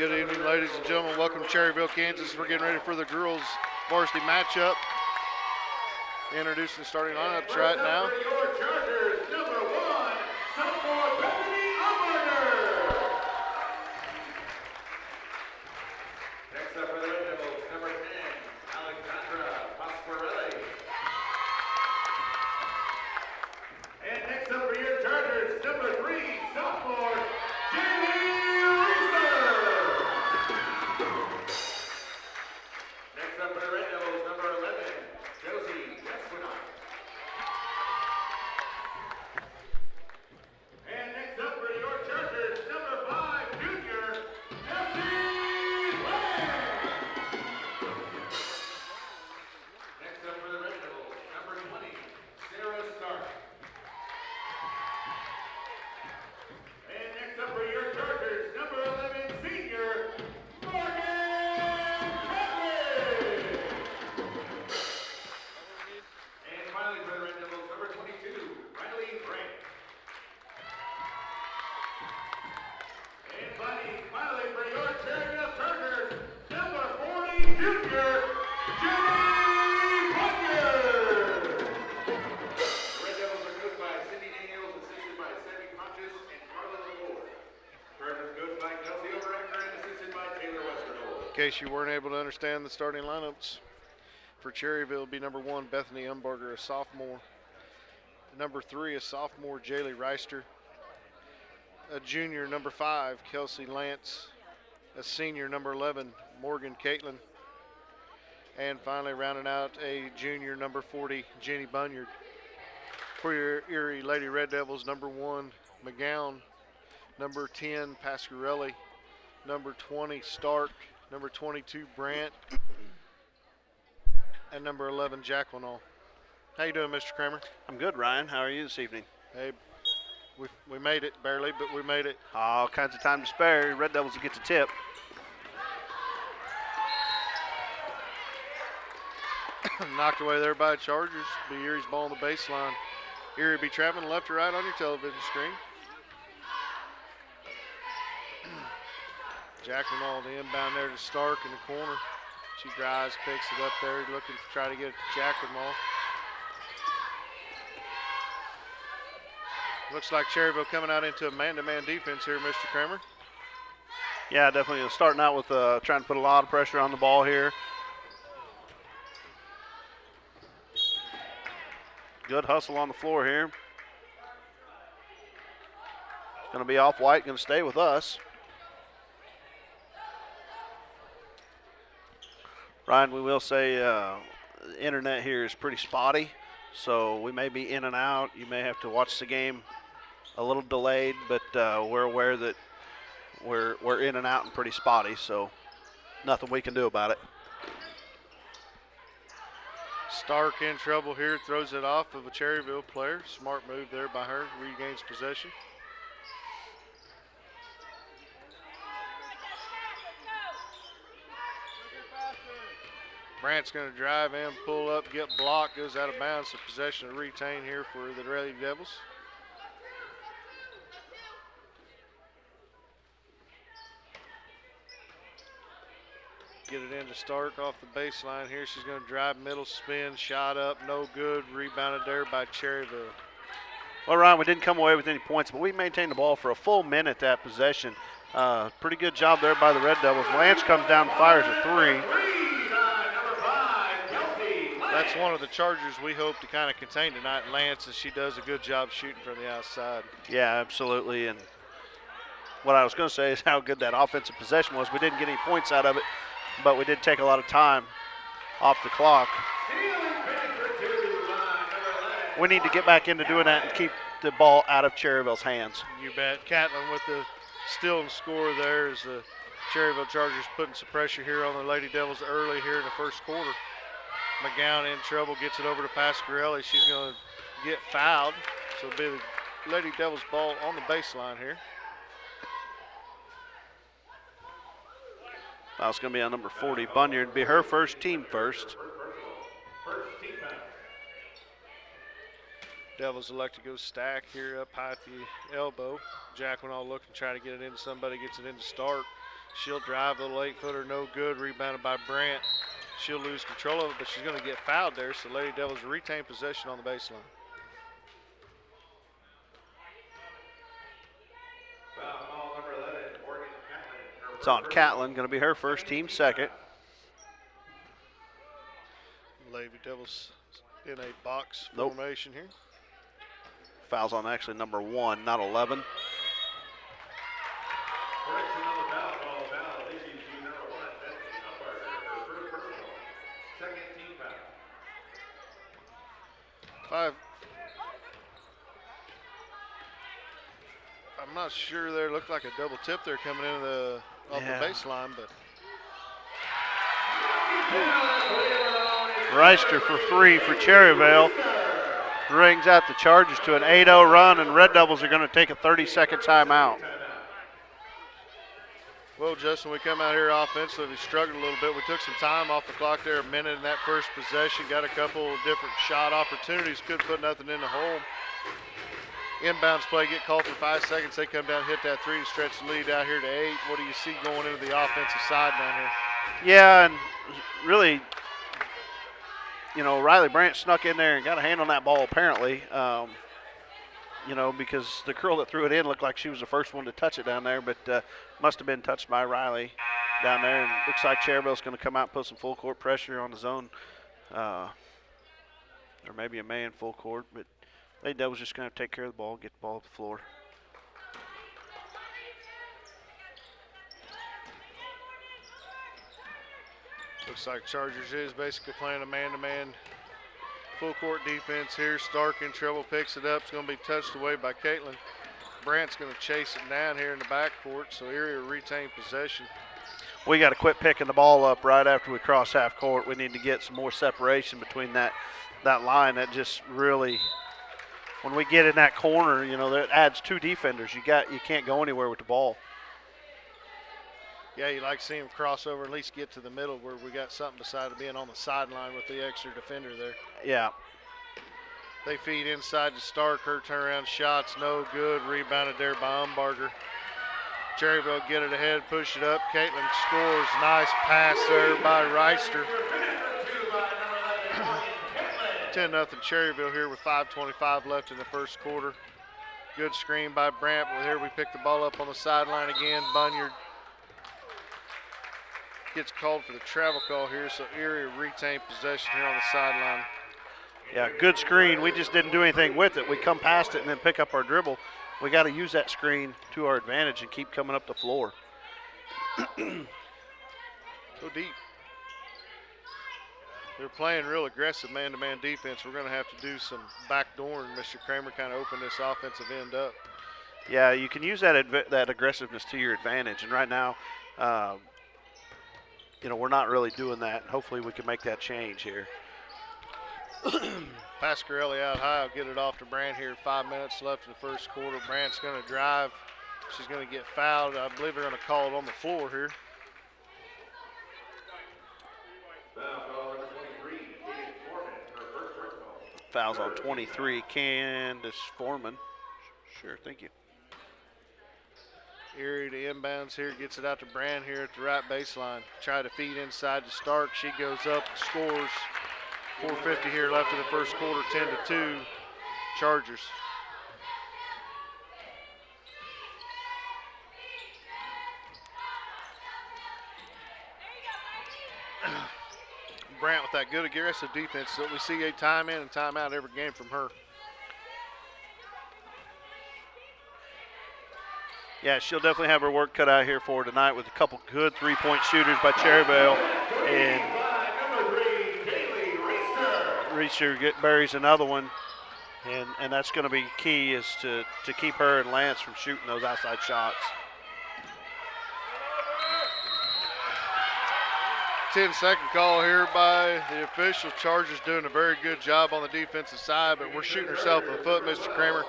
Good evening, ladies and gentlemen. Welcome to Cherryvale, Kansas. We're getting ready for the girls' varsity matchup. Introducing the starting lineups right now. Your Chargers, number 1, sophomore Bethany Umberger. Next up for the Red Devils, number 10, Alexandra Pasquarelli. And next up for your Chargers, number 3, sophomore Jamie Reeser. Next up for the Red Devils, number 11, Josie Esquinot. And next up for your Chargers, number 5, junior, Chelsea Lang. Next up for the Red Devils, number 20, Sarah Stark. And next up for your Chargers, number 11, senior, Morgan Bradley. And finally for the Red Devils, number 22, Riley Grant. And finally for your Cherryvale Chargers, number 40, junior, Jenny Bunyer. The Red Devils are coached by Cindy Daniels, assisted by Sandy Pontius and Carla DeBoer. Chargers coached by Kelsey Overactor and assisted by Taylor Westernold. In case you weren't able to understand the starting lineups, for Cherryville will be number 1, Bethany Umberger, a sophomore. Number 3, a sophomore, Jaylee Reister. A junior, number 5, Kelsey Lance. A senior, number 11, Morgan Caitlin. And finally, rounding out a junior, number 40, Jenny Bunyard. For your Erie Lady Red Devils, number 1, McGowan. Number 10, Pasquarelli. Number 20, Stark. Number 22, Brandt. And number 11, Jacqueline. How you doing, Mr. Kramer? I'm good, Ryan. How are you this evening? Hey, we made it, barely, but we made it. All kinds of time to spare. Red Devils will get the tip. Knocked away there by Chargers. Be Erie's ball on the baseline. Erie be traveling left to right on your television screen. Jacqueline all the inbound there to Stark in the corner. She drives, picks it up there, looking to try to get it to Jacqueline. Looks like Cherryville coming out into a man-to-man defense here, Mr. Kramer. Yeah, definitely. Starting out with trying to put a lot of pressure on the ball here. Good hustle on the floor here. It's going to be off-white, going to stay with us. Ryan, we will say the internet here is pretty spotty, so we may be in and out. You may have to watch the game a little delayed, but we're aware that we're in and out and pretty spotty, so nothing we can do about it. Stark in trouble here, throws it off of a Cherryville player. Smart move there by her, regains possession. Brandt's going to drive in, pull up, get blocked, goes out of bounds. So possession to retain here for the Lady Devils. Get it into Stark off the baseline here. She's going to drive middle, spin, shot up, no good. Rebounded there by Cherryville. Well, Ryan, we didn't come away with any points, but we maintained the ball for a full minute that possession. Pretty good job there by the Red Devils. Lance comes down and fires a 3. That's one of the Chargers we hope to kind of contain tonight, Lance, as she does a good job shooting from the outside. Yeah, absolutely. And what I was going to say is how good that offensive possession was. We didn't get any points out of it, but we did take a lot of time off the clock. We need to get back into doing that and keep the ball out of Cherryville's hands. You bet. Catlin with the steal and score there as the Cherryville Chargers putting some pressure here on the Lady Devils early here in the first quarter. McGowan in trouble, gets it over to Pasquarelli. She's going to get fouled. So it'll be the Lady Devils ball on the baseline here. Foul's going to be on number 40, Bunyard. It'll be her first, team first. Devils elect to go stack here up high at the elbow. Jacqueline all looking, try to get it into somebody, gets it into Stark. She'll drive a little 8-footer, no good. Rebounded by Brandt. She'll lose control of it, but she's going to get fouled there. So Lady Devils retain possession on the baseline. It's on Catlin, going to be her first, team second. Lady Devils in a box formation here. Foul's on actually number 1, not 11. Correction on the foul call. Foul. Ladies, number 1. That's the umpire. Her first personal. Second team foul. 5. I'm not sure there. Looked like a double tip there coming in off the baseline, but. Reister for 3 for Cherryvale. Brings out the Chargers to an 8-0 run, and Red Devils are going to take a 30-second timeout. Well, Justin, we come out here offensively. We struggled a little bit. We took some time off the clock there, a minute in that first possession. Got a couple of different shot opportunities. Couldn't put nothing in the hole. Inbounds play, get called for 5 seconds. They come down, hit that 3 to stretch the lead out here to 8. What do you see going into the offensive side down here? Yeah, and really, Riley Brandt snuck in there and got a hand on that ball apparently, because the girl that threw it in looked like she was the first one to touch it down there, but must have been touched by Riley down there. And looks like Cherryvale's going to come out and put some full court pressure on the zone, or maybe a man full court, but Lady Devils just going to take care of the ball, get the ball off the floor. Looks like Chargers is basically playing a man-to-man full court defense here. Stark in trouble, picks it up. It's going to be touched away by Caitlin. Brandt's going to chase it down here in the backcourt, so Erie will retain possession. We got to quit picking the ball up right after we cross half court. We need to get some more separation between that line. That just really, when we get in that corner, that adds 2 defenders. You can't go anywhere with the ball. Yeah, you like to see him cross over, at least get to the middle where we got something beside being on the sideline with the extra defender there. Yeah. They feed inside to Stark. Her turnaround shot's no good. Rebounded there by Umbarger. Cherryvale get it ahead, push it up. Caitlin scores. Nice pass there by Reister. 10-0 Cherryvale here with 5:25 left in the first quarter. Good screen by Brandt. Well, here we pick the ball up on the sideline again. Bunyard gets called for the travel call here, so Erie retain possession here on the sideline. Yeah, good screen. We just didn't do anything with it. We come past it and then pick up our dribble. We got to use that screen to our advantage and keep coming up the floor. Go deep. They're playing real aggressive man-to-man defense. We're going to have to do some backdooring. Mr. Kramer kind of opened this offensive end up. Yeah, you can use that aggressiveness to your advantage, and right now, we're not really doing that. Hopefully we can make that change here. Pasquarelli out high. I'll get it off to Brandt here. 5 minutes left in the first quarter. Brandt's going to drive. She's going to get fouled. I believe they're going to call it on the floor here. Foul's on 23, Candace Foreman. Sure, thank you. Erie to inbounds here, gets it out to Brand here at the right baseline. Try to feed inside to Stark. She goes up, scores. 4:50 here left in the first quarter, 10-2, Chargers. Brandt with that good aggressive defense that we see a time in and time out every game from her. Yeah, she'll definitely have her work cut out here for her tonight with a couple good three-point shooters by Cherryvale. And Reister buries another one. And that's going to be key is to keep her and Lance from shooting those outside shots. 10-second call here by the official. Chargers doing a very good job on the defensive side, but we're shooting ourselves in the foot, Mr. Kramer.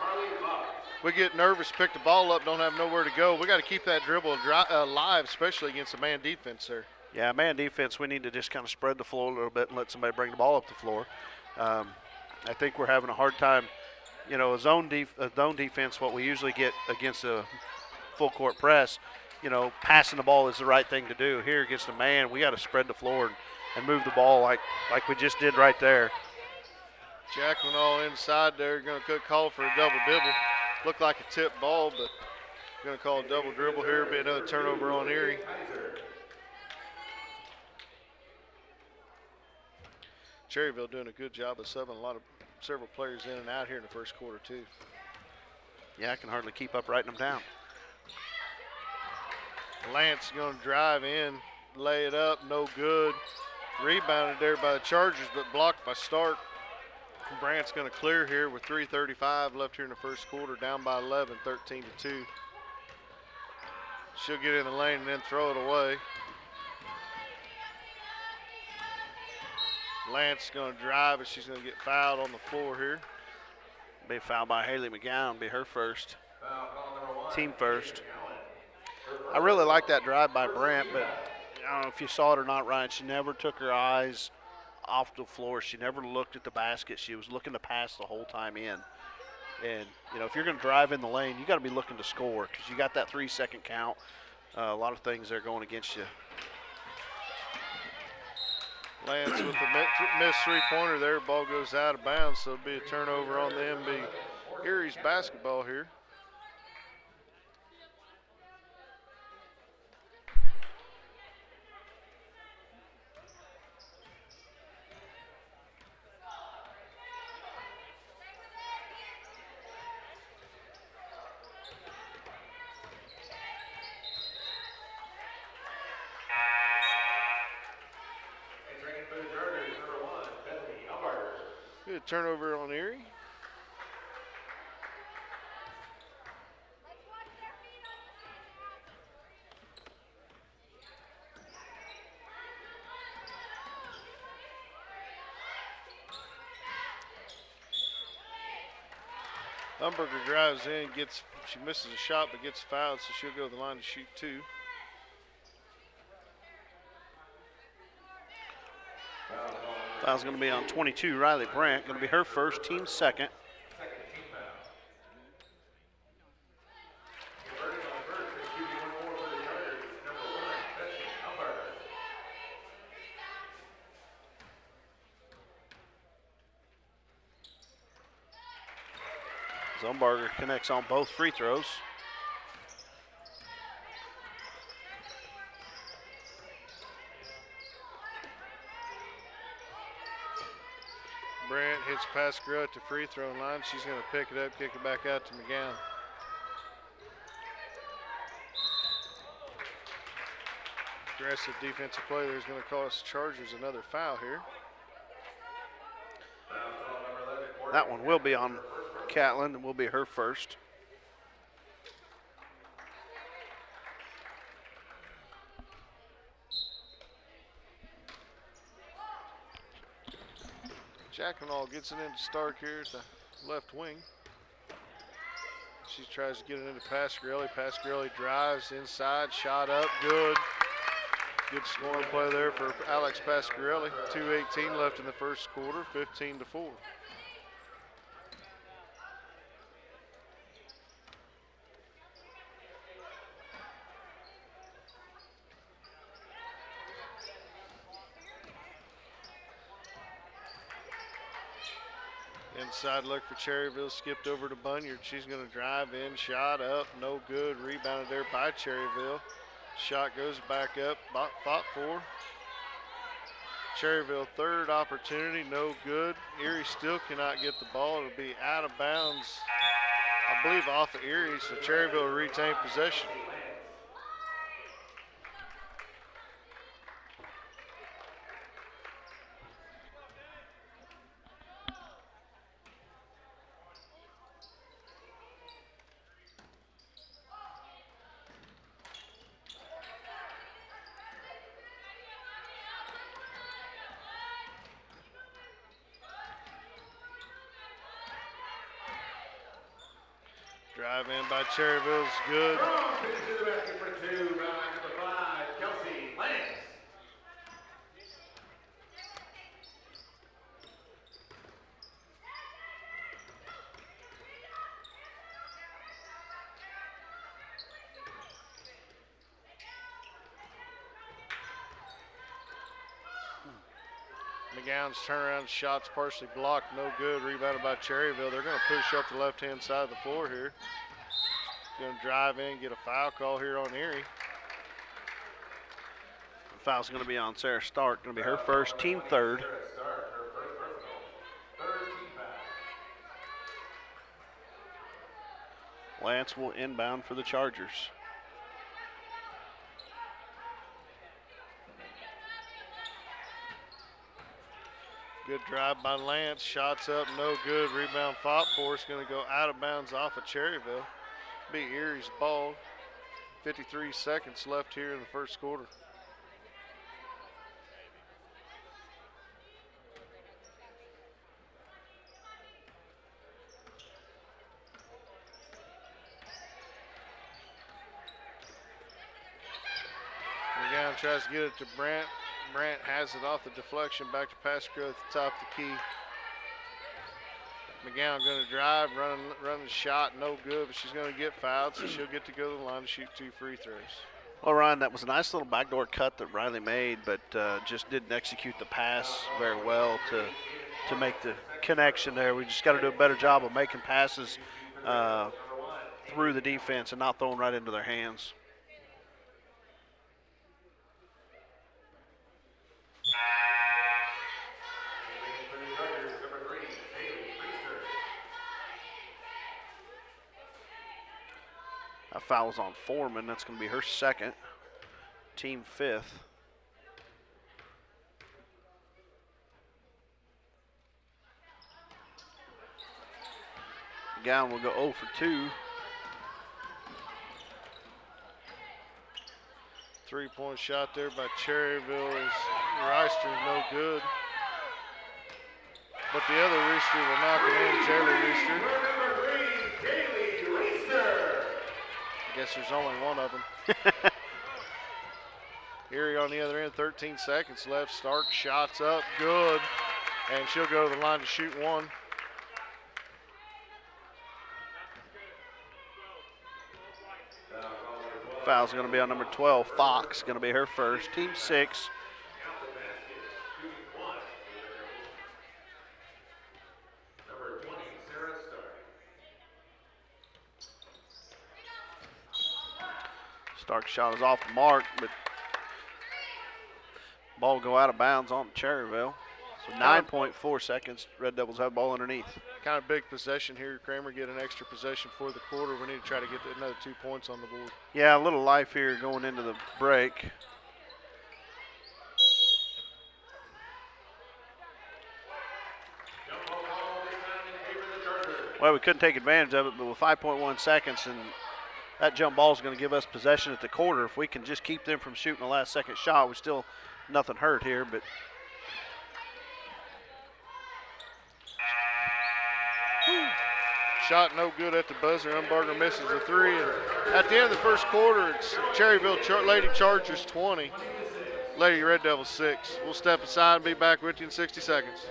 We get nervous, pick the ball up, don't have nowhere to go. We got to keep that dribble alive, especially against a man defense there. Yeah, man defense, we need to just kind of spread the floor a little bit and let somebody bring the ball up the floor. I think we're having a hard time, a zone defense, what we usually get against a full court press. passing the ball is the right thing to do. Here against a man, we got to spread the floor and move the ball like we just did right there. Jacqueline all inside there, going to call for a double dribble. Looked like a tip ball, but going to call a double dribble here. Be another turnover on Erie. Cherryvale doing a good job of subbing several players in and out here in the first quarter too. Yeah, I can hardly keep up writing them down. Lance going to drive in, lay it up, no good. Rebounded there by the Chargers, but blocked by Stark. Brandt's going to clear here with 3:35 left here in the first quarter, down by 11, 13-2. She'll get in the lane and then throw it away. Lance going to drive, and she's going to get fouled on the floor here. Be fouled by Haley McGowan, be her first. Team first. I really like that drive by Brandt, but I don't know if you saw it or not, Ryan. She never took her eyes off the floor. She never looked at the basket. She was looking to pass the whole time in. And, if you're going to drive in the lane, you got to be looking to score because you got that 3-second count. A lot of things there going against you. Lance with the missed three-pointer there. Ball goes out of bounds, so it'll be a turnover on the MB Erie's basketball here. Good turnover on Erie. Umberger drives in, she misses a shot but gets fouled, so she'll go to the line to shoot two. Foul's going to be on 22, Riley Brandt. Going to be her first, team second. Zumbarger connects on both free throws. Brandt hits past Grow at the free throw line. She's going to pick it up, kick it back out to McGowan. Aggressive defensive play there is going to cost Chargers another foul here. That one will be on Catlin and will be her first. Jackenall gets it into Stark here at the left wing. She tries to get it into Pasquarelli. Pasquarelli drives inside, shot up, good. Good scoring play there for Alex Pasquarelli. 2:18 left in the first quarter, 15-4. Inside look for Cherryvale, skipped over to Bunyard. She's going to drive in, shot up, no good. Rebounded there by Cherryvale. Shot goes back up, fought for. Cherryvale third opportunity, no good. Erie still cannot get the ball. It'll be out of bounds, I believe off of Erie, so Cherryvale will retain possession. Drive in by Cherryville's good. To the basket for two by number 5, Kelsey Lance. McGowan's turnaround shot's partially blocked, no good. Rebounded by Cherryvale. They're going to push up the left-hand side of the floor here. Going to drive in, get a foul call here on Erie. The foul's going to be on Sarah Stark. Going to be her first, team third. Lance will inbound for the Chargers. Good drive by Lance. Shots up, no good. Rebound fought for. It's going to go out of bounds off of Cherryvale. Be Erie's ball. 53 seconds left here in the first quarter. McGowan tries to get it to Brandt. Brandt has it off the deflection, back to Pasco at the top of the key. McGowan going to drive, run the shot, no good, but she's going to get fouled, so she'll get to go to the line to shoot 2 free throws. Well, Ryan, that was a nice little backdoor cut that Riley made, but just didn't execute the pass very well to make the connection there. We just got to do a better job of making passes through the defense and not throwing right into their hands. That foul's on Foreman. That's going to be her second, team fifth. McGowan will go 0 for 2. 3-point shot there by Cherryville is Reister, no good. But the other Reister will knock it in, Jaylee Reister. I guess there's only one of them. Erie on the other end, 13 seconds left. Stark shots up, good. And she'll go to the line to shoot one. Foul's going to be on number 12, Fox, going to be her first, team 6. Stark shot is off the mark, but ball go out of bounds on Cherryvale. So 9.4 seconds, Red Devils have ball underneath. Kind of big possession here. Kramer get an extra possession for the quarter. We need to try to get another 2 points on the board. Yeah, a little life here going into the break. Well, we couldn't take advantage of it, but with 5.1 seconds, and that jump ball is going to give us possession at the quarter. If we can just keep them from shooting the last second shot, we still nothing hurt here, but shot no good at the buzzer. Umbarger misses the 3. And at the end of the first quarter, it's Cherryville Lady Chargers 20, Lady Red Devils 6. We'll step aside and be back with you in 60 seconds.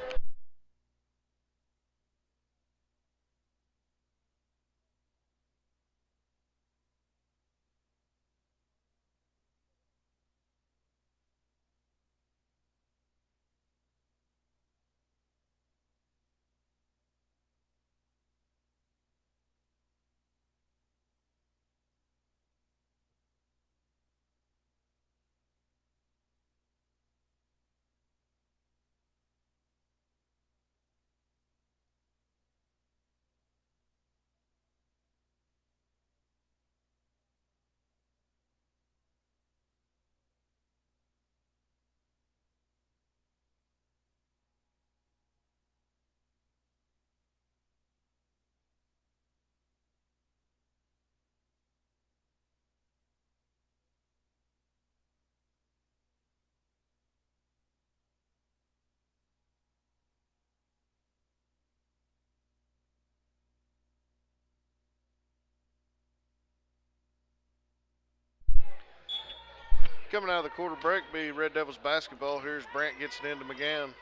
Coming out of the quarter break, be Red Devils basketball. Here's Brandt gets it into McGowan.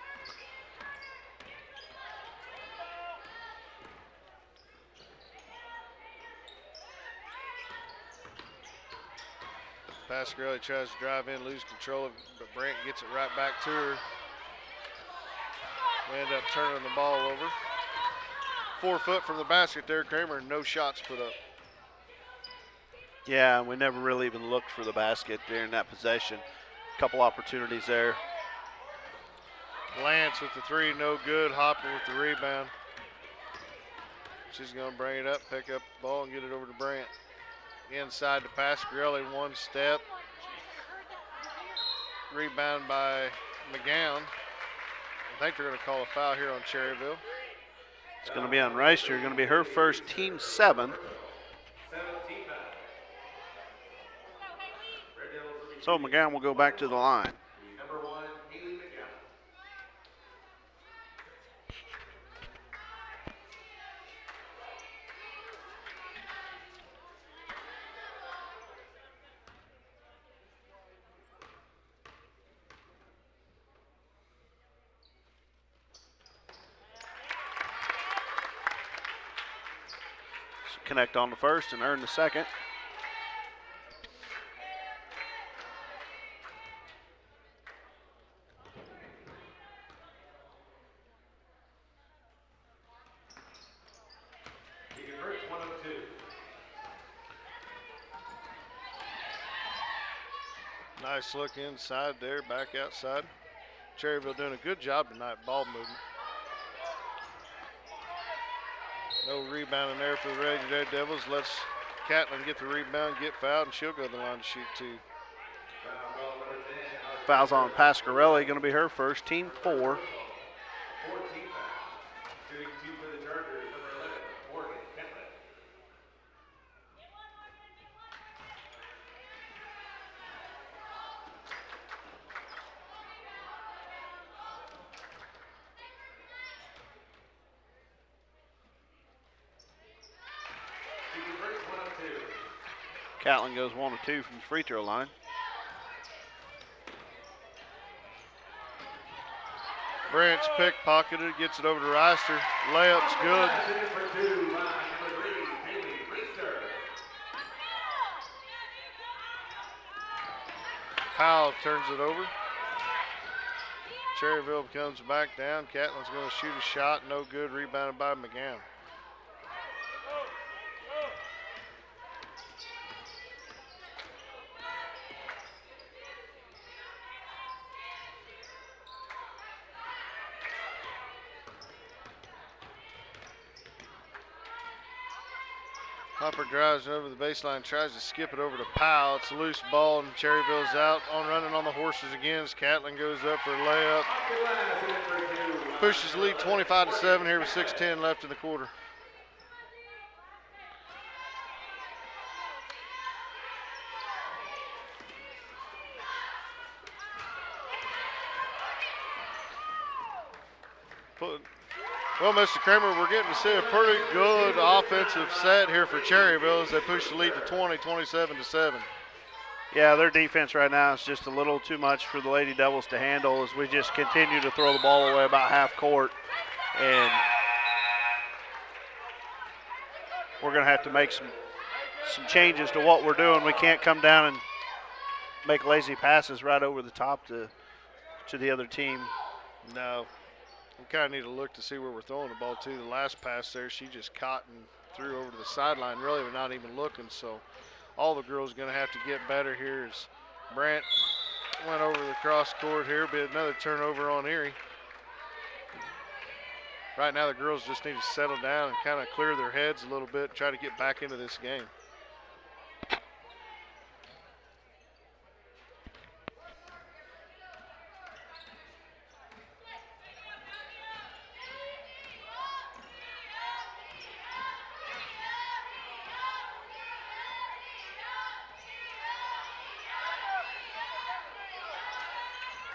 Pasquarelli tries to drive in, lose control of it, but Brandt gets it right back to her. We end up turning the ball over. 4 foot from the basket there, Kramer. No shots put up. Yeah, we never really even looked for the basket during that possession. Couple opportunities there. Lance with the 3, no good. Hopper with the rebound. She's going to bring it up, pick up the ball, and get it over to Brandt. Inside to Pasquarelli, 1 step. Rebound by McGowan. I think they're going to call a foul here on Cherryvale. It's going to be on Reister. Going to be her first, team 7. So McGowan will go back to the line. Number 1, Haley McGowan. Connect on the first and earn the second. He converts 1 of 2. Nice look inside there, back outside. Cherryville doing a good job tonight, ball movement. No rebound in there for the Red Devils. Let's Catlin get the rebound, get fouled, and she'll go to the line to shoot 2. Fouls on Pasquarelli, going to be her first, team 4. 14 foul. Shooting 2 for the Chargers, number 11, Morgan Catlin. He converts 1 of 2. Catlin goes 1 of 2 from the free throw line. Brandt's pickpocketed, gets it over to Reister. Layup's good. For 2 by number 3, Haley Reister. Powell turns it over. Cherryville comes back down. Catlin's going to shoot a shot, no good. Rebounded by McGowan. Hopper drives over the baseline, tries to skip it over to Powell. It's a loose ball, and Cherryville's out on running on the horses again as Catlin goes up for a layup. Pushes the lead 25-7 here with 6:10 left in the quarter. Well, Mr. Kramer, we're getting to see a pretty good offensive set here for Cherryville as they push the lead to 20, 27-7. Yeah, their defense right now is just a little too much for the Lady Devils to handle as we just continue to throw the ball away about half court. And we're going to have to make some changes to what we're doing. We can't come down and make lazy passes right over the top to the other team. No. We kind of need to look to see where we're throwing the ball to. The last pass there, she just caught and threw over to the sideline, really not even looking. So all the girls are going to have to get better here as Brandt went over the cross court here. Be another turnover on Erie. Right now the girls just need to settle down and kind of clear their heads a little bit and try to get back into this game.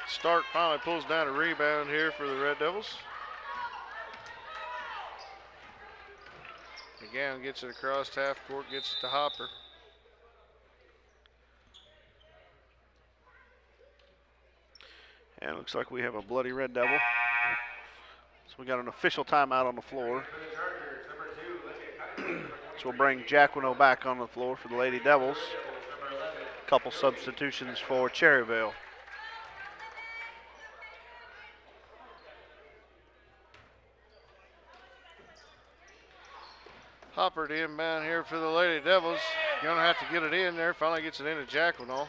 Stark finally pulls down a rebound here for the Red Devils. Again, gets it across half court, gets it to Hopper. And it looks like we have a bloody Red Devil. So we got an official timeout on the floor. So we'll bring Jacquino back on the floor for the Lady Devils. A couple substitutions for Cherryvale. Hopper to inbound here for the Lady Devils. Gonna have to get it in there. Finally gets it into Jacquinall.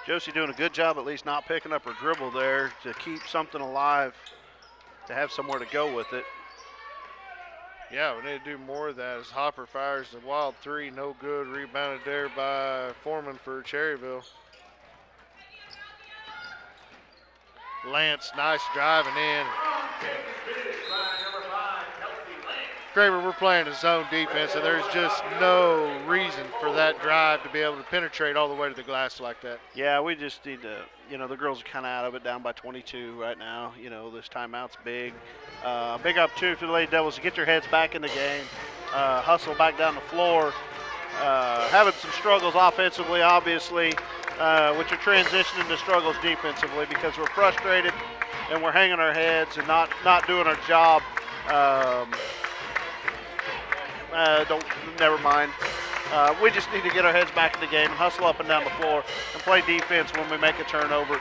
Josie doing a good job at least not picking up her dribble there to keep something alive, to have somewhere to go with it. Yeah, we need to do more of that as Hopper fires the wild three. No good. Rebounded there by Foreman for Cherryvale. Lance, nice driving in. Kramer, we're playing a zone defense, and there's just no reason for that drive to be able to penetrate all the way to the glass like that. Yeah, we just need to, the girls are kind of out of it, down by 22 right now. This timeout's big. Big opportunity for the Lady Devils to get their heads back in the game, hustle back down the floor. Having some struggles offensively, obviously, which are transitioning to struggles defensively because we're frustrated and we're hanging our heads and not doing our job. Never mind. We just need to get our heads back in the game and hustle up and down the floor and play defense when we make a turnover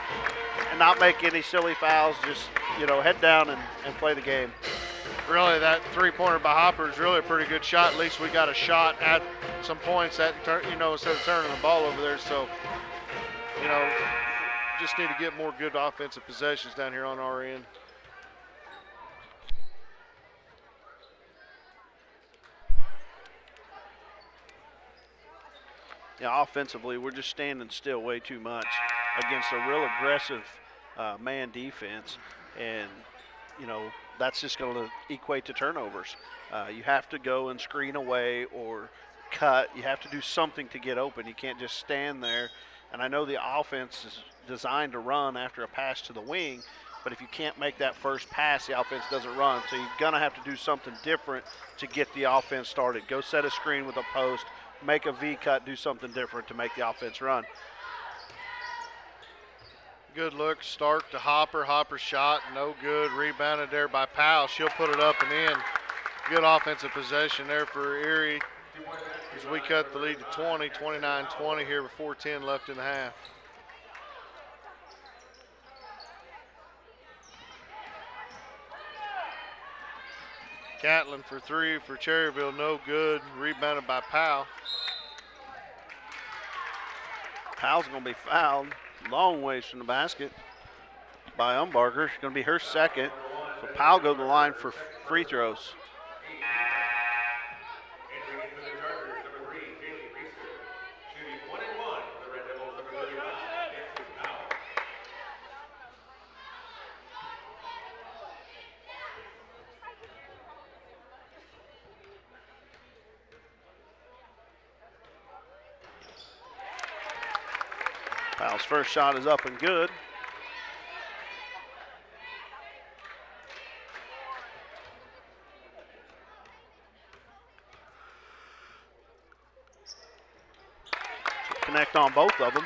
and not make any silly fouls. Just, head down and play the game. Really, that three-pointer by Hopper is really a pretty good shot. At least we got a shot at some points that, instead of turning the ball over there. So, just need to get more good offensive possessions down here on our end. Yeah, offensively, we're just standing still way too much against a real aggressive man defense. And, that's just going to equate to turnovers. You have to go and screen away or cut. You have to do something to get open. You can't just stand there. And I know the offense is designed to run after a pass to the wing, but if you can't make that first pass, the offense doesn't run. So you're going to have to do something different to get the offense started. Go set a screen with a post, make a V cut, do something different to make the offense run. Good look, Stark to Hopper. Hopper shot, no good. Rebounded there by Powell. She'll put it up and in. Good offensive possession there for Erie as we cut the lead to 20, 29-20 here with 4:10 left in the half. Catlin for three for Cherryvale, no good. Rebounded by Powell. Powell's going to be fouled long ways from the basket by Umbarger. It's going to be her second. So Powell go to the line for free throws. Powell's first shot is up and good. Connect on both of them.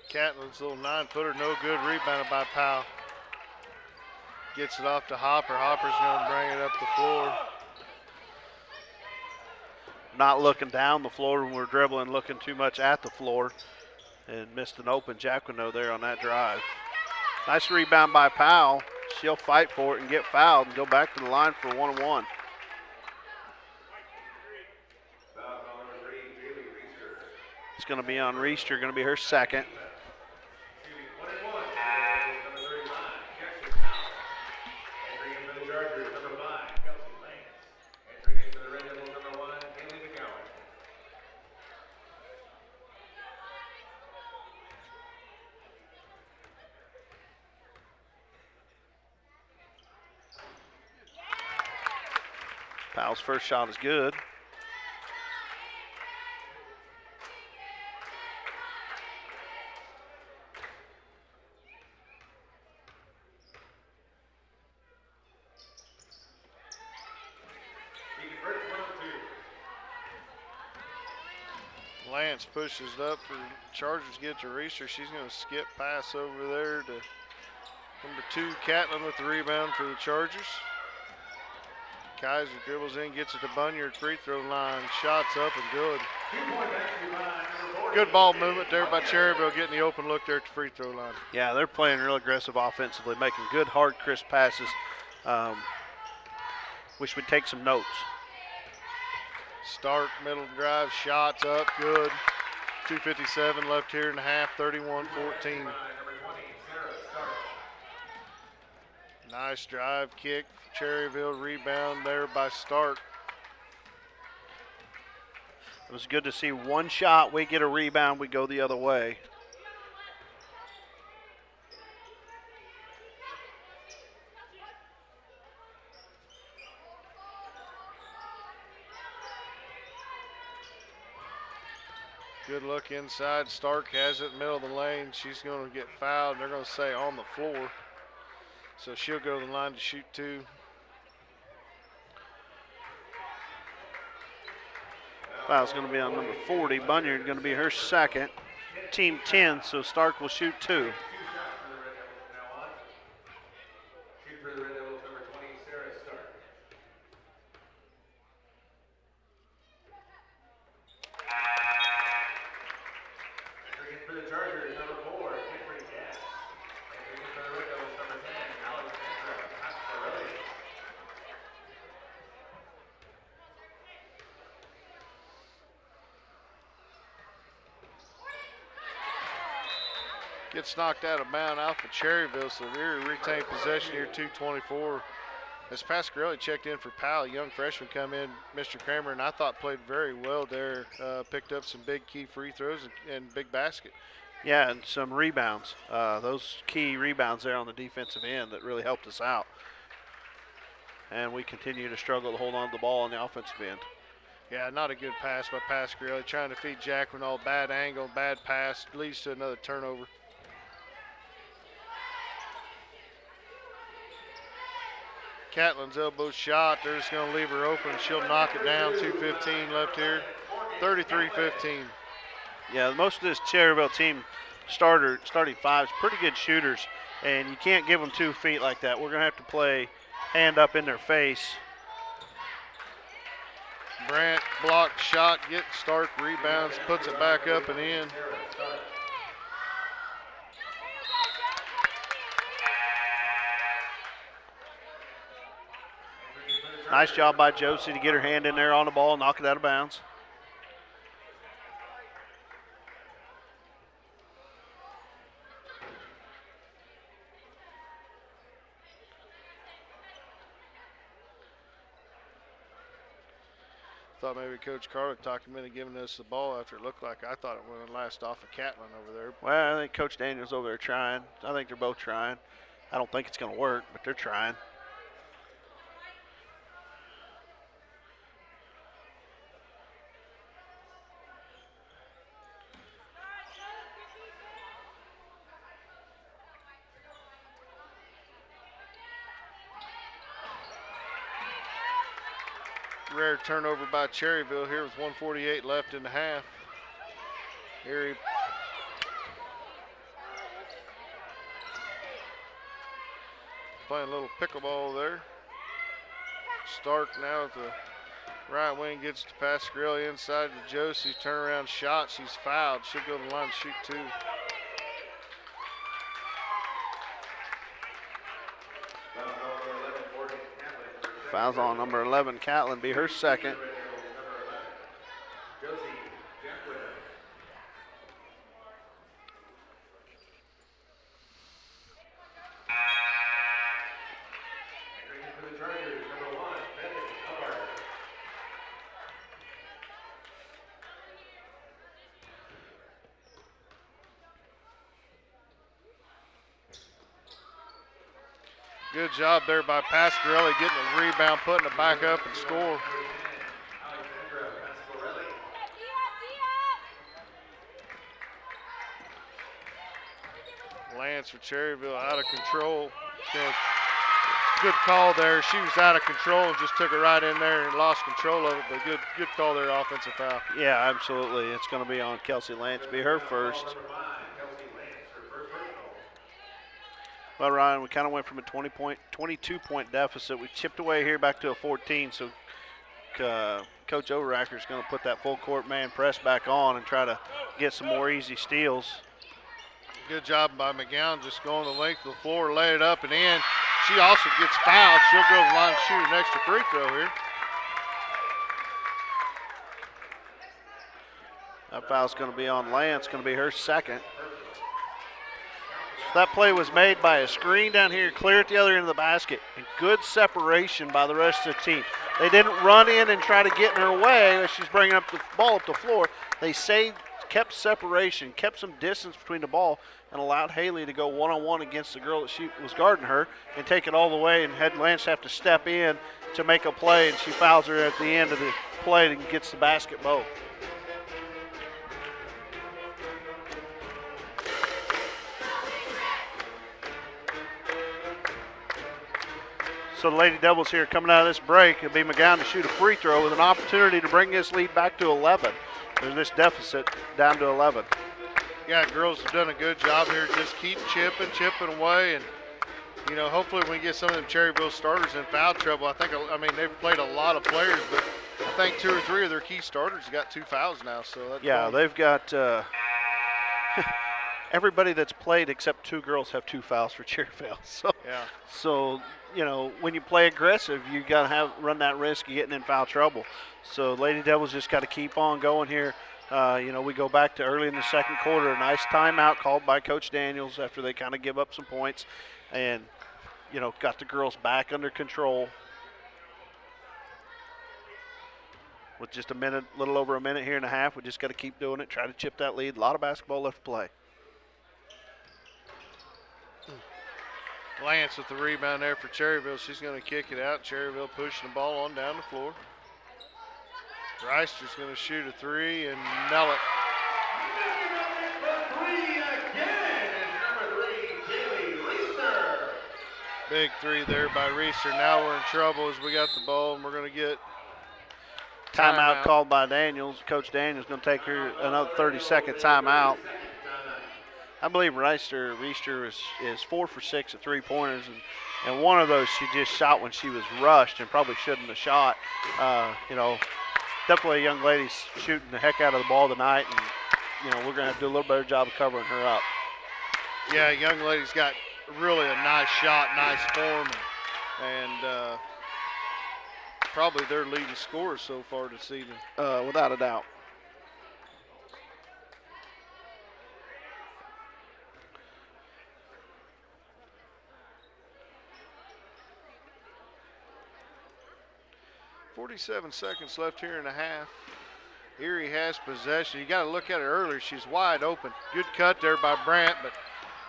Catlin's little 9-footer, no good. Rebounded by Powell. Gets it off to Hopper. Hopper's going to bring it up the floor. Not looking down the floor when we're dribbling, looking too much at the floor, and missed an open Jacquinot there on that drive. Nice rebound by Powell. She'll fight for it and get fouled and go back to the line for 1-1. It's going to be on Reister, going to be her second. Powell's first shot is good. Lance pushes it up for Chargers, get to Reister. She's going to skip pass over there to number 2, Catlin with the rebound for the Chargers. Kaiser dribbles in, gets it to Bunyard, free throw line. Shots up and good. 2-point back to line. Good ball movement there by Cherryvale, getting the open look there at the free throw line. Yeah, they're playing real aggressive offensively, making good, hard, crisp passes. Wish we'd take some notes. Stark, middle drive, shots up, good. 2:57 left here in the half, 31-14. Nice drive kick, Cherryvale rebound there by Stark. It was good to see one shot, we get a rebound, we go the other way. Good look inside. Stark has it, middle of the lane. She's going to get fouled. They're going to say on the floor. So she'll go to the line to shoot two. Foul's going to be on number 40. Bunyard going to be her second. Team 10, so Stark will shoot two. Gets knocked out of bounds out for Cherryvale, so they're retain possession here, 2:24. As Pasquarelli checked in for Powell, young freshman come in, Mr. Kramer, and I thought played very well there. Picked up some big key free throws and big basket. Yeah, and some rebounds. Those key rebounds there on the defensive end that really helped us out. And we continue to struggle to hold on to the ball on the offensive end. Yeah, not a good pass by Pasquarelli. Trying to feed Jacqueline, all bad angle, bad pass, leads to another turnover. Catlin's elbow shot. They're just going to leave her open. She'll knock it down. 2:15 left here. 33-15. Yeah, most of this Cherryvale team starting fives, pretty good shooters, and you can't give them 2 feet like that. We're going to have to play hand up in their face. Brandt blocked shot, gets Stark, rebounds, puts it back up and in. Nice job by Josie to get her hand in there on the ball and knock it out of bounds. Thought maybe Coach Carter talked him into giving us the ball after it looked like I thought it went last off of Catlin over there. Well, I think Coach Daniels over there trying. I think they're both trying. I don't think it's going to work, but they're trying. Rare turnover by Cherryvale here with 1:48 left in the half. Erie playing a little pickleball there. Stark now at the right wing, gets to Pasquarelli inside to Josie. Turnaround shot. She's fouled. She'll go to the line to shoot two. Fouls on number 11, Catlin, be her second. Good job there by Pasquarelli getting a rebound, putting it back up and score. Lance for Cherryvale out of control. Good call there. She was out of control and just took it right in there and lost control of it, but good call there, offensive foul. Yeah, absolutely. It's going to be on Kelsey Lance, be her first. Well, Ryan, we kind of went from a 22-point deficit. We chipped away here back to a 14, so Coach Overacker is going to put that full court man press back on and try to get some more easy steals. Good job by McGowan, just going the length of the floor, lay it up and in. She also gets fouled. She'll go to the line and shoot an extra free throw here. That foul's going to be on Lance, going to be her second. That play was made by a screen down here, clear at the other end of the basket, and good separation by the rest of the team. They didn't run in and try to get in her way as she's bringing up the ball up the floor. They kept separation, kept some distance between the ball, and allowed Haley to go one-on-one against the girl that she was guarding her and take it all the way, and had Lance have to step in to make a play, and she fouls her at the end of the play and gets the basket both. So the Lady Devils here coming out of this break. It'll be McGowan to shoot a free throw with an opportunity to bring this lead back to 11. There's this deficit down to 11. Yeah, girls have done a good job here. Just keep chipping away. And, you know, hopefully we get some of them Cherryvale starters in foul trouble. I mean, they've played a lot of players, but I think 2 or 3 of their key starters got 2 fouls now. So that's yeah, they've got everybody that's played except 2 girls have 2 fouls for Cherryvale. So you know, when you play aggressive, you got to run that risk of getting in foul trouble. So Lady Devils just got to keep on going here. You know, we go back to early in the second quarter. A nice timeout called by Coach Daniels after they kind of give up some points and, you know, got the girls back under control. With just a minute, little over a minute here and a half, we just got to keep doing it, try to chip that lead. A lot of basketball left to play. Lance with the rebound there for Cherryvale. She's going to kick it out. Cherryvale pushing the ball on down the floor. Reister's going to shoot a 3 and nail it. Big 3 there by Reister. Now we're in trouble as we got the ball, and we're going to get timeout called by Daniels. Coach Daniels going to take her another 30-second timeout. I believe Reister is 4 for 6 at 3-pointers, and one of those she just shot when she was rushed and probably shouldn't have shot. You know, definitely a young lady's shooting the heck out of the ball tonight, and, you know, we're going to have to do a little better job of covering her up. Yeah, young lady's got really a nice shot, nice form, and probably their leading scorer so far this season. Without a doubt. .47 seconds left here in a half. Erie has possession. You got to look at it earlier. She's wide open. Good cut there by Brandt, but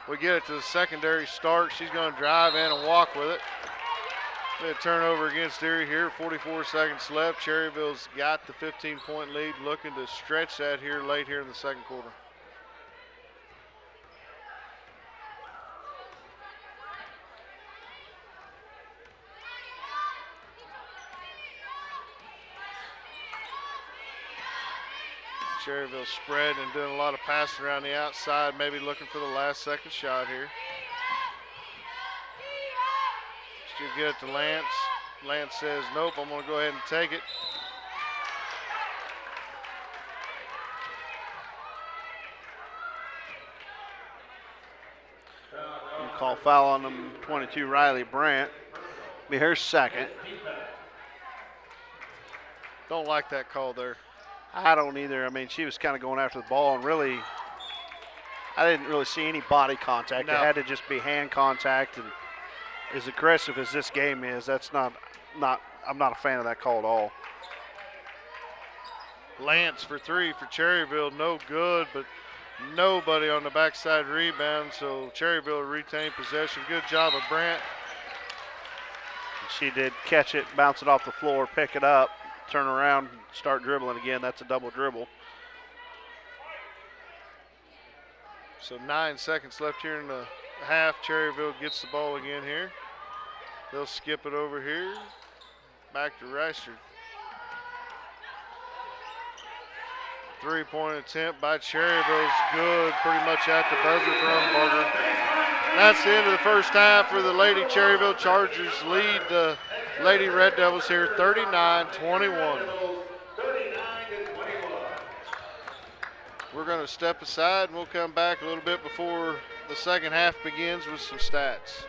we get it to the secondary start. She's going to drive in and walk with it. A turnover against Erie here. 44 seconds left. Cherryville's got the 15-point lead, looking to stretch that here late here in the second quarter. Cherryville spread and doing a lot of passing around the outside, maybe looking for the last second shot here. Still get it to Lance. Lance says, nope, I'm going to go ahead and take it. Call foul on them, 22, Riley Brandt. Be her second. Don't like that call there. I don't either. I mean, she was kind of going after the ball, and really, I didn't really see any body contact. No. It had to just be hand contact, and as aggressive as this game is, that's not I'm not a fan of that call at all. Lance for 3 for Cherryville, no good, but nobody on the backside rebound, so Cherryville retained possession. Good job of Brandt. She did catch it, bounce it off the floor, pick it up, turn around, start dribbling again. That's a double dribble. So 9 seconds left here in the half. Cherryville gets the ball again here. They'll skip it over here. Back to Reister. 3-point attempt by Cherryville's good, pretty much at the buzzer for Umbarger. That's the end of the first half for the Lady Cherryville Chargers. Lead Lady Red Devils here, 39-21. 39-21. We're going to step aside and we'll come back a little bit before the second half begins with some stats.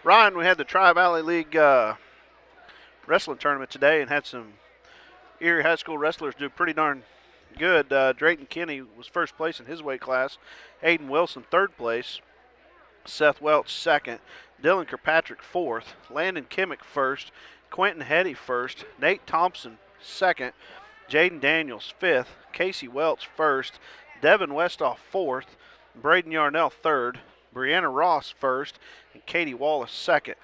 Ryan, we had the Tri-Valley League wrestling tournament today and had some Erie High School wrestlers do pretty darn good. Drayton Kinney was first place in his weight class. Aiden Wilson, third place. Seth Welch, second. Dylan Kirkpatrick, fourth. Landon Kimmick, first. Quentin Hetty, first. Nate Thompson, second. Jaden Daniels, fifth. Casey Welch, first. Devin Westhoff, fourth. Braden Yarnell, third. Brianna Ross, first. And Katie Wallace, second.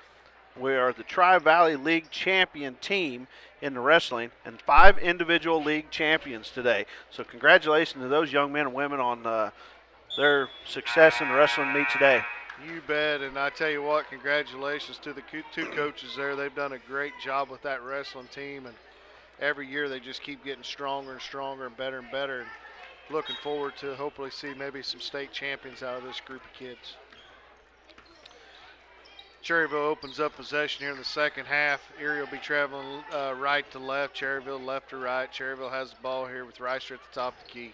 We are the Tri-Valley League champion team in the wrestling and 5 individual league champions today. So congratulations to those young men and women on their success in the wrestling meet today. You bet, and I tell you what, congratulations to the 2 coaches there. They've done a great job with that wrestling team, and every year they just keep getting stronger and stronger and better and better. And looking forward to hopefully see maybe some state champions out of this group of kids. Cherryville opens up possession here in the second half. Erie will be traveling right to left, Cherryville left to right. Cherryville has the ball here with Reister at the top of the key.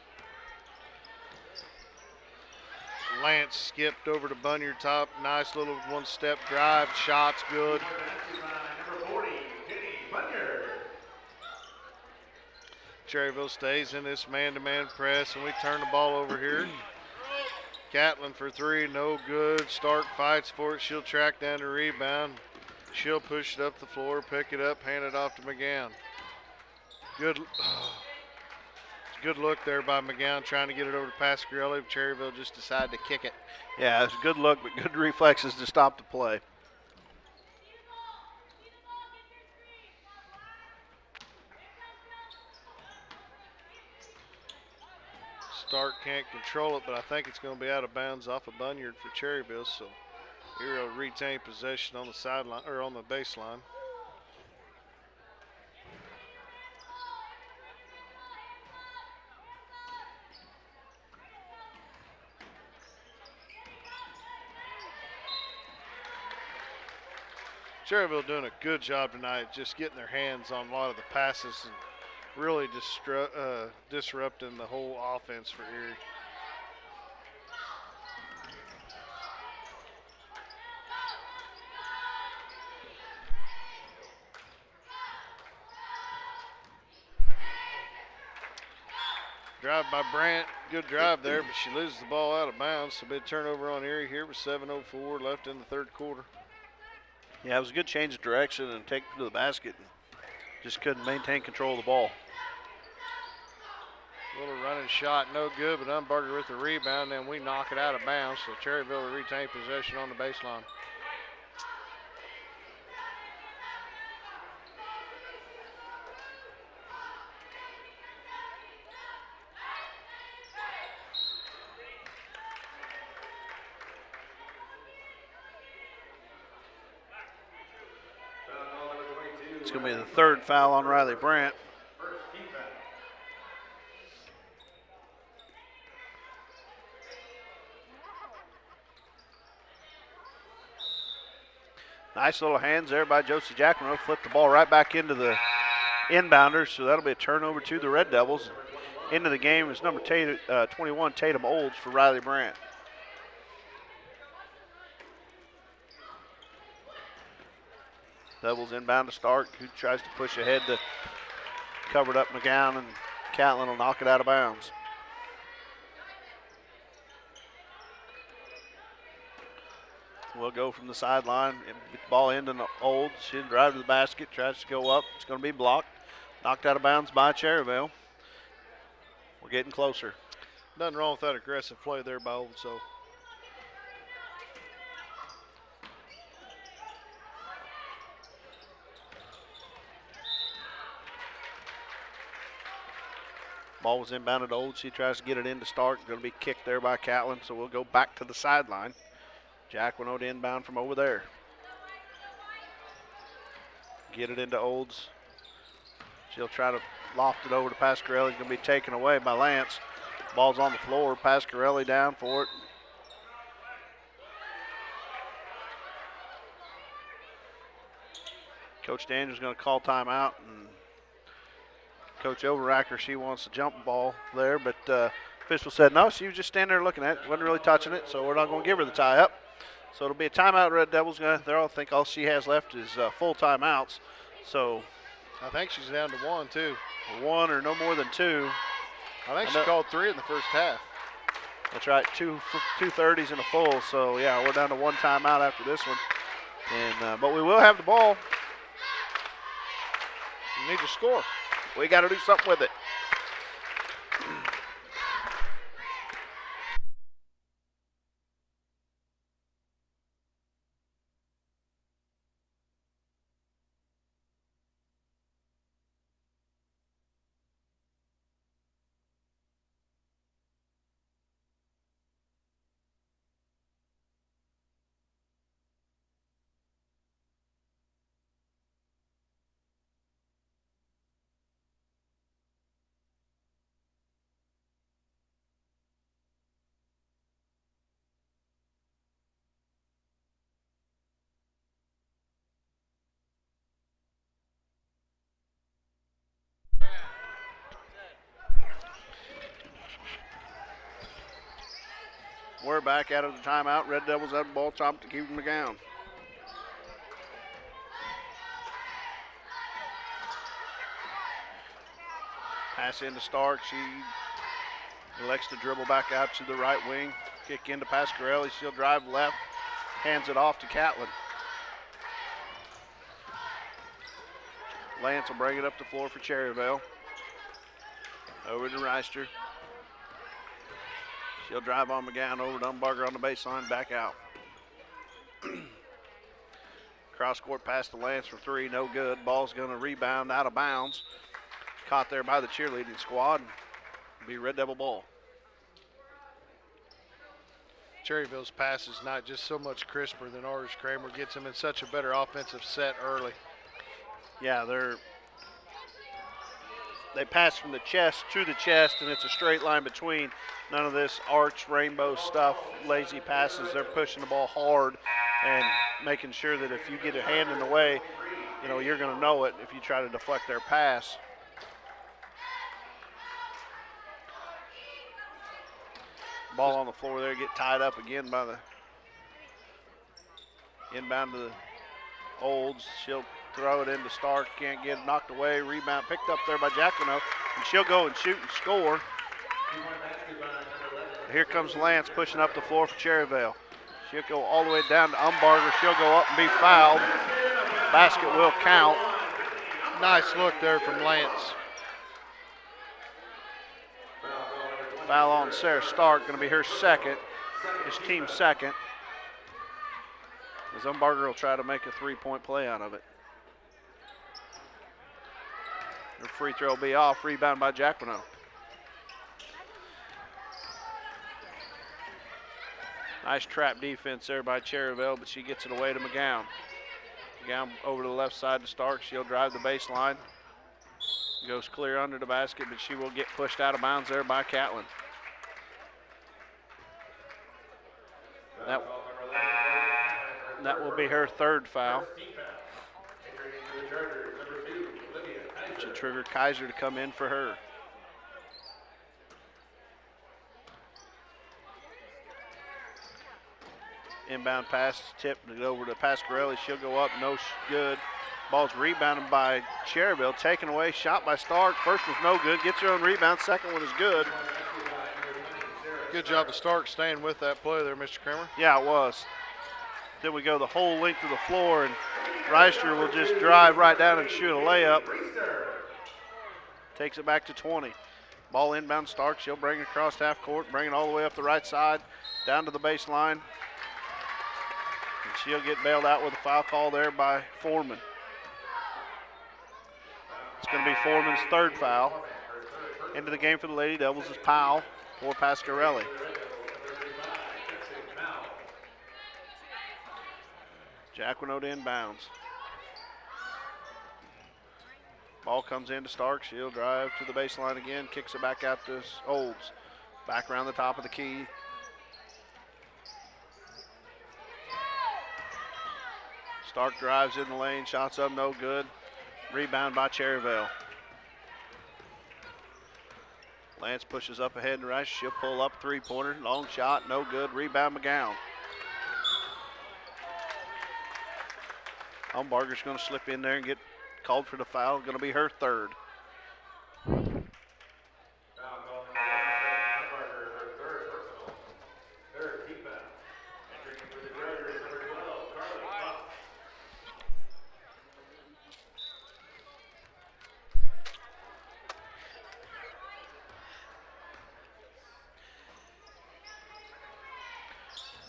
Lance skipped over to Bunyard top. Nice little one-step drive. Shot's good. Number 40, Kenny Bunyard. Cherryville stays in this man-to-man press, and we turn the ball over here. Catlin for 3, no good. Stark fights for it. She'll track down the rebound. She'll push it up the floor, pick it up, hand it off to McGowan. Good look there by McGowan trying to get it over to Pasquarelli. Cherryville just decided to kick it. Yeah, it's a good look, but good reflexes to stop the play. Stark can't control it, but I think it's going to be out of bounds off of Bunyard for Cherryville, so Erie will retain possession on the sideline or on the baseline. Cherryville doing a good job tonight, just getting their hands on a lot of the passes and really disrupting the whole offense for Erie. Drive by Brandt, good drive there, but she loses the ball out of bounds. So big turnover on Erie here with 7:04 left in the third quarter. Yeah, it was a good change of direction and take it to the basket. And just couldn't maintain control of the ball. Little running shot, no good, but Umbarger with the rebound, and we knock it out of bounds. So Cherryville will retain possession on the baseline. It's going to be the third foul on Riley Brandt. Nice little hands there by Josie Jackman. Flipped the ball right back into the inbounders, so that'll be a turnover to the Red Devils. Into the game is number 21, Tatum Olds for Riley Brandt. Devils inbound to Stark, who tries to push ahead to cover it up McGowan, and Catlin will knock it out of bounds. We'll go from the sideline, ball into the Olds. She'll drive to the basket, tries to go up. It's going to be blocked. Knocked out of bounds by Cherryvale. We're getting closer. Nothing wrong with that aggressive play there by Olds, so. Ball was inbounded to Olds. She tries to get it into Stark. Going to be kicked there by Catlin, so we'll go back to the sideline. Jack Winode inbound from over there. Get it into Olds. She'll try to loft it over to Pasquarelli. It's going to be taken away by Lance. Ball's on the floor. Pasquarelli down for it. Coach Daniels is going to call timeout, and Coach Overacker, she wants a jump ball there, but official said no. She was just standing there looking at it, wasn't really touching it, so we're not going to give her the tie up. So it'll be a timeout. Red Devils gonna. They all think all she has left is full timeouts. So I think she's down to 1 too. 1 or no more than 2. I think she called 3 in the first half. That's right, two 30s and a full. So yeah, we're down to 1 timeout after this one. And but we will have the ball. You need to score. We got to do something with it. We're back out of the timeout. Red Devils have the ball chopped to keep them down. Pass into Stark. She elects to dribble back out to the right wing. Kick into Pasquarelli. She'll drive left. Hands it off to Catlin. Lance will bring it up the floor for Cherryvale. Over to Reister. She'll drive on McGowan over to Umbarger on the baseline, back out. Cross court pass to Lance for 3, no good. Ball's going to rebound out of bounds. Caught there by the cheerleading squad. Be Red Devil ball. Cherryville's pass is not just so much crisper than ours. Kramer gets them in such a better offensive set early. Yeah, they pass from the chest to the chest, and it's a straight line between. None of this arch rainbow stuff, lazy passes. They're pushing the ball hard and making sure that if you get a hand in the way, you know, you're going to know it if you try to deflect their pass. Ball on the floor there, get tied up again by the inbound to the Olds. She'll throw it into Stark, can't get it, knocked away, rebound picked up there by Jacquino, and she'll go and shoot and score. Here comes Lance pushing up the floor for Cherryvale. She'll go all the way down to Umbarger. She'll go up and be fouled. Basket will count. Nice look there from Lance. Foul on Sarah Stark, going to be her second, his team's second. As Umbarger will try to make a 3-point play out of it. Her free throw will be off, rebound by Jacquino. Nice trap defense there by Cherryvale, but she gets it away to McGowan. McGowan over to the left side to Stark. She'll drive the baseline. Goes clear under the basket, but she will get pushed out of bounds there by Catlin. That will be her third foul. Which will trigger Kaiser to come in for her. Inbound pass tipped over to Pasquarelli. She'll go up, no good. Ball's rebounded by Cherryville, taken away, shot by Stark. First was no good, gets her own rebound. Second one is good. Good job to Stark staying with that play there, Mr. Kramer. Yeah, it was. Then we go the whole length of the floor, and Reister will just drive right down and shoot a layup. Takes it back to 20. Ball inbound Stark. She'll bring it across half court, bring it all the way up the right side, down to the baseline. And she'll get bailed out with a foul call there by Foreman. It's going to be Foreman's third foul. Into the game for the Lady Devils is Powell for Pasquarelli. Jacquino to inbounds. Ball comes into Stark. She'll drive to the baseline again, kicks it back out to Olds. Back around the top of the key. Stark drives in the lane, shots up, no good. Rebound by Cherryvale. Lance pushes up ahead and right. She'll pull up 3-pointer. Long shot, no good. Rebound McGowan. Umbarger's going to slip in there and get called for the foul. Going to be her third. Foul calling Umbarger, her third personal. Third team foul. Entering for the Chargers, number 12, Carly Fox.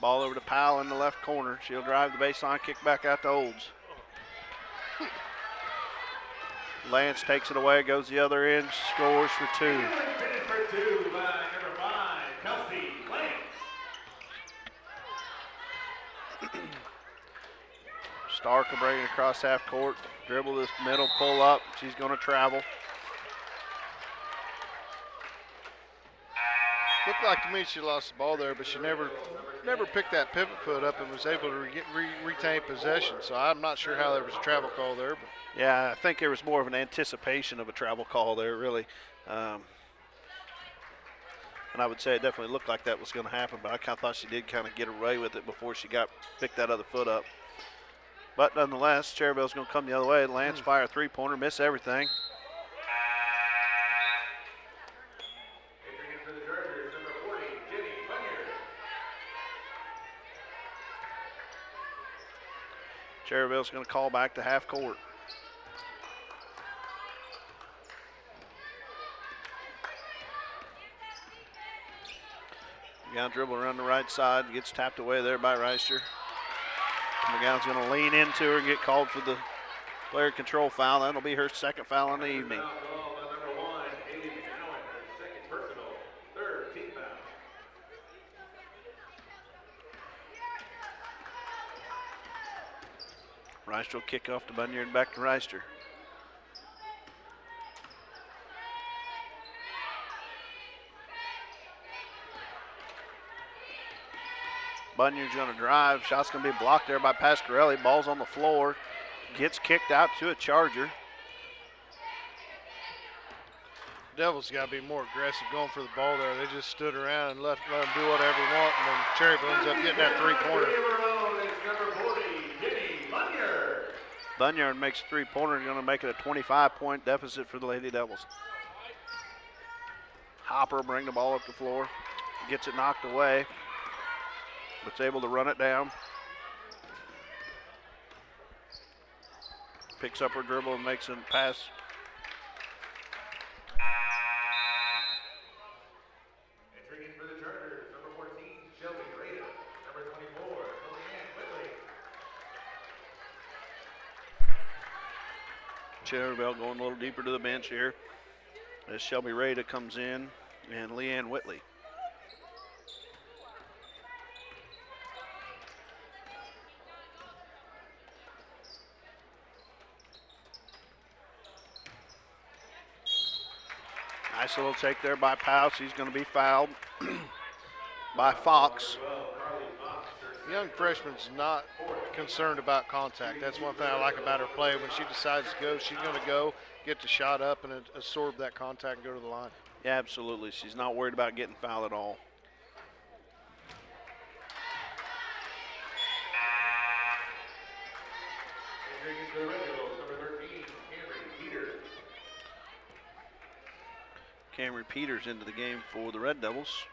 Ball over to Powell in the left corner. She'll drive the baseline, kick back out to Olds. Lance takes it away, goes the other end, scores for two. Finish for two by number 5, Kelsey Lance. Stark will bring it across half court, dribble this middle, pull up. She's going to travel. Looked like to me she lost the ball there, but she never picked that pivot foot up and was able to retain possession. So I'm not sure how there was a travel call there. But Yeah, I think there was more of an anticipation of a travel call there, really. And I would say it definitely looked like that was going to happen, but I kind of thought she did kind of get away with it before she picked that other foot up. But nonetheless, Cherryvale's going to come the other way. Lance fire a three-pointer, miss everything. Entering in for the Chargers, number 40, Jenny Bunyer. Cherryvale's going to call back to half court. McGowan dribble around the right side, gets tapped away there by Reister. McGowan's going to lean into her and get called for the player control foul. That'll be her second foul in the evening. Foul called on number 1, Haley McGowan, her second personal, third team foul. Reister will kick off to Bunyer and back to Reister. Bunyer's going to drive. Shot's going to be blocked there by Pasquarelli. Ball's on the floor. Gets kicked out to a Charger. Devils got to be more aggressive going for the ball there. They just stood around and let them do whatever they want, and then Cherryvale ends up getting that three-pointer. Bunyard makes a three-pointer, going to make it a 25-point deficit for the Lady Devils. Hopper bring the ball up the floor. Gets it knocked away, but is able to run it down. Picks up her dribble and makes a pass. Entering in for the Chargers, number 14, Shelby Rada. Number 24, Leanne Whitley. Cherryvale going a little deeper to the bench here as Shelby Rada comes in and Leanne Whitley. Nice little take there by Powell. She's going to be fouled by Fox. The young freshman's not concerned about contact. That's one thing I like about her play. When she decides to go, she's going to go, get the shot up, and absorb that contact and go to the line. Yeah, absolutely. She's not worried about getting fouled at all. Entering into the Red Devils, number 13, Camry Peters. Camry Peters into the game for the Red Devils.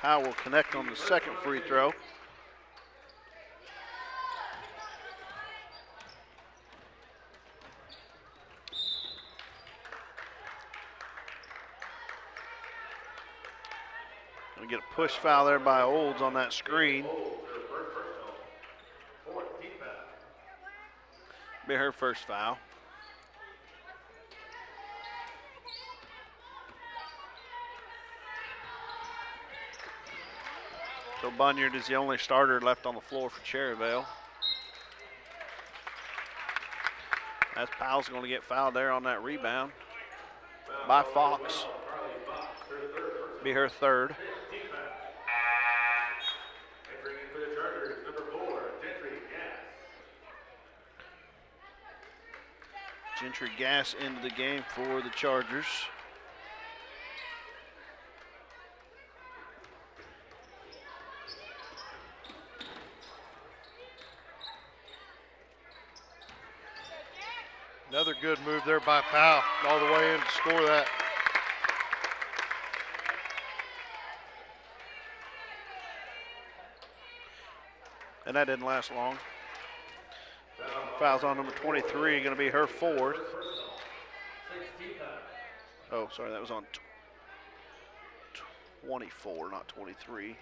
Powell will connect on the second free throw. We get a push foul there by Olds on that screen. Be her first foul. So Bunyard is the only starter left on the floor for Cherryvale. As Powell's going to get fouled there on that rebound by Fox. Be her third. Entering in for the Chargers, number 4, Gentry Gas. Gentry Gas into the game for the Chargers. Another good move there by Powell, all the way in to score that. And that didn't last long. Foul's on number 23, going to be her fourth. Oh, sorry, that was on 24, not 23.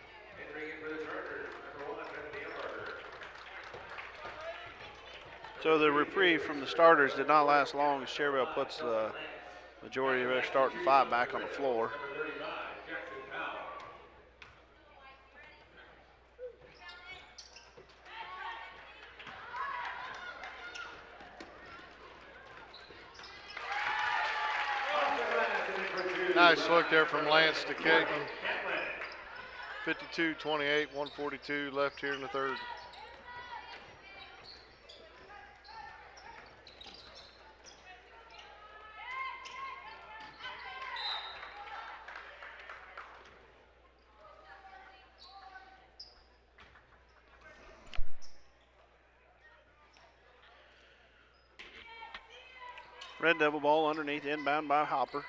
So the reprieve from the starters did not last long as Cherryvale puts the majority of their starting five back on the floor. Nice look there from Lance to Caitlin. 52-28, 142 left here in the third. Red Devil ball underneath, inbound by Hopper.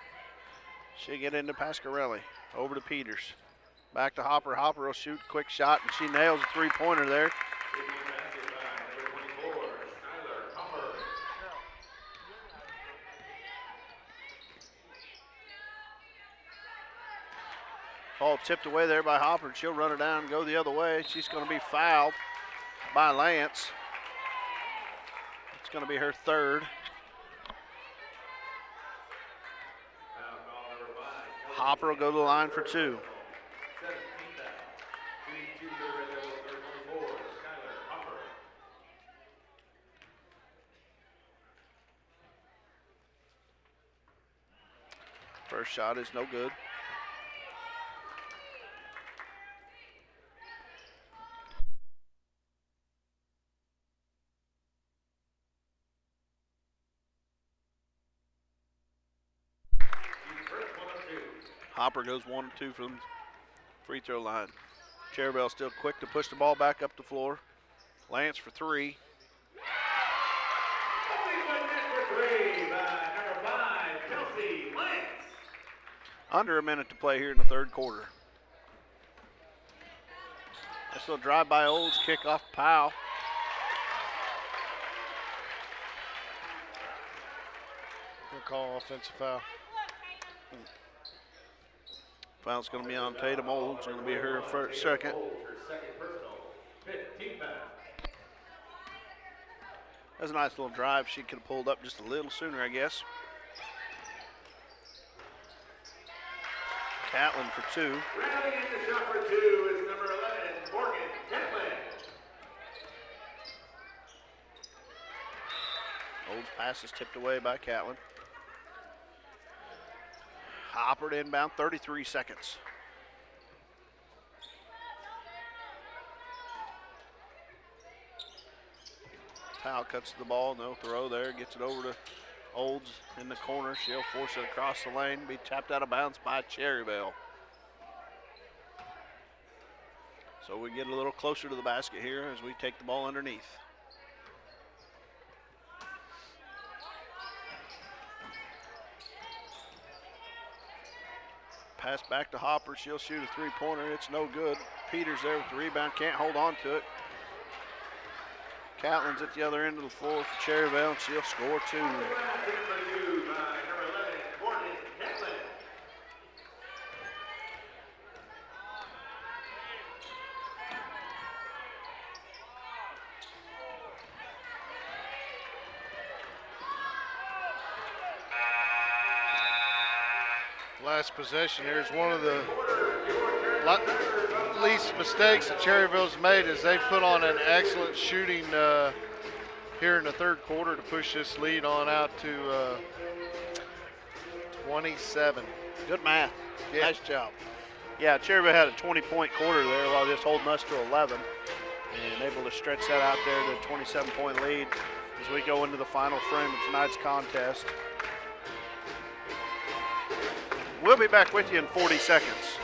She get into Pasquarelli. Over to Peters. Back to Hopper. Hopper will shoot, quick shot, and she nails a three-pointer there. Ball tipped away there by Hopper. She'll run it down and go the other way. She's going to be fouled by Lance. It's going to be her third. Hopper will go to the line for two. First shot is no good. Hopper goes 1-2 from free throw line. Cherryvale still quick to push the ball back up the floor. Lance for three. Under a minute to play here in the third quarter. This little drive by Olds, kick off Powell. We'll call offensive foul. Foul's going to be on Tatum. Olds going to be her first, second. That's a nice little drive. She could have pulled up just a little sooner, I guess. Catlin for two. Rallying the shot for two is number 11, Morgan Catlin. Olds pass is tipped away by Catlin. Hopper to inbound, 33 seconds. Powell cuts the ball, no throw there, gets it over to Olds in the corner. She'll force it across the lane, be tapped out of bounds by Cherryvale. So we get a little closer to the basket here as we take the ball underneath. Pass back to Hopper. She'll shoot a three-pointer. It's no good. Peters there with the rebound. Can't hold on to it. Catlin's at the other end of the floor for Cherryvale, and she'll score two. Last possession here is one of the least mistakes that Cherryville's made as they put on an excellent shooting here in the third quarter to push this lead on out to 27. Good math. Yeah. Nice job. Yeah, Cherryville had a 20-point quarter there while just holding us to 11 and able to stretch that out there to a 27-point lead as we go into the final frame of tonight's contest. We'll be back with you in 40 seconds.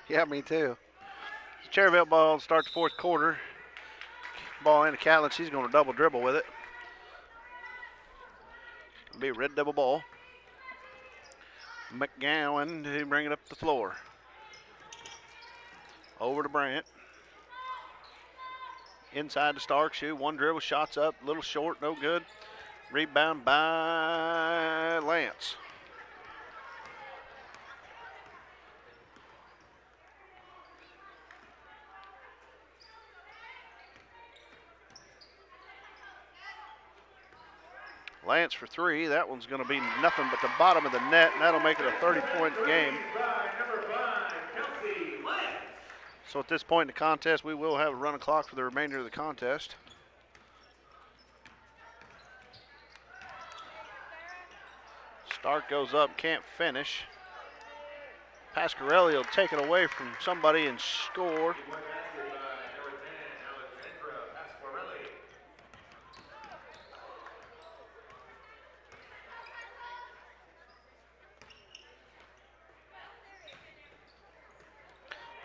Yeah, me too. Cherryvale ball to start the fourth quarter. Ball into Catlin. She's going to double dribble with it. It'll be a red double ball. McGowan to bring it up the floor. Over to Brandt. Inside to Stark. Shoot. One dribble. Shots up. Little short. No good. Rebound by Lance. Lance for three. That one's going to be nothing but the bottom of the net, and that'll make it a 30-point game. So at this point in the contest, we will have a run clock for the remainder of the contest. Stark goes up, can't finish. Pasquarelli will take it away from somebody and score.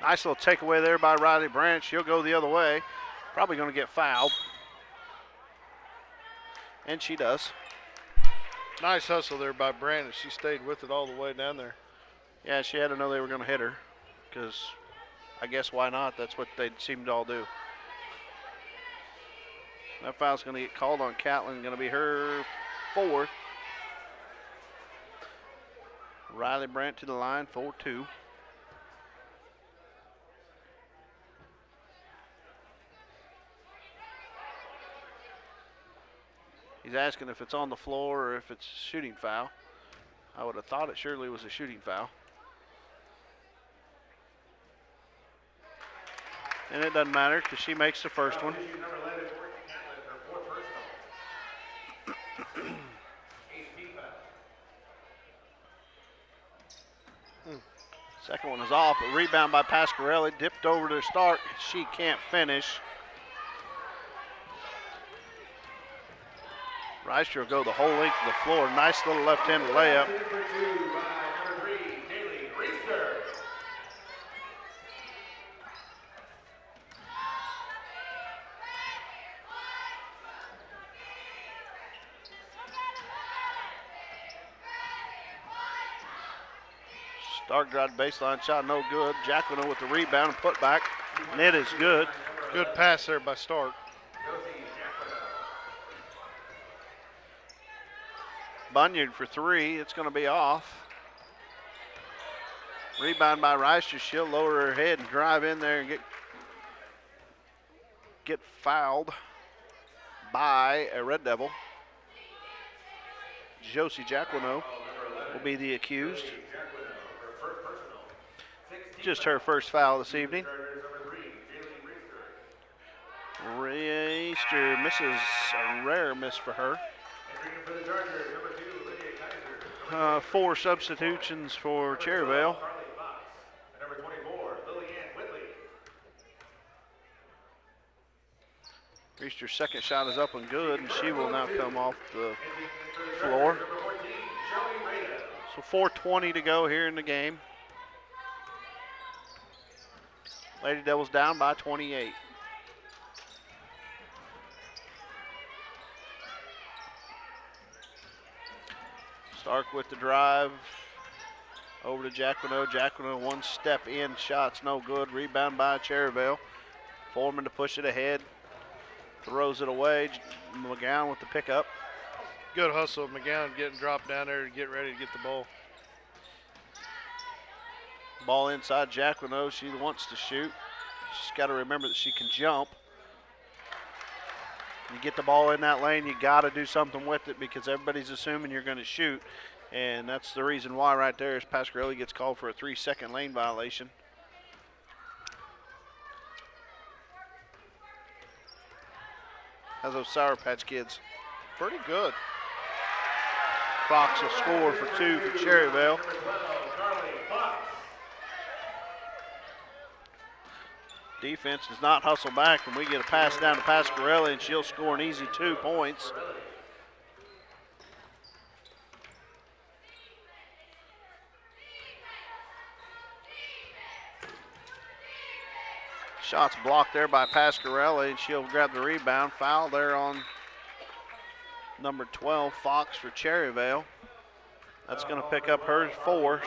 Nice little takeaway there by Riley Branch. She'll go the other way. Probably going to get fouled. And she does. Nice hustle there by Brandon. She stayed with it all the way down there. Yeah, she had to know they were going to hit her because I guess why not? That's what they seem to all do. That foul's going to get called on Catlin. Going to be her fourth. Riley Brandt to the line, 4-2. He's asking if it's on the floor or if it's a shooting foul. I would have thought it surely was a shooting foul. And it doesn't matter because she makes the first one. Second one is off, but rebound by Pasquarelli. Dipped over to Stark. She can't finish. Reister will go the whole length of the floor. Nice little left-handed layup. Stark drive baseline shot, no good. Jacqueline with the rebound and put back. Net is good. Good pass there by Stark. Bunyard for three. It's going to be off. Rebound by Reister. She'll lower her head and drive in there and get fouled by a Red Devil. Josie Jacquino will be the accused. Just her first foul this evening. Reister misses, a rare miss for her. Four substitutions for Cherryvale. Reister's second shot is up and good, and she will now come off the floor. So 4:20 to go here in the game. Lady Devils down by 28. Stark with the drive. Over to Jacquino. Jacquino one step in. Shots no good. Rebound by Cherryvale. Foreman to push it ahead. Throws it away. McGowan with the pickup. Good hustle of McGowan getting dropped down there to get ready to get the ball. Ball inside Jacquino. She wants to shoot. She's got to remember that she can jump. You get the ball in that lane, you got to do something with it because everybody's assuming you're going to shoot. And that's the reason why right there is Pasquarelli gets called for a 3-second lane violation. How's those Sour Patch Kids? Pretty good. Fox will score for two for Cherryvale. Defense does not hustle back, and we get a pass down to Pasquarelli, and she'll score an easy 2 points. Shot's blocked there by Pasquarelli, and she'll grab the rebound. Foul there on number 12, Fox, for Cherryvale. That's going to pick up her fourth.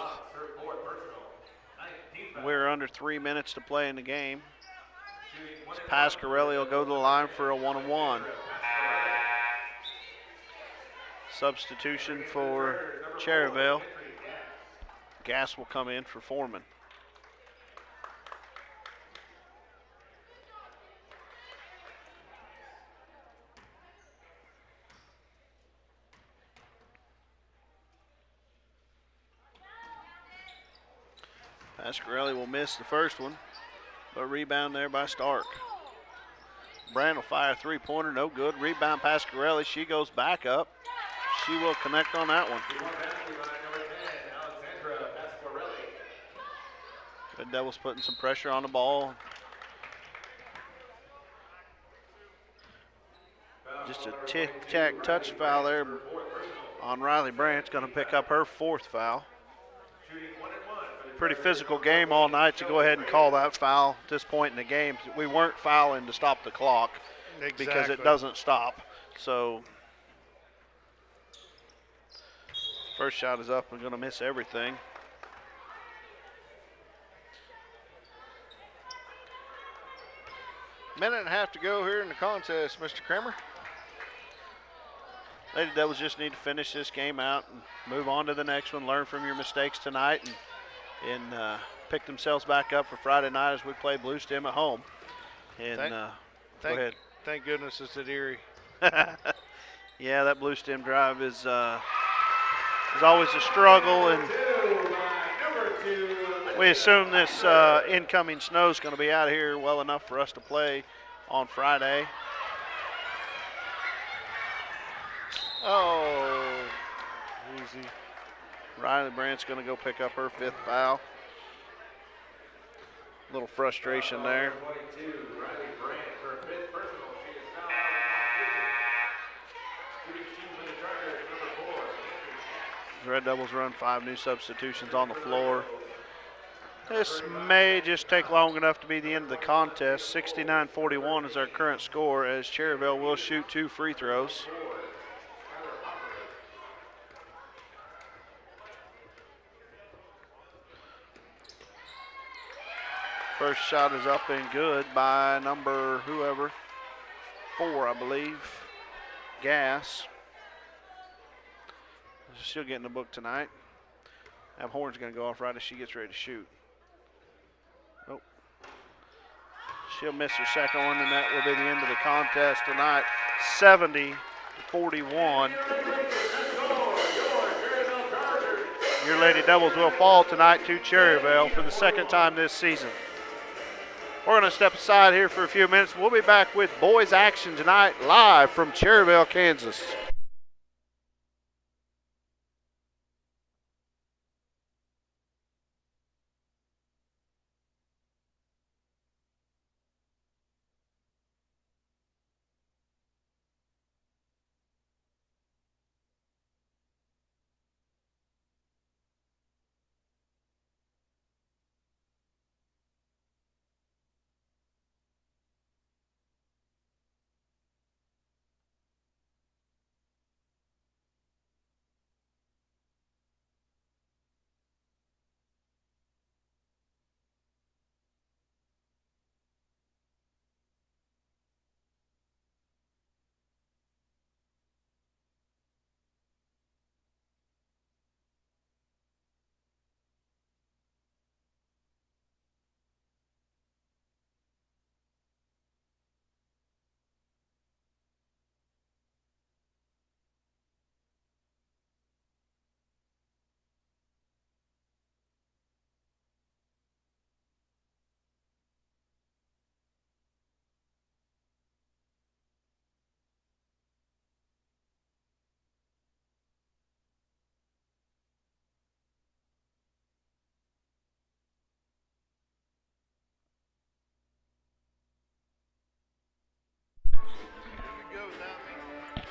We're under 3 minutes to play in the game. Pasquarelli will go to the line for a one-on-one. Substitution for Cherryvale. Gass will come in for Foreman. Pasquarelli will miss the first one, but rebound there by Stark. Brand will fire a three-pointer, no good. Rebound Pasquarelli, she goes back up. She will connect on that one. Red Devils putting some pressure on the ball. Just a tic-tac touch foul there on Riley Branch, going to pick up her fourth foul. Pretty physical game all night to go ahead and call that foul at this point in the game. We weren't fouling to stop the clock because it doesn't stop. So first shot is up and going to miss everything. Minute and a half to go here in the contest, Mr. Kramer. Lady Devils just need to finish this game out and move on to the next one, learn from your mistakes tonight, and pick themselves back up for Friday night as we play Blue Stem at home. And go ahead. Thank goodness it's at Erie. Yeah, that Blue Stem drive is always a struggle, and we assume this incoming snow is going to be out of here well enough for us to play on Friday. Oh, easy. Riley Brandt's going to go pick up her fifth foul. A little frustration there. The Red Devils run 5 new substitutions on the floor. This may just take long enough to be the end of the contest. 69-41 is our current score, as Cherryvale will shoot 2 free throws. First shot is up and good by number 4, I believe, Gass. She'll get in the book tonight. That horn's going to go off right as she gets ready to shoot. Nope. She'll miss her second one, and that will be the end of the contest tonight. 70-41. Your Lady Devils will fall tonight to Cherryvale for the second time this season. We're going to step aside here for a few minutes. We'll be back with boys action tonight live from Cherryvale, Kansas.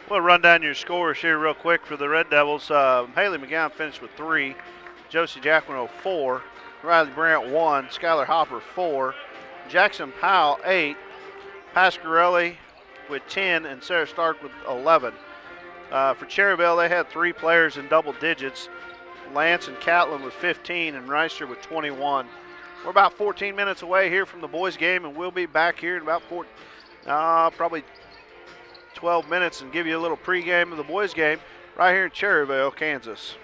We'll run down your scores here real quick for the Red Devils. Haley McGowan finished with 3. Josie Jacquino 4. Riley Brandt 1. Skylar Hopper 4. Jackson Powell, 8. Pasquarelli with 10, and Sarah Stark with 11. For Cherryvale, they had 3 players in double digits. Lance and Catlin with 15 and Reister with 21. We're about 14 minutes away here from the boys' game, and we'll be back here in about probably 12 minutes and give you a little pregame of the boys' game right here in Cherryvale, Kansas.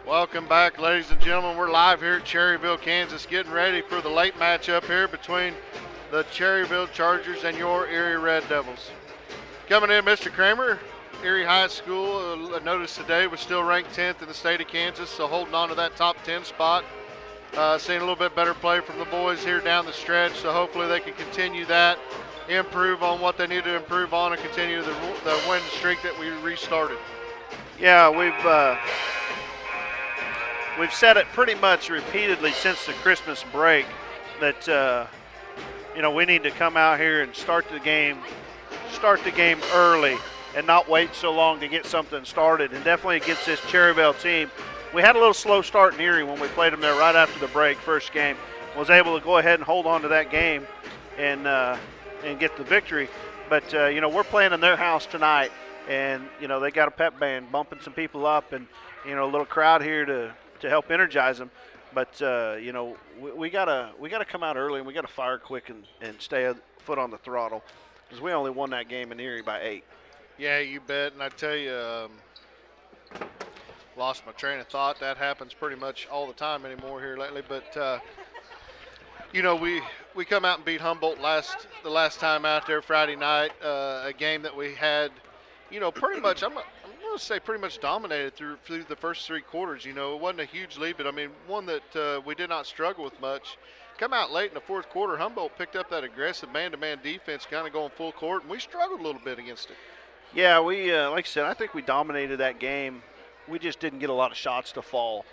Welcome back, ladies and gentlemen. We're live here at Cherryvale, Kansas, getting ready for the late matchup here between the Cherryvale Chargers and your Erie Red Devils. Coming in, Mr. Kramer, Erie High School, I noticed today was still ranked 10th in the state of Kansas, so holding on to that top 10 spot. Seeing a little bit better play from the boys here down the stretch, so hopefully they can continue that, improve on what they need to improve on, and continue the win streak that we restarted. Yeah, we've said it pretty much repeatedly since the Christmas break that we need to come out here and start the game early and not wait so long to get something started. And definitely against this Cherryvale team, we had a little slow start in Erie when we played them there right after the break, first game. Was able to go ahead and hold on to that game and get the victory. But we're playing in their house tonight, and they got a pep band bumping some people up, and a little crowd here to help energize them. But we gotta come out early, and we gotta fire quick and stay a foot on the throttle, because we only won that game in Erie by 8. Yeah, you bet. And I tell you, lost my train of thought. That happens pretty much all the time anymore here lately. But we come out and beat Humboldt the last time out there Friday night. A game that we had, pretty much. I'm going to say pretty much dominated through the first 3 quarters. It wasn't a huge lead, but I mean one that we did not struggle with much. Come out late in the fourth quarter, Humboldt picked up that aggressive man-to-man defense, kind of going full court, and we struggled a little bit against it. Yeah, we like I said, I think we dominated that game. We just didn't get a lot of shots to fall,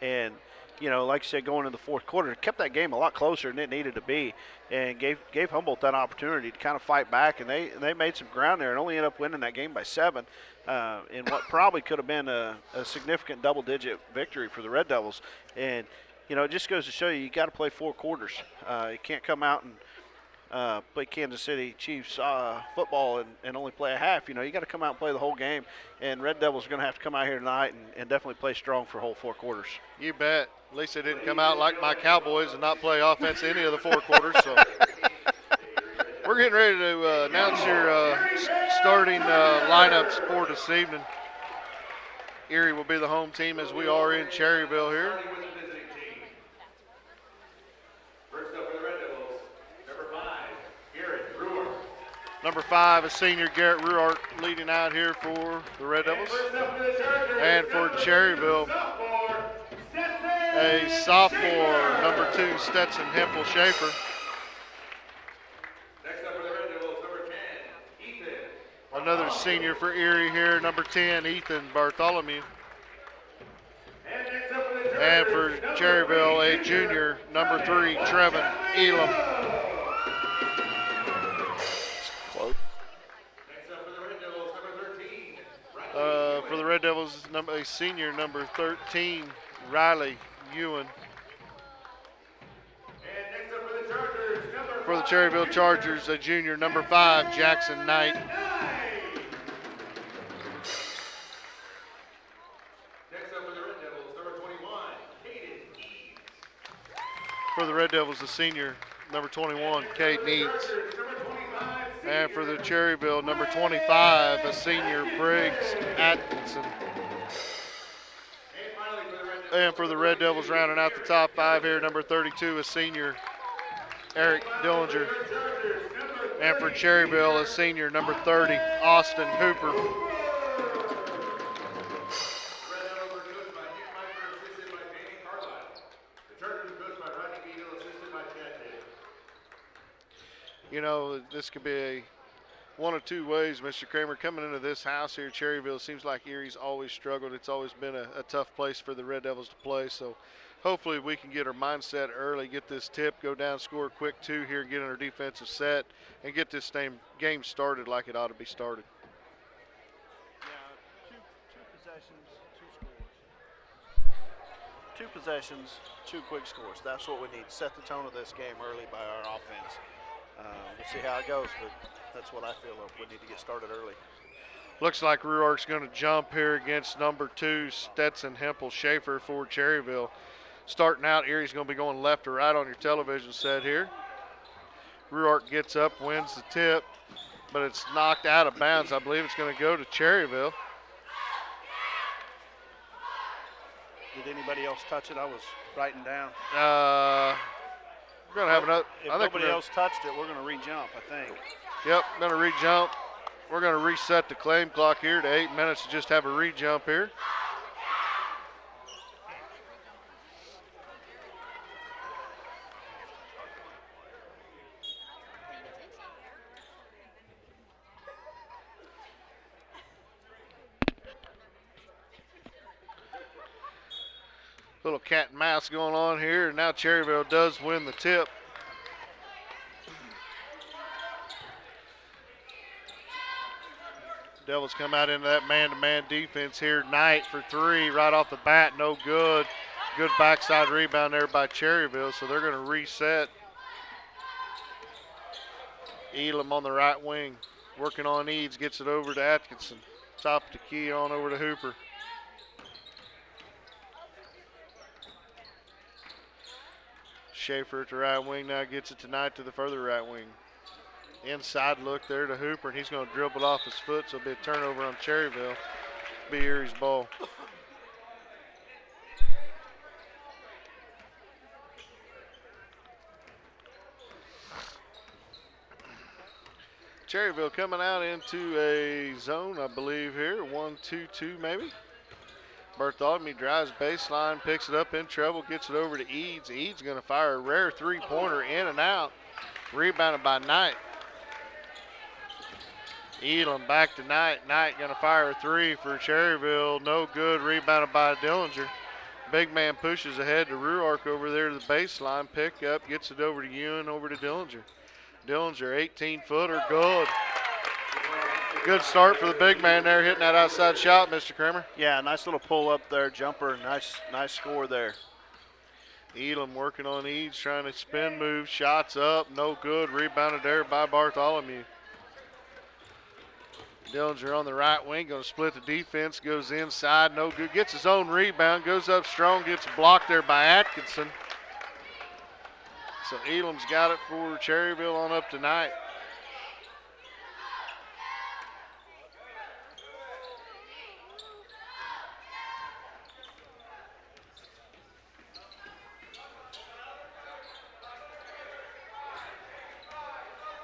and like I said, going in the fourth quarter, it kept that game a lot closer than it needed to be, and gave Humboldt that opportunity to kind of fight back, and they made some ground there and only ended up winning that game by 7, in what probably could have been a significant double-digit victory for the Red Devils. And it just goes to show you got to play 4 quarters. You can't come out and play Kansas City Chiefs football and only play a half. You got to come out and play the whole game, and Red Devils are going to have to come out here tonight and definitely play strong for whole 4 quarters. You bet. At least they didn't come out like my Cowboys and not play offense any of the 4 quarters. So we're getting ready to announce your starting lineups for this evening. Erie will be the home team as we are in Cherryvale here. Number 5, a senior, Garrett Ruart, leading out here for the Red Devils. And for Cherryvale, a sophomore, number 2, Stetson Hempel Schaefer. Next up for the Red Devils, number 10, Ethan. Another senior for Erie here, number 10, Ethan Bartholomew. And for Cherryvale, a junior, number 3, Trevin Elam. For the Red Devils, a senior, number 13, Riley Ewan. For the Cherryvale Chargers, a junior, number 5, Jackson Knight. Next up for the Red Devils, number 21, Caden Eads. For the Red Devils, a senior, number 21, Cade Needs. And for the Cherryvale, number 25, a senior, Briggs Atkinson. And for the Red Devils, rounding out the top 5 here, number 32, a senior, Eric Dillinger. And for Cherryvale, a senior, number 30, Austin Hooper. This could be one of 2 ways, Mr. Kramer. Coming into this house here, Cherryvale, seems like Erie's always struggled. It's always been a tough place for the Red Devils to play. So hopefully we can get our mindset early, get this tip, go down, score a quick 2 here, get in our defensive set, and get this game started like it ought to be started. Yeah, two possessions, 2 quick scores. That's what we need. Set the tone of this game early by our offense. We'll see how it goes, but that's what I feel like we need to get started early. Looks like Ruark's going to jump here against number 2, Stetson Hempel Schaefer for Cherryvale. Starting out, Erie's going to be going left to right on your television set here. Ruark gets up, wins the tip, but it's knocked out of bounds. I believe it's going to go to Cherryvale. Did anybody else touch it? I was writing down. We're going to have another. If nobody else touched it, we're going to re-jump, I think. Yep, going to re-jump. We're going to reset the claim clock here to 8 minutes to just have a re-jump here. Little cat and mouse going on here, and now Cherryvale does win the tip. Devils come out into that man-to-man defense here. Knight for 3 right off the bat, no good. Good backside rebound there by Cherryvale, so they're going to reset. Elam on the right wing, working on Eads, gets it over to Atkinson. Top of the key on over to Hooper. Schaefer at the right wing now gets it tonight to the further right wing. Inside look there to Hooper, and he's going to dribble it off his foot, so it'll be a turnover on Cherryvale. Be Erie's ball. Cherryvale coming out into a zone, I believe here, 1-2-2 maybe. Bartholomew drives baseline, picks it up in trouble, gets it over to Eads. Eads going to fire a rare three-pointer in and out. Rebounded by Knight. Elam back to Knight. Knight going to fire a 3 for Cherryvale. No good. Rebounded by Dillinger. Big man pushes ahead to Ruark over there to the baseline. Pick up, gets it over to Ewan, over to Dillinger. Dillinger, 18-footer, good. Good start for the big man there, hitting that outside shot, Mr. Kramer. Yeah, nice little pull up there, jumper. Nice score there. Elam working on Eads, trying to spin move, shots up, no good. Rebounded there by Bartholomew. Dillinger on the right wing, going to split the defense, goes inside, no good. Gets his own rebound, goes up strong, gets blocked there by Atkinson. So Elam's got it for Cherryvale on up tonight.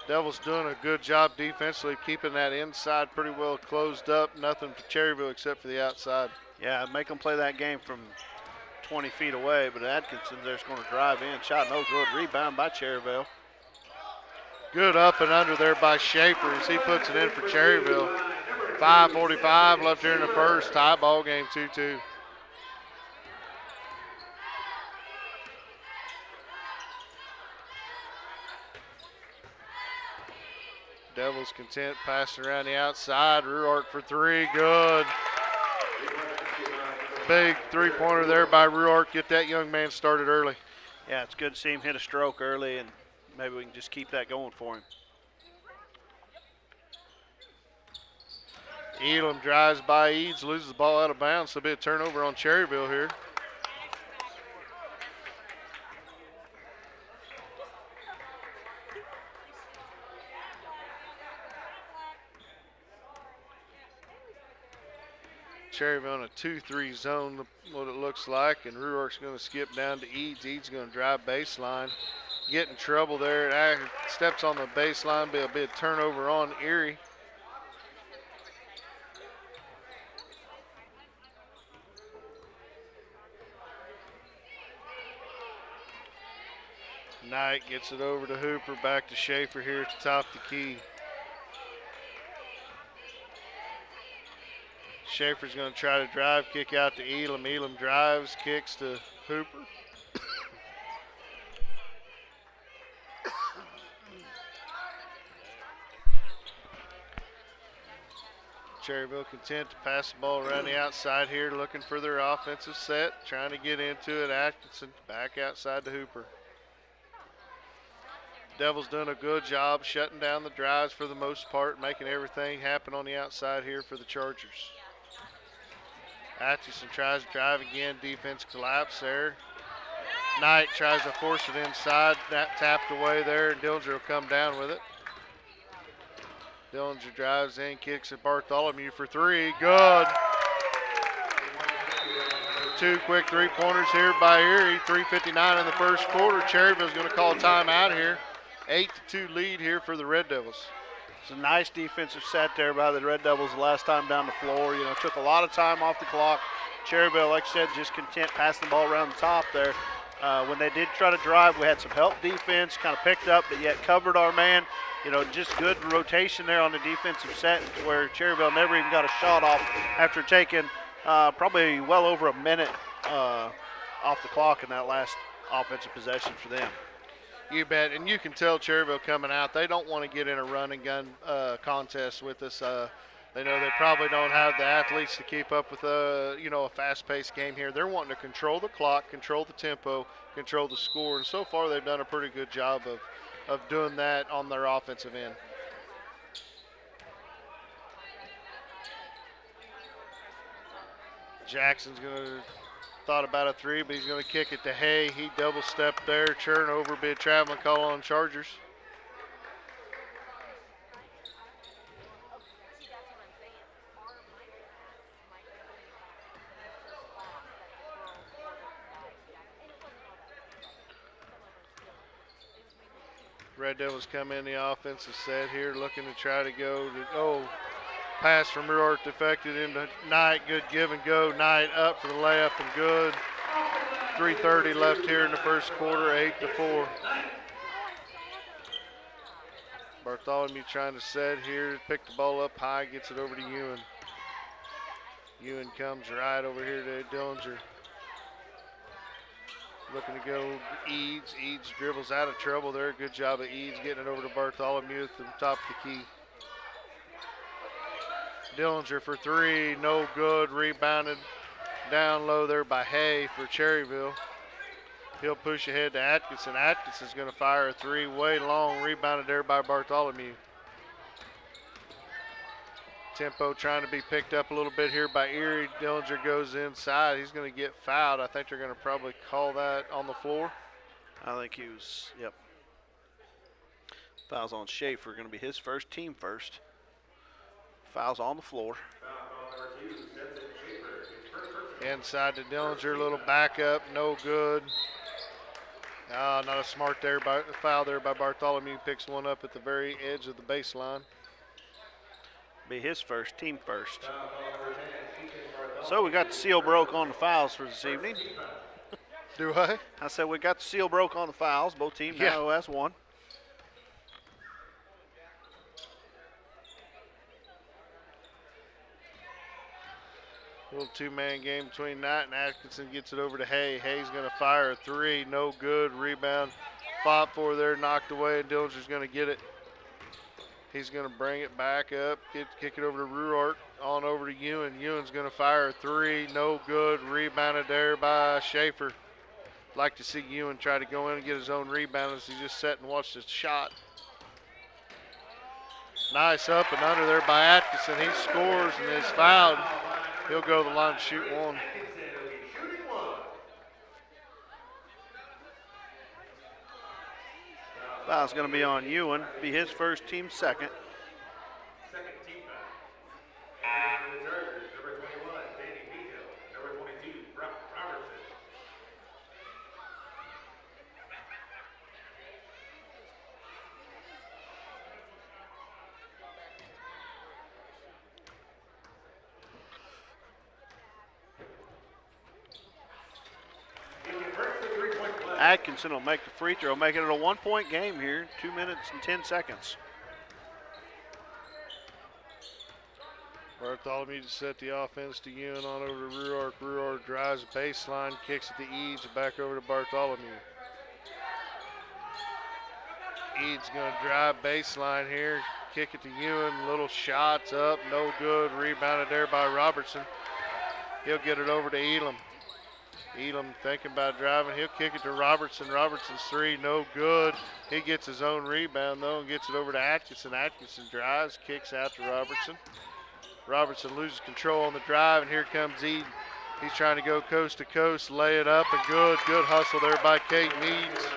Devils doing a good job defensively, keeping that inside pretty well closed up. Nothing for Cherryvale except for the outside. Yeah, make them play that game from 20 feet away, but Atkinson there's going to drive in. Shot no good. Rebound by Cherryvale. Good up and under there by Schaefer as he puts it in for Cherryvale. 5:45 left here in the first. Tie ball game 2-2. Devils content passing around the outside. Ruark for 3, good. Big three-pointer there by Ruark. Get that young man started early. Yeah, it's good to see him hit a stroke early, and maybe we can just keep that going for him. Elam drives by Eads, loses the ball out of bounds, so it'll be a turnover on Cherryvale here. Cherryvale in a 2-3 zone, what it looks like, and Ruark's going to skip down to Eads. Eads going to drive baseline, get in trouble there. Steps on the baseline, be a turnover on Erie. Knight gets it over to Hooper, back to Schaefer here at the top of the key. Schaefer's going to try to drive, kick out to Elam. Elam drives, kicks to Hooper. Cherryvale content to pass the ball around the outside here, looking for their offensive set, trying to get into it. Atkinson back outside to Hooper. Devils doing a good job shutting down the drives for the most part, making everything happen on the outside here for the Chargers. Atchison tries to drive again, defense collapse there. Knight tries to force it inside, that tapped away there, and Dillinger will come down with it. Dillinger drives in, kicks at Bartholomew for 3, good. two quick three-pointers here by Erie. 3:59 in the first quarter. Cherryville's going to call a timeout here. 8-2 lead here for the Red Devils. It's a nice defensive set there by the Red Devils the last time down the floor. You know, took a lot of time off the clock. Cherryville, like I said, just content passing the ball around the top there. When they did try to drive, we had some help defense, kind of picked up, but yet covered our man. You know, just good rotation there on the defensive set where Cherryville never even got a shot off after taking probably well over a minute off the clock in that last offensive possession for them. You bet, and you can tell Cherryville coming out, they don't want to get in a run and gun contest with us. They know they probably don't have the athletes to keep up with a fast-paced game here. They're wanting to control the clock, control the tempo, control the score, and so far they've done a pretty good job of doing that on their offensive end. Jackson's going to thought about a three, but he's going to kick it to Hay. He double-stepped there, turnover, be a traveling call on Chargers. Red Devils come in the offensive set here, looking to try to go to, pass from Ruart deflected into Knight. Good give and go. Knight up for the layup and good. 3:30 left here in the first quarter, 8-4. Bartholomew trying to set here, pick the ball up high, gets it over to Ewan. Ewan comes right over here to Dillinger. Looking to go Eads. Eads dribbles out of trouble there. Good job of Eads getting it over to Bartholomew at the top of the key. Dillinger for three, no good. Rebounded down low there by Hay for Cherryville. He'll push ahead to Atkinson. Atkinson's going to fire a three, way long. Rebounded there by Bartholomew. Tempo trying to be picked up a little bit here by Erie. Dillinger goes inside. He's going to get fouled. I think they're going to probably call that on the floor. I think he was, yep. Fouls on Schaefer, going to be his first, team first. Fouls on the floor. Inside to Dillinger, little backup, no good. Not a smart foul there by Bartholomew. Picks one up at the very edge of the baseline. Be his first, team first. So we got the seal broke on the fouls for this evening. Do I? I said we got the seal broke on the fouls. Both teams now has one. Little two-man game between Knight and Atkinson. Gets it over to Hay. Hay's going to fire a three. No good. Rebound. 5-4 there. Knocked away, and Dillinger's going to get it. He's going to bring it back up. Kick it over to Ruart. On over to Ewan. Ewan's going to fire a three. No good. Rebounded there by Schaefer. Like to see Ewan try to go in and get his own rebound as he just sat and watched his shot. Nice up and under there by Atkinson. He scores and is fouled. He'll go to the line to shoot one. Foul's going to be on Ewan. Be his first, team second. Second team foul. And the Chargers, number 21, Danny Beagle. Number 22, Robertson. Atkinson will make the free throw, making it a 1-point game here, 2 minutes and 10 seconds. Bartholomew to set the offense to Ewan on over to Ruart. Ruart drives the baseline, kicks it to Eads, back over to Bartholomew. Eads going to drive baseline here, kick it to Ewan, little shots up, no good. Rebounded there by Robertson. He'll get it over to Elam. Elam thinking about driving. He'll kick it to Robertson. Robertson's three, no good. He gets his own rebound, though, and gets it over to Atkinson. Atkinson drives, kicks out to Robertson. Robertson loses control on the drive, and here comes Eden. He's trying to go coast to coast, lay it up, and good. Good hustle there by Kate Meads.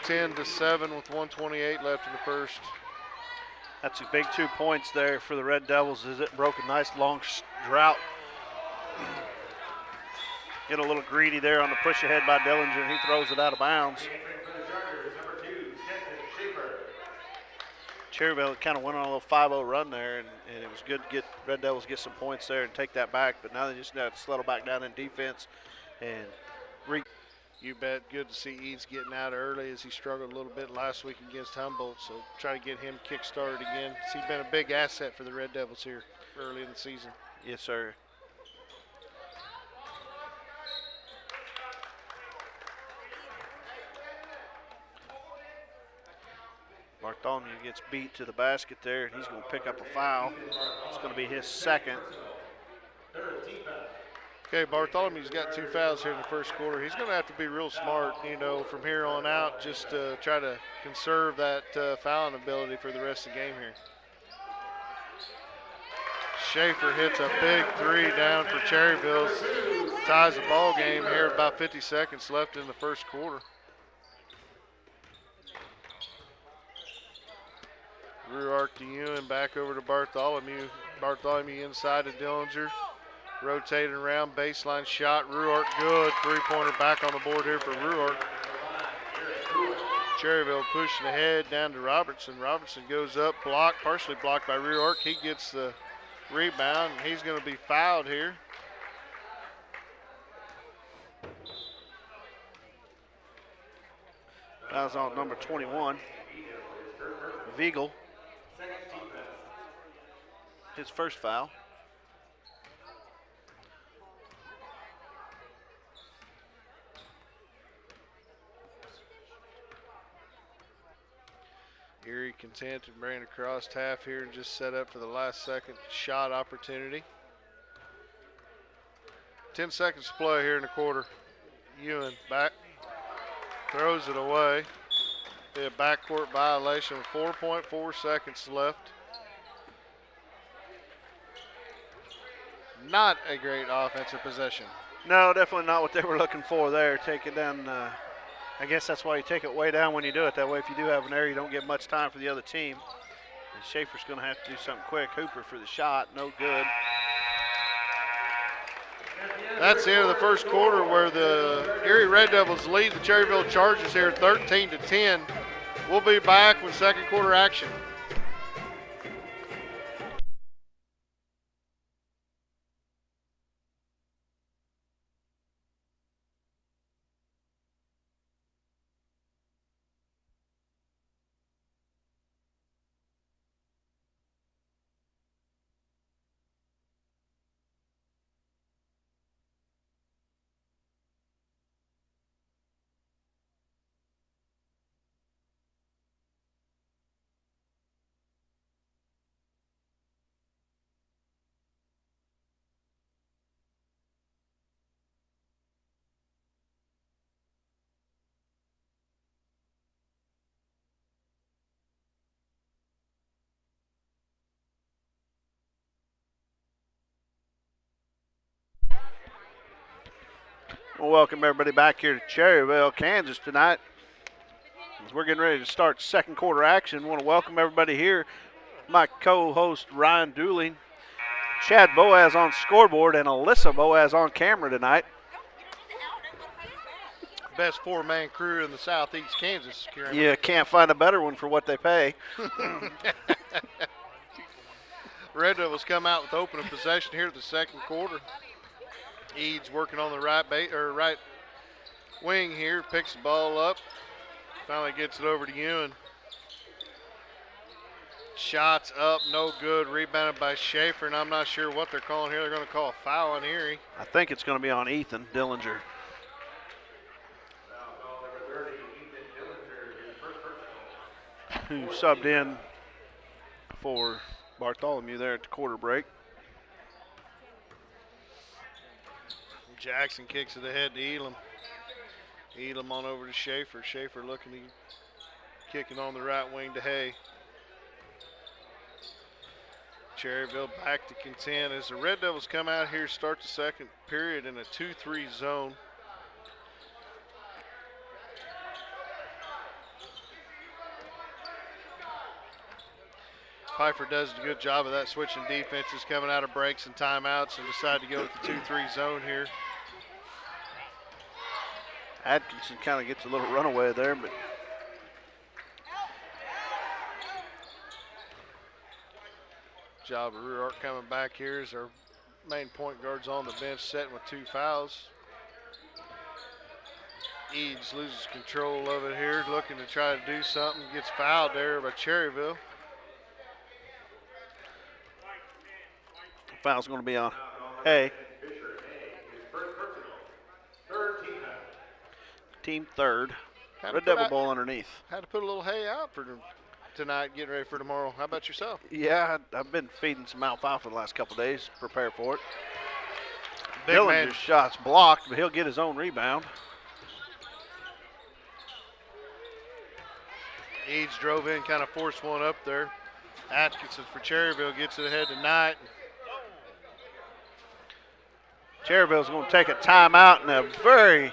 10-7 with 1:28 left in the first. That's a big 2 points there for the Red Devils as it broke a nice long drought. Get a little greedy there on the push ahead by Dillinger, and he throws it out of bounds. Cherryvale kind of went on a little 5-0 run there, and it was good to get Red Devils get some points there and take that back. But now they just have to settle back down in defense. And you bet. Good to see Eads getting out early as he struggled a little bit last week against Humboldt. So try to get him kick-started again. He's been a big asset for the Red Devils here early in the season. Yes, sir. Bartholomew gets beat to the basket there, and he's going to pick up a foul. It's going to be his second. Okay, Bartholomew's got 2 fouls here in the first quarter. He's going to have to be real smart, from here on out, just to try to conserve that fouling ability for the rest of the game here. Schaefer hits a big 3 down for Cherryville. Ties the ball game here, about 50 seconds left in the first quarter. Ruark to Ewan, back over to Bartholomew. Bartholomew inside to Dillinger. Rotating around, baseline shot. Ruark good. 3-pointer back on the board here for Ruark. Cherryville pushing ahead down to Robertson. Robertson goes up, blocked, partially blocked by Ruark. He gets the rebound, and he's going to be fouled here. Foul's on number 21, Viegel. His first foul. Erie content to bring it across half here and just set up for the last second shot opportunity. 10 seconds to play here in the quarter. Ewan back, throws it away. Be a backcourt violation with 4.4 seconds left. Not a great offensive possession. No, definitely not what they were looking for there. Take it down. I guess that's why you take it way down when you do it that way. If you do have an error, you don't get much time for the other team. And Schaefer's going to have to do something quick. Hooper for the shot, no good. That's the end of the first quarter, where the Erie Red Devils lead the Cherryville Chargers here 13-10. We'll be back with second quarter action. Well, welcome everybody back here to Cherryvale, Kansas tonight. As we're getting ready to start second quarter action, I want to welcome everybody here. My co-host Ryan Dooling, Chad Boaz on scoreboard, and Alyssa Boaz on camera tonight. Best 4-man crew in the southeast Kansas. Yeah, can't find a better one for what they pay. Red Devils come out with opening possession here at the second quarter. Eads working on the right wing here, picks the ball up, finally gets it over to Ewan. Shots up, no good, rebounded by Schaefer, and I'm not sure what they're calling here. They're going to call a foul on Erie. I think it's going to be on Ethan Dillinger. Who subbed in for Bartholomew there at the quarter break. Jackson kicks it ahead to Elam. Elam on over to Schaefer. Schaefer looking to kicking on the right wing to Hay. Cherryville back to contend as the Red Devils come out here, start the second period in a 2-3 zone. Pfeiffer does a good job of that, switching defenses, coming out of breaks and timeouts, and decide to go with the 2-3 zone here. Atkinson kind of gets a little runaway there, but job of Rear Arc coming back here as our main point guard's on the bench setting with 2 fouls. Eads loses control of it here, looking to try to do something. Gets fouled there by Cherryvale. Foul's going to be on Hay. Team third. Red Devil ball underneath. Had to put a little hay out for tonight, getting ready for tomorrow. How about yourself? Yeah, I've been feeding some alfalfa the last couple of days, prepare for it. Big man. Dillinger's shot's blocked, but he'll get his own rebound. Eads drove in, kind of forced one up there. Atkinson for Cherryvale gets it ahead tonight. Cherryvale's going to take a timeout, and a very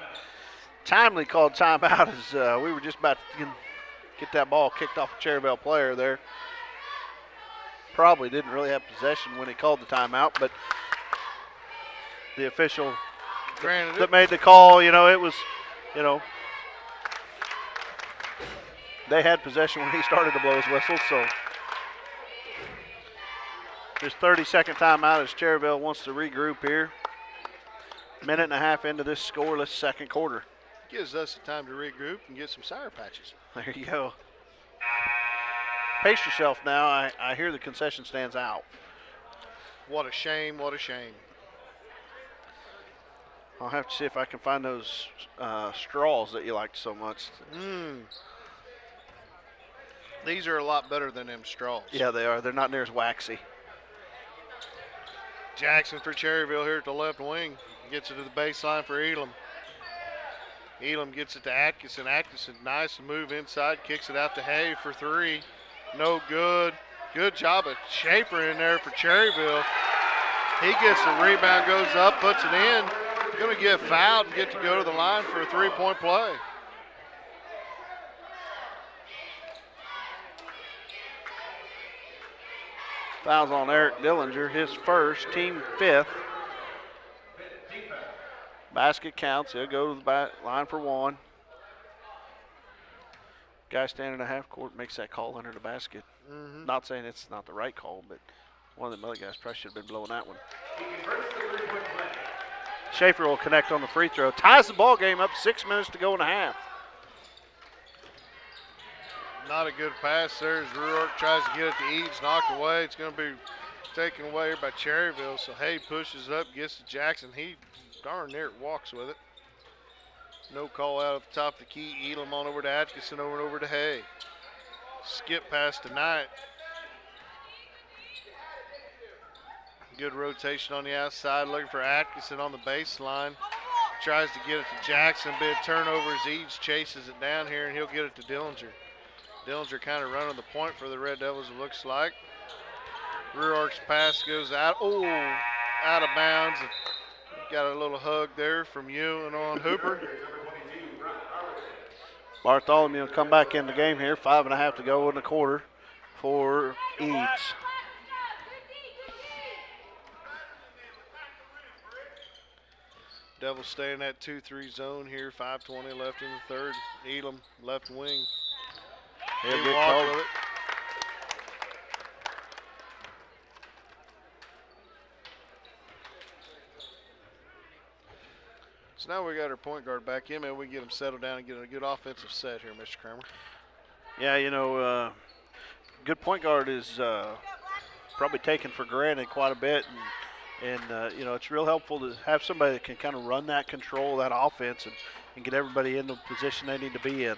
timely called timeout as we were just about to get that ball kicked off a Cherryvale player there. Probably didn't really have possession when he called the timeout, but the official that made the call, it was, they had possession when he started to blow his whistle, so his 30-second timeout as Cherryvale wants to regroup here. Minute and a half into this scoreless second quarter. Gives us the time to regroup and get some sour patches. There you go. Pace yourself now. I hear the concession stands out. What a shame, what a shame. I'll have to see if I can find those straws that you liked so much. These are a lot better than them straws. Yeah, they are. They're not near as waxy. Jackson for Cherryvale here at the left wing. Gets it to the baseline for Elam. Elam gets it to Atkinson. Atkinson, nice move inside, kicks it out to Hay for 3. No good. Good job of Schaefer in there for Cherryvale. He gets the rebound, goes up, puts it in. Going to get fouled and get to go to the line for a 3-point play. Fouls on Eric Dillinger, his first, team 5th. Basket counts. He'll go to the line for 1. Guy standing in the half court makes that call under the basket. Not saying it's not the right call, but one of the other guys probably should have been blowing that one. Schaefer will connect on the free throw. Ties the ball game up. 6 minutes to go in the half. Not a good pass there as Ruark tries to get it to Eads, knocked away. It's going to be taken away by Cherryvale. So Hay pushes up, gets to Jackson. He darn near walks with it. No call out at the top of the key. Elam on over to Atkinson, over and over to Hay. Skip pass tonight. Good rotation on the outside, looking for Atkinson on the baseline. Tries to get it to Jackson, bit turnover as Eads chases it down here, and he'll get it to Dillinger. Dillinger kind of running the point for the Red Devils, it looks like. Ruark's pass goes out. Oh, out of bounds. Got a little hug there from you and on Hooper. Bartholomew will come back in the game here. 5.5 to go in the quarter for Eads. Devils stay in that 2-3 zone here. 5:20 left in the third. Elam left wing. He walked with it. So now we got our point guard back in, man. We can get him settled down and get a good offensive set here, Mr. Kramer. Yeah, good point guard is probably taken for granted quite a bit, and it's real helpful to have somebody that can kind of run that, control that offense, and get everybody in the position they need to be in.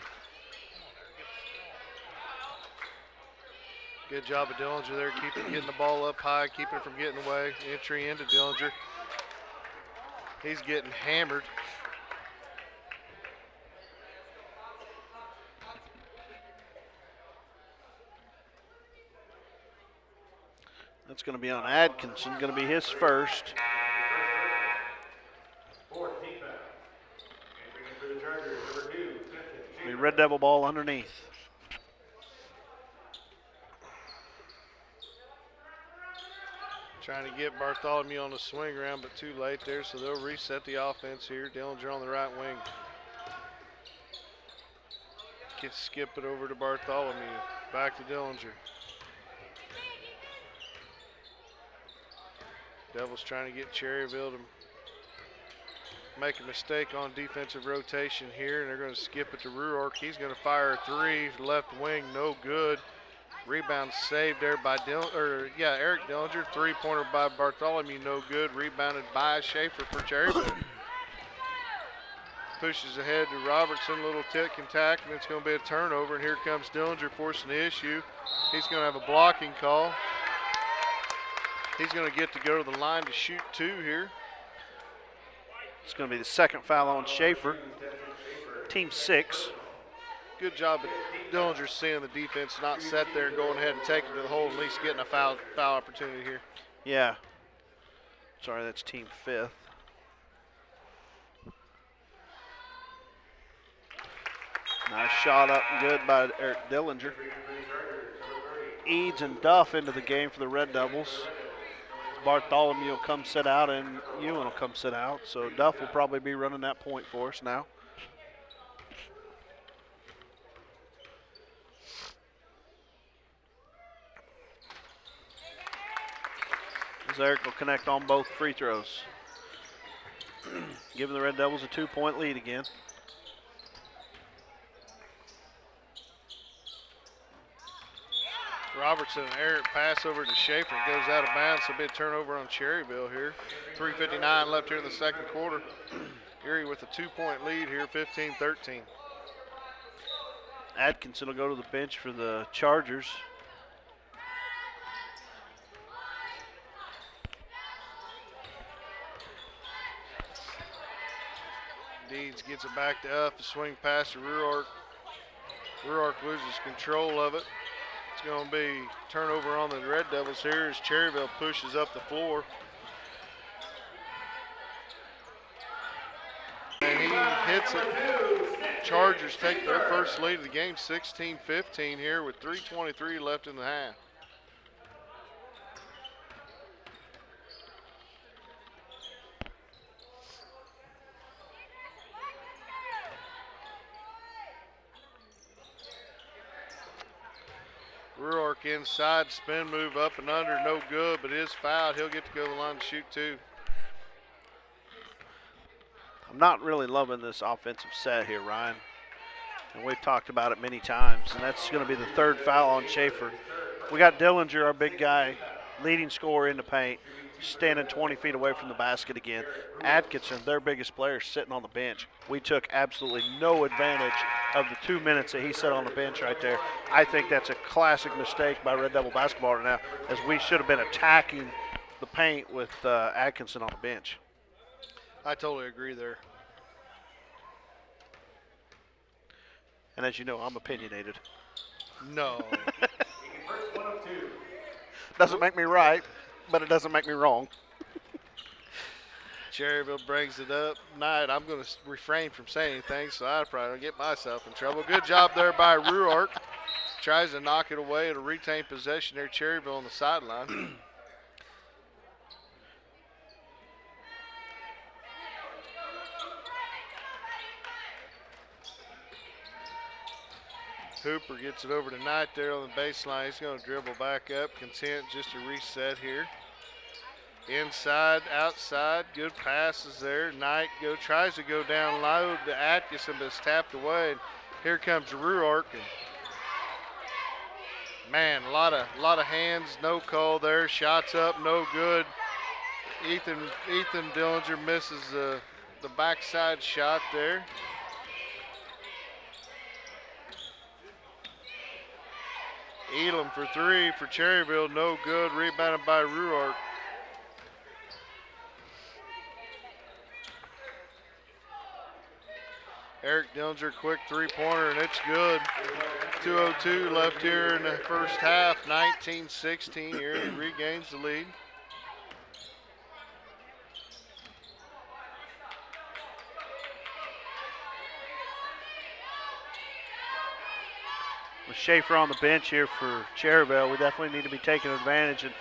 Good job of Dillinger there, getting the ball up high, keeping it from getting away. Entry into Dillinger. He's getting hammered. That's going to be on Atkinson, going to be his first. Be Red Devil ball underneath. Trying to get Bartholomew on the swing around, but too late there, so they'll reset the offense here. Dillinger on the right wing. skip it over to Bartholomew. Back to Dillinger. Devils trying to get Cherryvale to make a mistake on defensive rotation here, and they're going to skip it to Ruark. He's going to fire a three, left wing, no good. Rebound saved there by Eric Dillinger. Three-pointer by Bartholomew, no good. Rebounded by Schaefer for Cherryville. Pushes ahead to Robertson, little tick and tack, and it's going to be a turnover, and here comes Dillinger forcing the issue. He's going to have a blocking call. He's going to get to go to the line to shoot two here. It's going to be the second foul on Schaefer. Team 6. Good job of Dillinger seeing the defense not set there and going ahead and taking to the hole, at least getting a foul opportunity here. Yeah. Sorry, that's team 5th. Nice shot up and good by Eric Dillinger. Eads and Duff into the game for the Red Devils. Bartholomew will come sit out and Ewan will come sit out. So Duff will probably be running that point for us now. As Eric will connect on both free throws. Giving the Red Devils a 2-point lead again. Robertson and Eric pass over to Schaefer. Goes out of bounds. There'll be a turnover on Cherryvale here. 3:59 left here in the second quarter. Erie with a 2-point lead here, 15-13. Atkinson will go to the bench for the Chargers. Deeds gets it back to Uff. A swing pass to Ruark. Ruark loses control of it. It's going to be turnover on the Red Devils here as Cherryvale pushes up the floor. And he hits it. Chargers take their first lead of the game, 16-15 here with 3:23 left in the half. Ruark inside, spin move up and under, no good, but is fouled. He'll get to go to the line to shoot two. I'm not really loving this offensive set here, Ryan. And we've talked about it many times, and that's going to be the third foul on Schaefer. We got Dillinger, our big guy, leading scorer in the paint, standing 20 feet away from the basket again. Atkinson, their biggest player, sitting on the bench. We took absolutely no advantage of the 2 minutes that he sat on the bench right there. I think that's a classic mistake by Red Devil basketball right now, as we should have been attacking the paint with Atkinson on the bench. I totally agree there. And as you know, I'm opinionated. No. Doesn't make me right, but it doesn't make me wrong. Cherryvale brings it up. Knight, I'm going to refrain from saying anything, so I probably don't get myself in trouble. Good job there by Ruark. Tries to knock it away. It'll retain possession there. Cherryvale on the sideline. Hooper gets it over to Knight there on the baseline. He's going to dribble back up. Content just to reset here. Inside, outside, good passes there. Knight tries to go down low to Atkinson, but it's tapped away. And here comes Ruark. Man, a lot of hands, no call there. Shots up, no good. Ethan Dillinger misses the backside shot there. Elam for three for Cherryvale, no good. Rebounded by Ruark. Eric Dillinger, quick three-pointer, and it's good. 2:02 left here in the first half, 19-16 here. He regains the lead. With Schaefer on the bench here for Cherryvale, we definitely need to be taking advantage. And,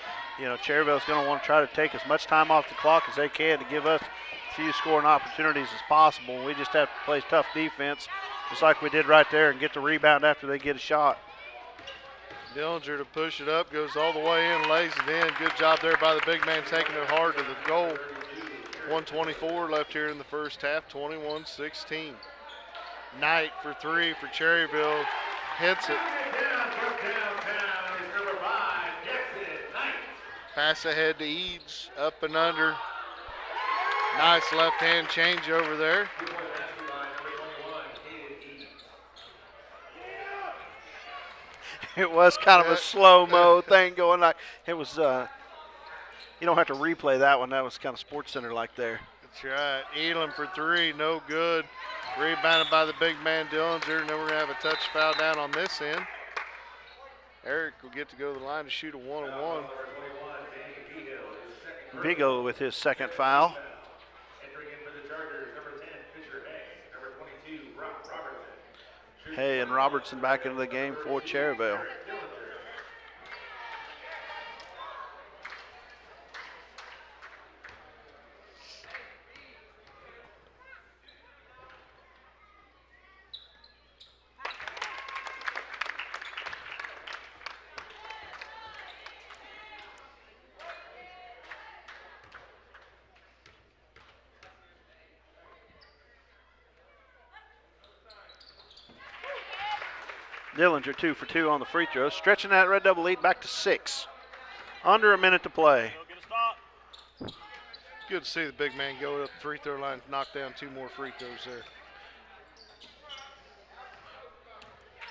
Cherryvale's going to want to try to take as much time off the clock as they can to give us a few scoring opportunities as possible. We just have to play tough defense just like we did right there, and get the rebound after they get a shot. Dillinger to push it up, goes all the way in, lays it in. Good job there by the big man, taking it hard to the goal. 1:24 left here in the first half, 21-16. Knight for three for Cherryvale, hits it. Pass ahead to Eads, up and under. Nice left-hand change over there. It was kind of a slow-mo thing going like it was. You don't have to replay that one. That was kind of Sports Center like there. That's right. Elam for three, no good. Rebounded by the big man Dillinger, and then we're going to have a touch foul down on this end. Eric will get to go to the line to shoot a one-on-one. Vigo with his second foul. Hay and Robertson back into the game for Cherryvale. Dillinger 2 for 2 on the free throw, stretching that Red Devil lead back to 6. Under a minute to play. Good to see the big man go up the free throw line, knock down 2 more free throws there.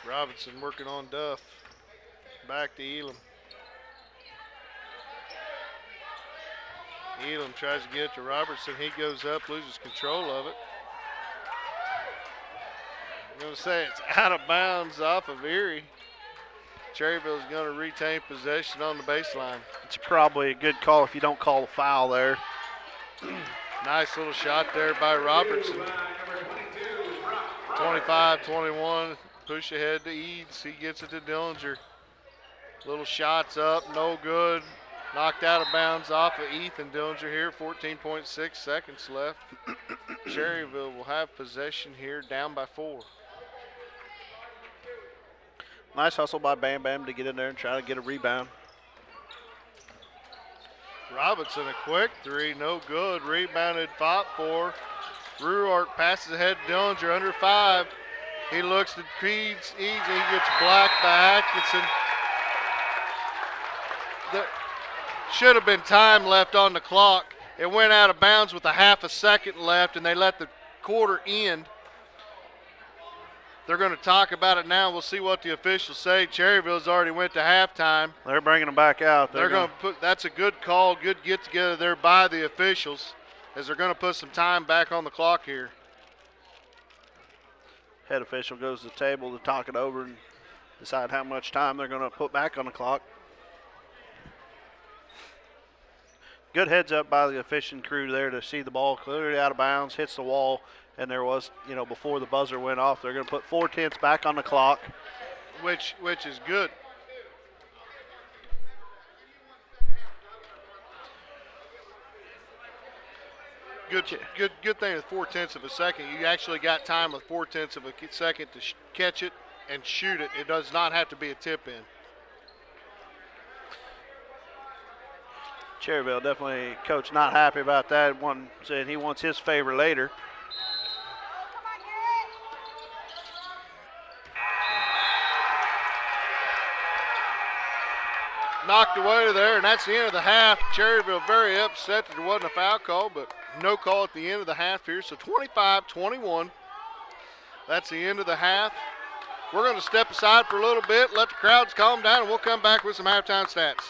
Robinson working on Duff. Back to Elam. Elam tries to get it to Robertson. He goes up, loses control of it. I'm going to say it's out of bounds off of Erie. Cherryville's going to retain possession on the baseline. It's probably a good call if you don't call a foul there. Nice little shot there by Robertson. 25-21, push ahead to Eads. He gets it to Dillinger. Little shots up, no good. Knocked out of bounds off of Ethan Dillinger here, 14.6 seconds left. Cherryville will have possession here, down by 4. Nice hustle by Bam Bam to get in there and try to get a rebound. Robinson, a quick three, no good. Rebounded, fought for. Ruart passes ahead to Dillinger, under 5. He looks at Eads, he gets blocked by Atkinson. There should have been time left on the clock. It went out of bounds with a half a second left, and they let the quarter end. They're going to talk about it now. We'll see what the officials say. Cherryville's already went to halftime. They're bringing them back out. They're going to put. That's a good call, good get together there by the officials, as they're going to put some time back on the clock here. Head official goes to the table to talk it over and decide how much time they're going to put back on the clock. Good heads up by the officiating crew there to see the ball clearly out of bounds, hits the wall. And there was, before the buzzer went off, they're going to put 4/10 back on the clock. Which is good. Good thing with 4/10 of a second. You actually got time with 4/10 of a second to catch it and shoot it. It does not have to be a tip in. Cherryvale definitely, coach, not happy about that. One said he wants his favor later. Knocked away there, and that's the end of the half. Cherryville very upset that there wasn't a foul call, but no call at the end of the half here. So 25-21. That's the end of the half. We're going to step aside for a little bit, let the crowds calm down, and we'll come back with some halftime stats.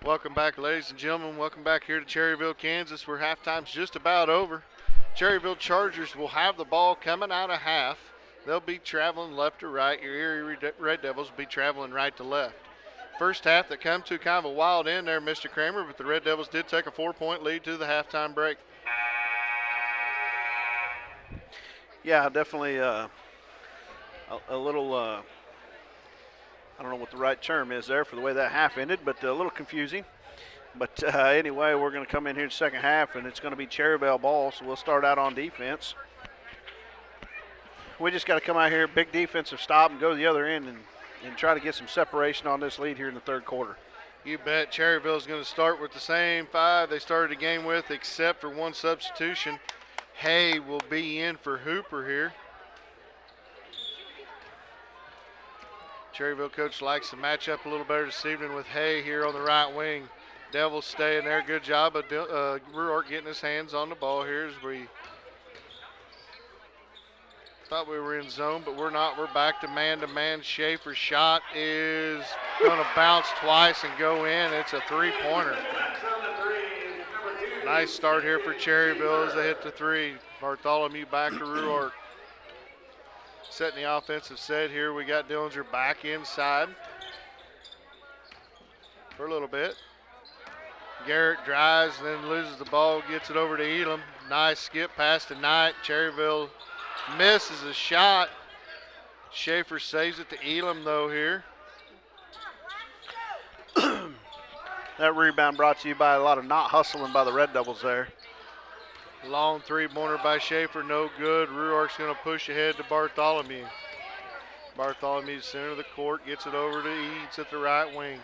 Welcome back, ladies and gentlemen. Welcome back here to Cherryvale, Kansas, where halftime's just about over. Cherryvale Chargers will have the ball coming out of half. They'll be traveling left to right. Your Erie Red Devils will be traveling right to left. First half that come to kind of a wild end there, Mr. Kramer, but the Red Devils did take a 4-point lead to the halftime break. Yeah, definitely a little, I don't know what the right term is there for the way that half ended, but a little confusing. But anyway, we're going to come in here in the second half, and it's going to be Cherryvale ball, so we'll start out on defense. We just got to come out here, big defensive stop, and go to the other end and try to get some separation on this lead here in the third quarter. You bet. Cherryville's going to start with the same five they started the game with, except for one substitution. Hay will be in for Hooper here. Cherryville coach likes to match up a little better this evening with Hay here on the right wing. Devils staying there. Good job of Ruart getting his hands on the ball here as we thought we were in zone, but we're not. We're back to man-to-man. Schaefer's shot is going to bounce twice and go in. It's a three-pointer. Nice start here for Cherryville as they hit the three. Bartholomew back to Ruart. Setting the offensive set here. We got Dillinger back inside for a little bit. Garrett drives and then loses the ball, gets it over to Elam. Nice skip pass to Knight. Cherryville misses a shot. Schaefer saves it to Elam though here. That rebound brought to you by a lot of not hustling by the Red Devils there. Long three-pointer by Schaefer, no good. Ruark's going to push ahead to Bartholomew. Bartholomew, center of the court, gets it over to Eads at the right wing.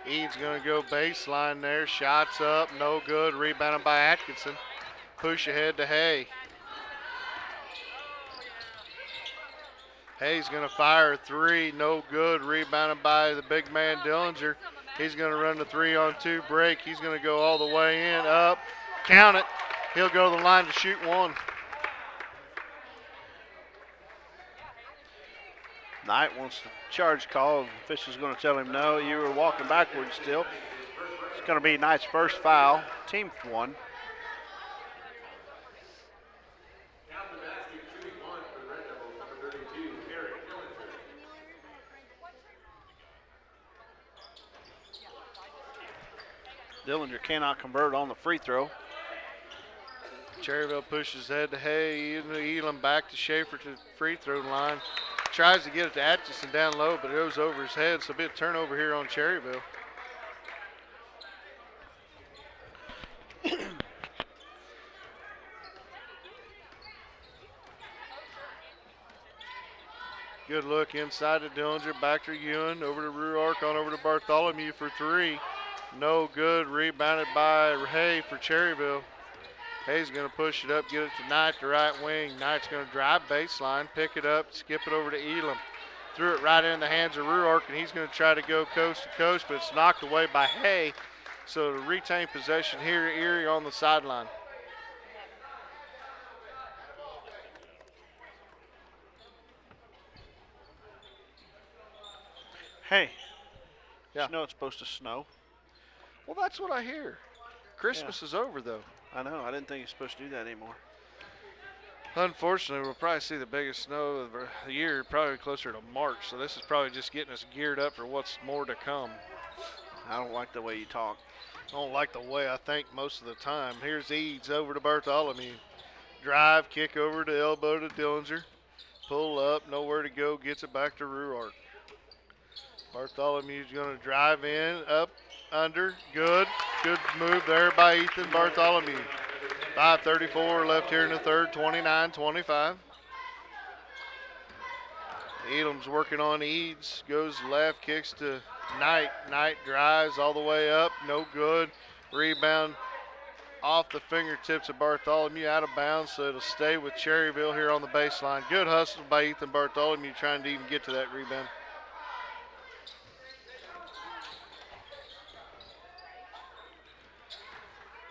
Eads going to go baseline there. Shots up, no good. Rebounded by Atkinson. Push ahead to Hay. Hay's going to fire a three, no good. Rebounded by the big man Dillinger. He's going to run the 3-on-2 break. He's going to go all the way in, up, count it. He'll go to the line to shoot one. Knight wants the charge call. The official's going to tell him no. You were walking backwards still. It's going to be Knight's first foul. Team one. Dillinger cannot convert on the free throw. Cherryville pushes ahead to Hay. Elam back to Schaefer to the free throw line. Tries to get it to Atchison down low, but it goes over his head, so it'll be a turnover here on Cherryville. Good look inside to Dillinger, back to Ewan, over to Ruark, on over to Bartholomew for three. No good. Rebounded by Hay for Cherryville. Hay's going to push it up, get it to Knight, the right wing. Knight's going to drive baseline, pick it up, skip it over to Elam. Threw it right in the hands of Ruark, and he's going to try to go coast to coast, but it's knocked away by Hay. So to retain possession here, Erie on the sideline. Hey, Yeah. you know it's supposed to snow. Well, that's what I hear. Christmas is over, though. I know. I didn't think it's supposed to do that anymore. Unfortunately, we'll probably see the biggest snow of the year, probably closer to March. So this is probably just getting us geared up for what's more to come. I don't like the way you talk. I don't like the way I think most of the time. Here's Eads over to Bartholomew. Drive, kick over to elbow to Dillinger. Pull up, nowhere to go, gets it back to Ruark. Bartholomew's going to drive in, up, under, good. Good move there by Ethan Bartholomew. 5:34 left here in the third, 29-25. Elam's working on Eads, goes left, kicks to Knight. Knight drives all the way up, no good. Rebound off the fingertips of Bartholomew, out of bounds, so it'll stay with Cherryville here on the baseline. Good hustle by Ethan Bartholomew trying to even get to that rebound.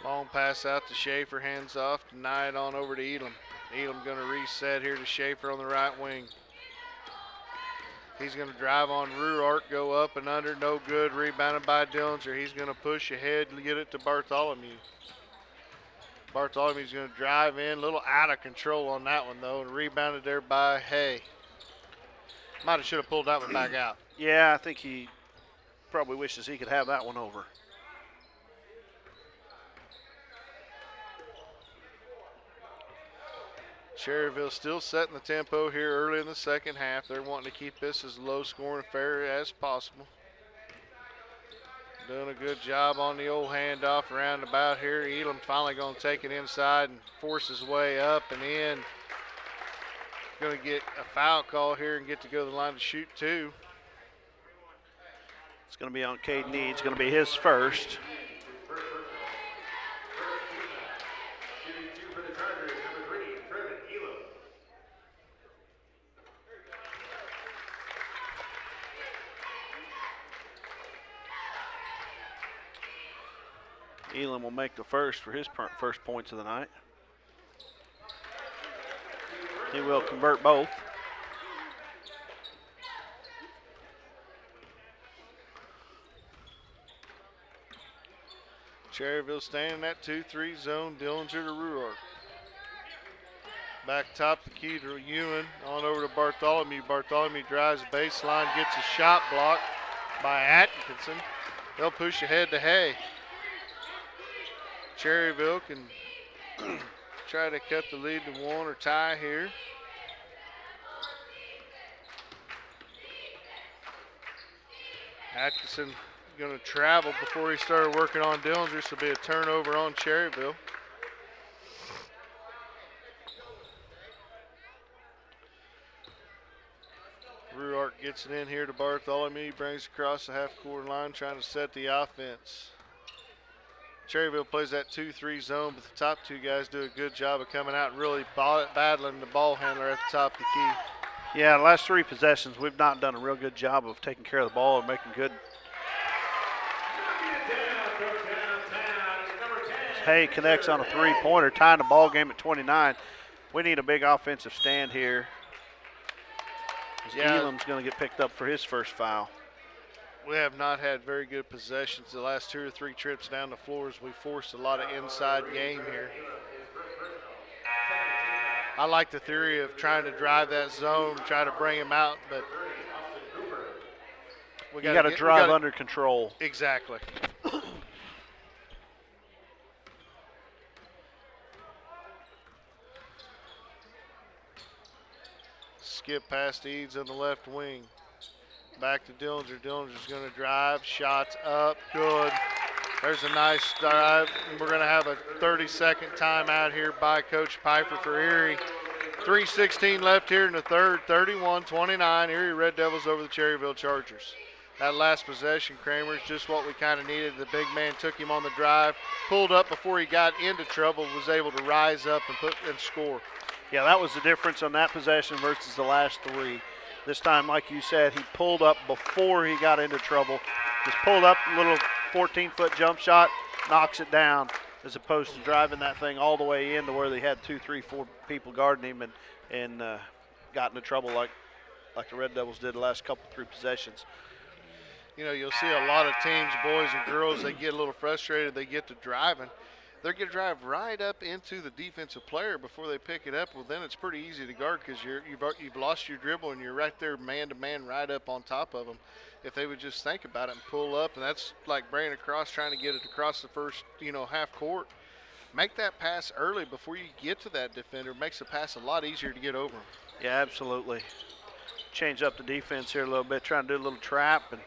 Long pass out to Schaefer, hands off to Knight on over to Elam. Elam going to reset here to Schaefer on the right wing. He's going to drive on Ruark, go up and under, no good. Rebounded by Dillinger. He's going to push ahead and get it to Bartholomew. Bartholomew's going to drive in, a little out of control on that one though, and rebounded there by Hay. Might have should have pulled that one back out. Yeah, I think he probably wishes he could have that one over. Cherryville still setting the tempo here early in the second half. They're wanting to keep this as low scoring and fair as possible. Doing a good job on the old handoff around about here. Elam finally going to take it inside and force his way up and in. Going to get a foul call here and get to go to the line to shoot two. It's going to be on Caden Eads. It's going to be his first. Elam will make the first for his first points of the night. He will convert both. Cherryville staying in that 2-3 zone. Dillinger to Ruark. Back top the key to Ewan. On over to Bartholomew. Bartholomew drives baseline, gets a shot blocked by Atkinson. They'll push ahead to Hay. Cherryville can try to cut the lead to one or tie here. Atkinson going to travel before he started working on Dillinger. This will be a turnover on Cherryville. Ruark gets it in here to Bartholomew. He brings it across the half-court line, trying to set the offense. Cherryville plays that 2-3 zone, but the top two guys do a good job of coming out and really battling the ball handler at the top of the key. Yeah, the last three possessions, we've not done a real good job of taking care of the ball and making good. Hay connects on a three-pointer, tying the ball game at 29. We need a big offensive stand here. Elam's going to get picked up for his first foul. We have not had very good possessions the last 2 or 3 trips down the floor as we forced a lot of inside game here. I like the theory of trying to drive that zone, try to bring him out, but you got to drive under control. Exactly. Skip past Eads on the left wing. Back to Dillinger. Dillinger's going to drive. Shots up. Good. There's a nice drive. We're going to have a 30-second timeout here by Coach Piper for Erie. 3:16 left here in the third. 31-29. Erie Red Devils over the Cherryville Chargers. That last possession, Kramer, is just what we kind of needed. The big man took him on the drive, pulled up before he got into trouble, was able to rise up and score. Yeah, that was the difference on that possession versus the last 3. This time, like you said, he pulled up before he got into trouble. Just pulled up a little 14-foot jump shot, knocks it down, as opposed to driving that thing all the way in to where they had 2, 3, 4 people guarding him and got into trouble like the Red Devils did the last couple 3 possessions. You know, you'll see a lot of teams, boys and girls, they get a little frustrated. They get to driving. They're going to drive right up into the defensive player before they pick it up. Well, then it's pretty easy to guard because you've lost your dribble and you're right there man-to-man right up on top of them. If they would just think about it and pull up, and that's like bringing across, trying to get it across the first, half court. Make that pass early before you get to that defender. Makes the pass a lot easier to get over them. Yeah, absolutely. Change up the defense here a little bit, trying to do a little trap and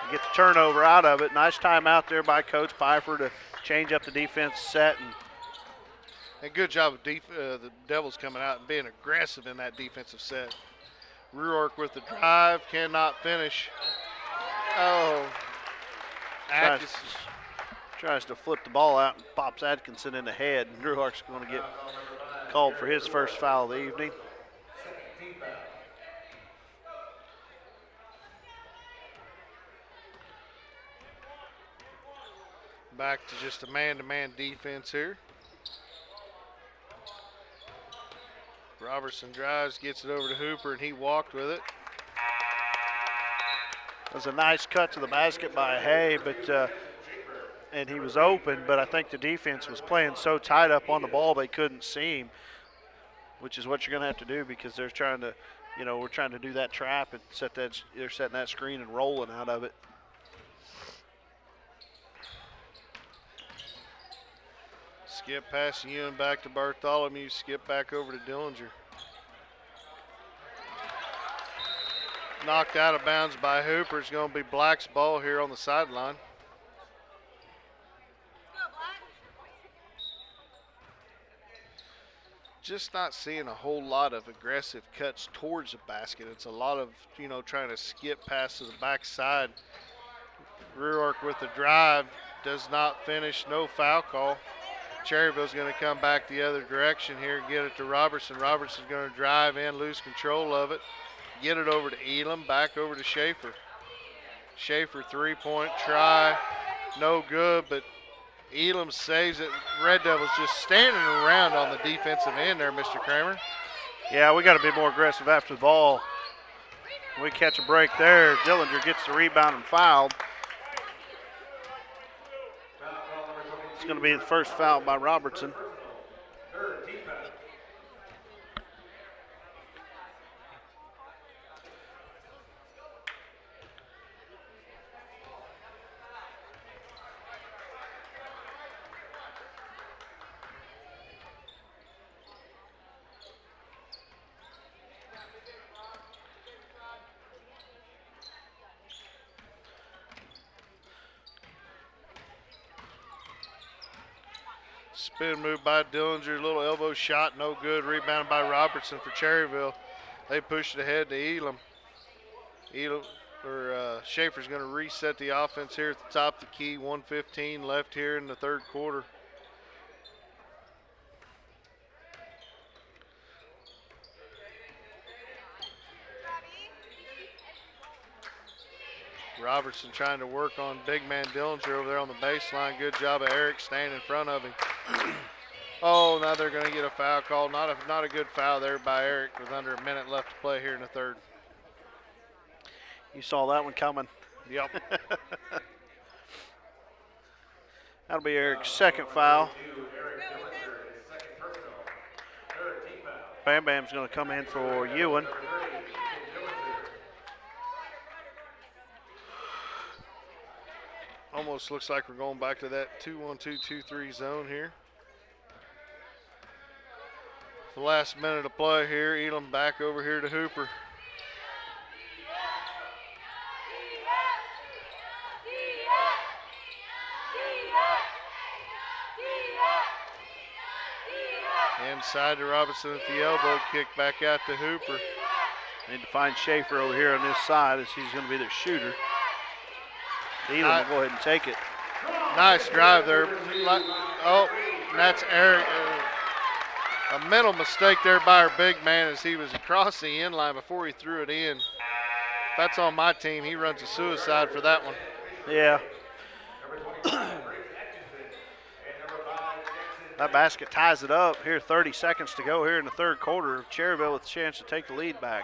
get the turnover out of it. Nice time out there by Coach Pfeiffer to change up the defense set. And good job of the Devils coming out and being aggressive in that defensive set. Ruark with the drive, cannot finish. Oh, tries to flip the ball out and pops Atkinson in the head. And Ruark's going to get called for his first foul of the evening. Back to just a man-to-man defense here. Robertson drives, gets it over to Hooper, and he walked with it. It was a nice cut to the basket by Hay, and he was open, but I think the defense was playing so tight up on the ball they couldn't see him, which is what you're going to have to do because they're trying to, we're trying to do that trap and they're setting that screen and rolling out of it. Skip past Ewan back to Bartholomew, skip back over to Dillinger. Knocked out of bounds by Hooper. It's going to be Black's ball here on the sideline. Just not seeing a whole lot of aggressive cuts towards the basket. It's a lot of, trying to skip past to the backside. Ruark with the drive, does not finish, no foul call. Cherryville's going to come back the other direction here and get it to Robertson. Robertson's going to drive in, lose control of it. Get it over to Elam, back over to Schaefer. Schaefer three-point try, no good, but Elam saves it. Red Devils just standing around on the defensive end there, Mr. Kramer. Yeah, we got to be more aggressive after the ball. We catch a break there. Dillinger gets the rebound and fouled. It's going to be the first foul by Robertson. Spin move by Dillinger, little elbow shot, no good. Rebounded by Robertson for Cherryville. They pushed it ahead to Elam. Schaefer's going to reset the offense here at the top of the key. 1:15 left here in the third quarter. Robertson trying to work on big man Dillinger over there on the baseline. Good job of Eric staying in front of him. Oh, now they're going to get a foul call. Not a good foul there by Eric with under a minute left to play here in the third. You saw that one coming. Yep. That'll be Eric's second foul. Bam Bam's going to come in for Ewan. Almost looks like we're going back to that 2-1-2, 2-3 zone here. The last minute of play here. Elam back over here to Hooper. Inside to Robinson at the elbow, kick back out to Hooper. Need to find Schaefer over here on this side as he's going to be their shooter. Elam will go ahead and take it. Nice drive there. Oh, and that's Eric. A mental mistake there by our big man as he was across the end line before he threw it in. If that's on my team, he runs a suicide for that one. Yeah. That basket ties it up. Here, 30 seconds to go here in the third quarter. Cherryvale with a chance to take the lead back.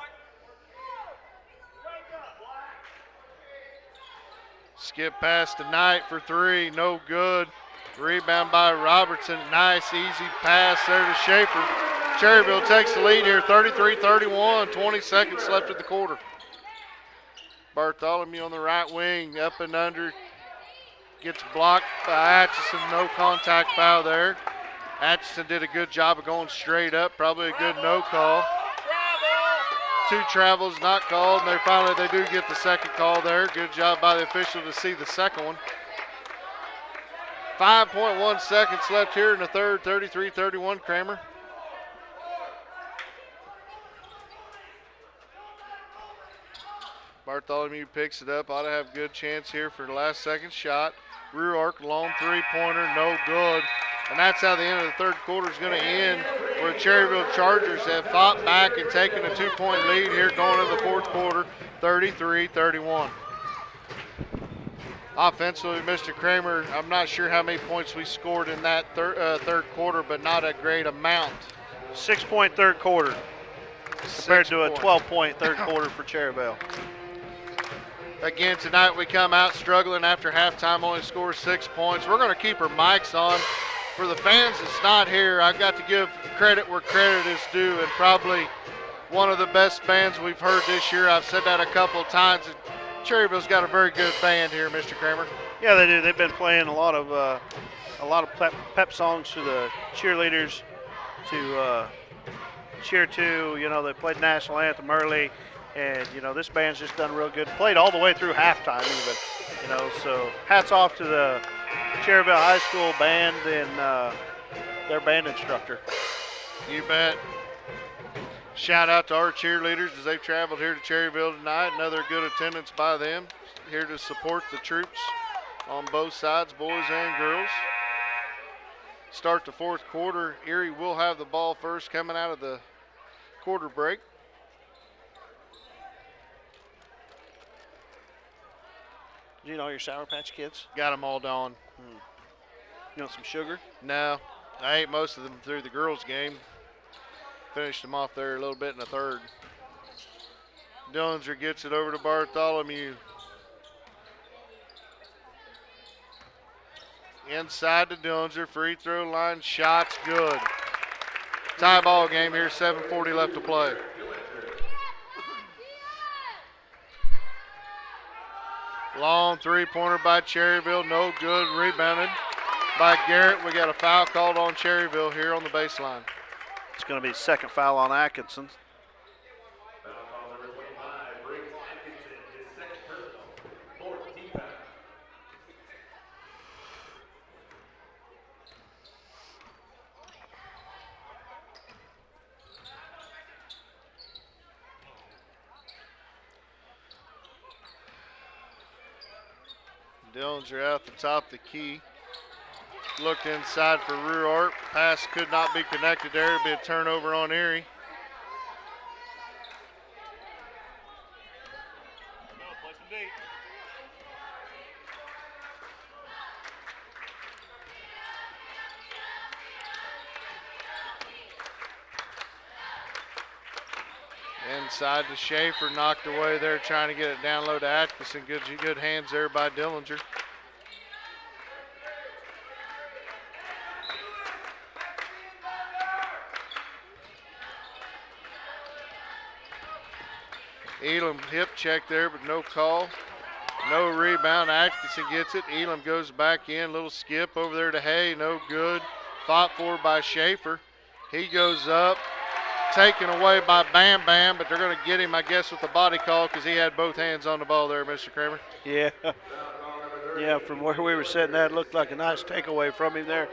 Skip pass to Knight for three, no good. Rebound by Robertson, nice easy pass there to Schaefer. Cherryville takes the lead here, 33-31, 20 seconds left of the quarter. Bartholomew on the right wing, up and under, gets blocked by Atchison, no contact foul there. Atchison did a good job of going straight up, probably a good no call. Two travels not called, and they do get the second call there. Good job by the official to see the second one. 5.1 seconds left here in the third, 33-31, Kramer. Bartholomew picks it up, ought to have a good chance here for the last second shot. Rear arc, long three-pointer, no good. And that's how the end of the third quarter is going to end, where the Cherryville Chargers have fought back and taken a 2-point lead here going into the fourth quarter, 33-31. Offensively, Mr. Kramer, I'm not sure how many points we scored in that third quarter, but not a great amount. 6-point third quarter compared to a 12-point third quarter for Cherryvale. Again, tonight we come out struggling after halftime, only score 6 points. We're going to keep our mics on. For the fans that's not here, I've got to give credit where credit is due, and probably one of the best bands we've heard this year. I've said that a couple of times. Cherryville's got a very good band here, Mr. Kramer. Yeah, they do. They've been playing a lot of pep songs for the cheerleaders to cheer to. You know, they played national anthem early, and you know this band's just done real good. Played all the way through halftime, even. You know, so hats off to the Cherryvale High School band and their band instructor. You bet. Shout out to our cheerleaders as they've traveled here to Cherryville tonight. Another good attendance by them. Here to support the troops on both sides, boys and girls. Start the fourth quarter. Erie will have the ball first coming out of the quarter break. You know your Sour Patch Kids? Got them all done. You want some sugar? No, I ate most of them through the girls' game. Finished them off there a little bit in the third. Dillinger gets it over to Bartholomew. Inside to Dillinger, free throw line, shots good. Tie ball game here, 7:40 left to play. Long three-pointer by Cherryville, no good, rebounded by Garrett. We got a foul called on Cherryville here on the baseline. It's going to be second foul on Atkinson. Dillinger out the top of the key. Looked inside for rear arc. Pass could not be connected there. It'd be a turnover on Erie. Inside to Schaefer, knocked away there, trying to get it down low to Atkinson. Good hands there by Dillinger. Elam hip check there, but no call. No rebound. Atkinson gets it. Elam goes back in. Little skip over there to Hay. No good. Fought for by Schaefer. He goes up. Taken away by Bam Bam, but they're going to get him, I guess, with the body call because he had both hands on the ball there, Mr. Kramer. Yeah. Yeah, from where we were sitting, that looked like a nice takeaway from him there.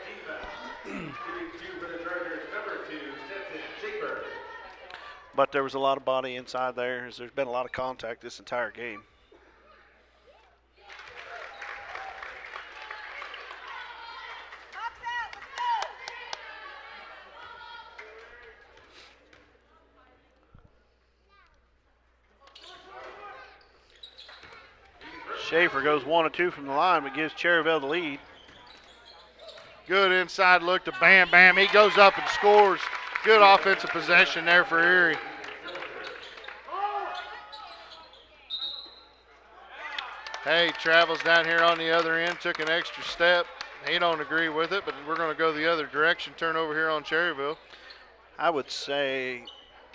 But there was a lot of body inside there, as there's been a lot of contact this entire game. Schaefer goes 1 of 2 from the line, but gives Cherryvale the lead. Good inside look to Bam Bam. He goes up and scores. Good offensive possession there for Erie. Hay travels down here on the other end, took an extra step. He don't agree with it, but we're going to go the other direction, turn over here on Cherryvale. I would say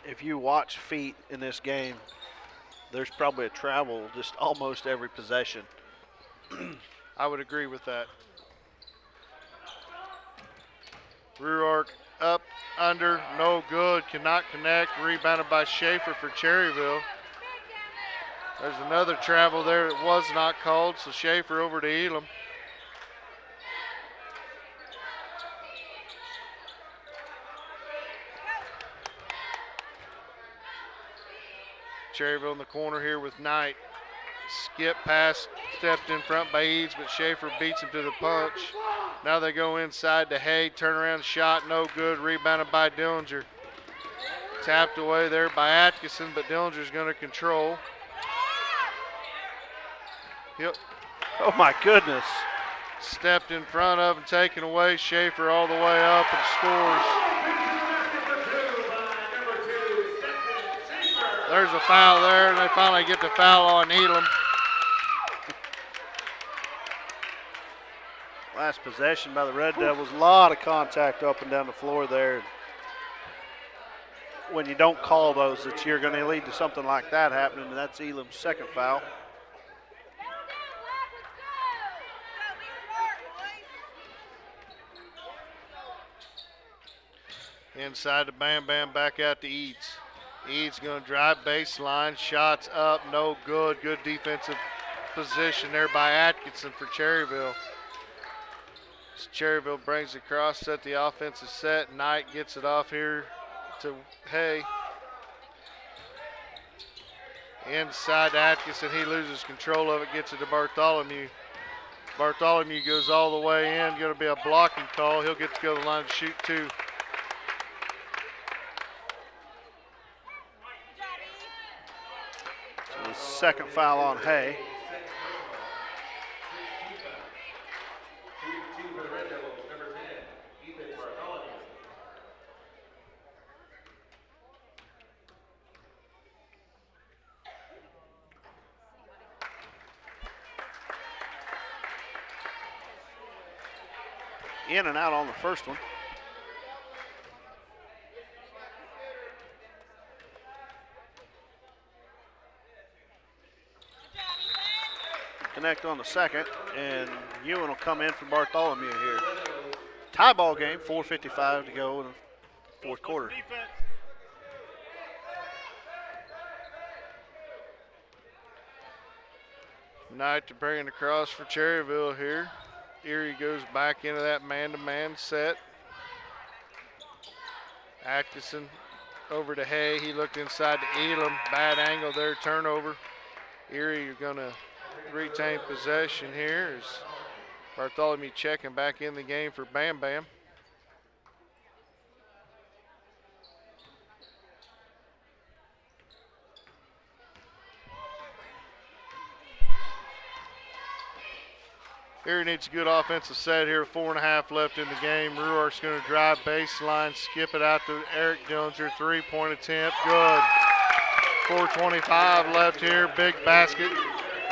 if you watch feet in this game, there's probably a travel just almost every possession. I would agree with that. Rear arc up, under, no good, cannot connect. Rebounded by Schaefer for Cherryvale. There's another travel there that was not called, so Schaefer over to Elam. Cherryvale in the corner here with Knight. Skip pass, stepped in front by Eads, but Schaefer beats him to the punch. Now they go inside to Hay, turnaround shot, no good, rebounded by Dillinger. Tapped away there by Atkinson, but Dillinger's going to control. Yep. Oh my goodness. Stepped in front of and taken away. Schaefer all the way up and scores. There's a foul there, and they finally get the foul on Elam. Last possession by the Red Devils. A lot of contact up and down the floor there. When you don't call those, you're going to lead to something like that happening, and that's Elam's second foul. Inside to Bam Bam, back out to Eads. Eads going to drive baseline, shots up, no good. Good defensive position there by Atkinson for Cherryvale. Cherryvale brings it across, set the offensive set. Knight gets it off here to Hay. Inside to Atkinson, he loses control of it, gets it to Bartholomew. Bartholomew goes all the way in, going to be a blocking call. He'll get to go to the line to shoot two. So the second foul on Hay. In and out on the first one. Connect on the second, and Ewan will come in for Bartholomew here. Tie ball game, 4:55 to go in the fourth quarter. Knight to bring it across for Cherryvale here. Erie goes back into that man-to-man set. Atkinson over to Hay. He looked inside to Elam. Bad angle there, turnover. Erie, you're going to retain possession here as Bartholomew checking back in the game for Bam Bam. Erie needs a good offensive set here. 4.5 left in the game. Ruark's going to drive baseline, skip it out to Eric Dillinger. 3-point attempt. Good. 4:25 left here. Big basket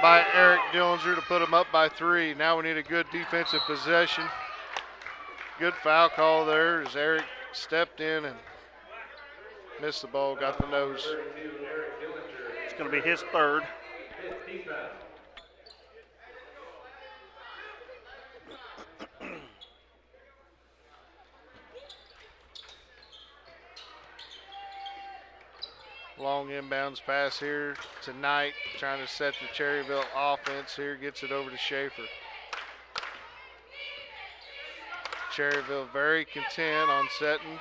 by Eric Dillinger to put him up by 3. Now we need a good defensive possession. Good foul call there as Eric stepped in and missed the ball, got the nose. It's going to be his third. Long inbounds pass here to Knight, trying to set the Cherryvale offense here, gets it over to Schaefer. Cherryvale very content on setting,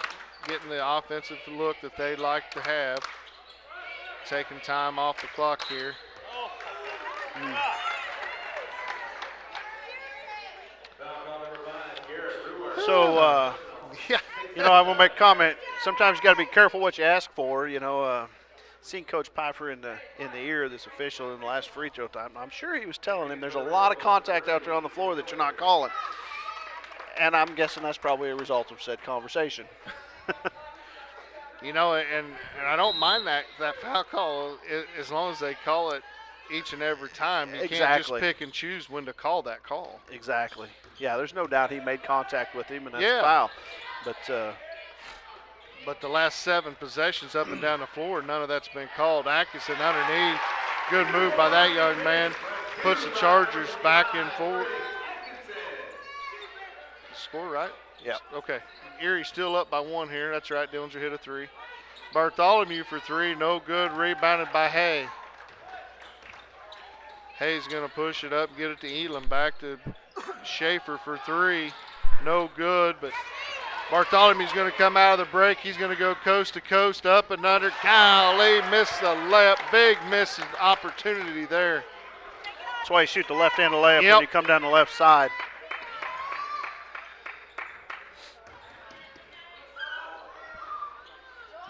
getting the offensive look that they like to have. Taking time off the clock here. So, Yeah. you know, I want to make a comment. Sometimes you got to be careful what you ask for. You know, seen Coach Pfeiffer in the ear of this official in the last free throw time. I'm sure he was telling him there's a lot of contact out there on the floor that you're not calling. And I'm guessing that's probably a result of said conversation. You know, and I don't mind that foul call as long as they call it each and every time. You can't just pick and choose when to call that call. Exactly. Yeah, there's no doubt he made contact with him, and that's a foul. But the last 7 possessions up and down the floor, none of that's been called. Atkinson underneath. Good move by that young man. Puts the Chargers back in forward. Score right? Yeah. Okay. Erie still up by 1 here. That's right. Dillinger hit a 3. Bartholomew for 3. No good. Rebounded by Hay. Hay's going to push it up, get it to Elam. Back to Schaefer for 3. No good, but Bartholomew's going to come out of the break. He's going to go coast to coast, up and under. Golly, missed the layup. Big miss opportunity there. That's why you shoot the left-handed layup when you come down the left side.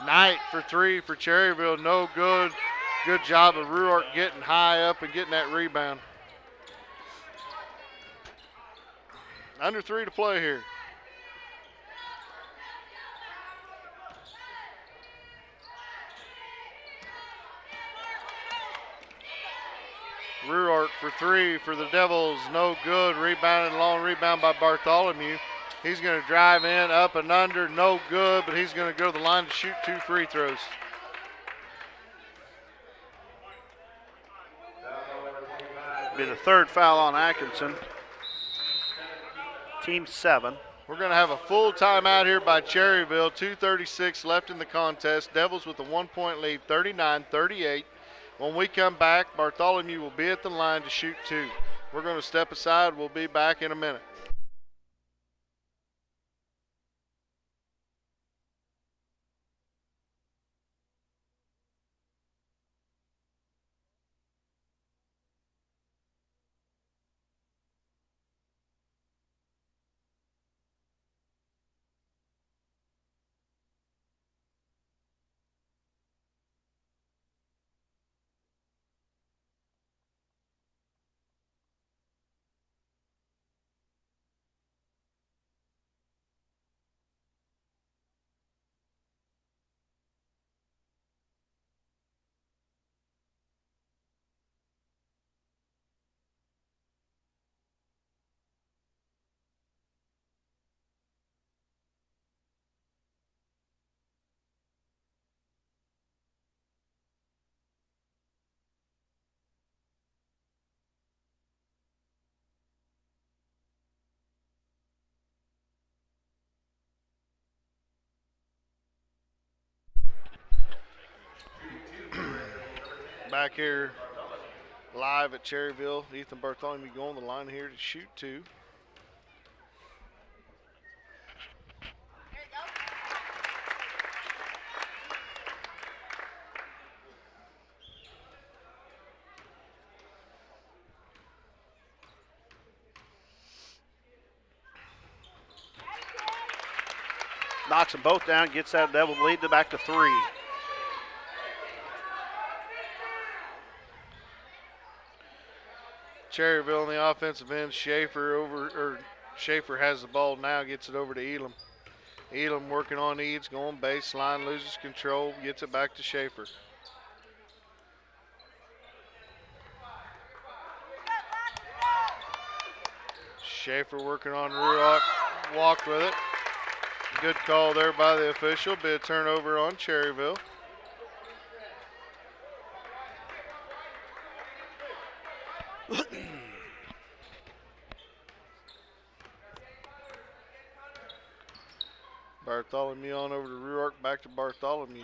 Knight for 3 for Cherryvale. No good. Good job of Ruark getting high up and getting that rebound. Under 3 to play here. Ruark for 3 for the Devils. No good. Rebounded, long rebound by Bartholomew. He's going to drive in, up and under. No good, but he's going to go to the line to shoot 2 free throws. Be the 3rd foul on Atkinson. Team 7. We're going to have a full timeout here by Cherryvale. 2:36 left in the contest. Devils with a 1-point lead, 39-38. When we come back, Bartholomew will be at the line to shoot 2. We're going to step aside. We'll be back in a minute. Back here live at Cherryvale. Ethan Bartholomew go on the line here to shoot 2. Knocks them both down, gets that Devil lead to back to 3. Cherryvale on the offensive end. Schaefer has the ball now, gets it over to Elam. Elam working on Eads, going baseline, loses control, gets it back to Schaefer. Schaefer working on Ruark, walked with it. Good call there by the official. Be a turnover on Cherryvale. Bartholomew on over to Ruark, back to Bartholomew.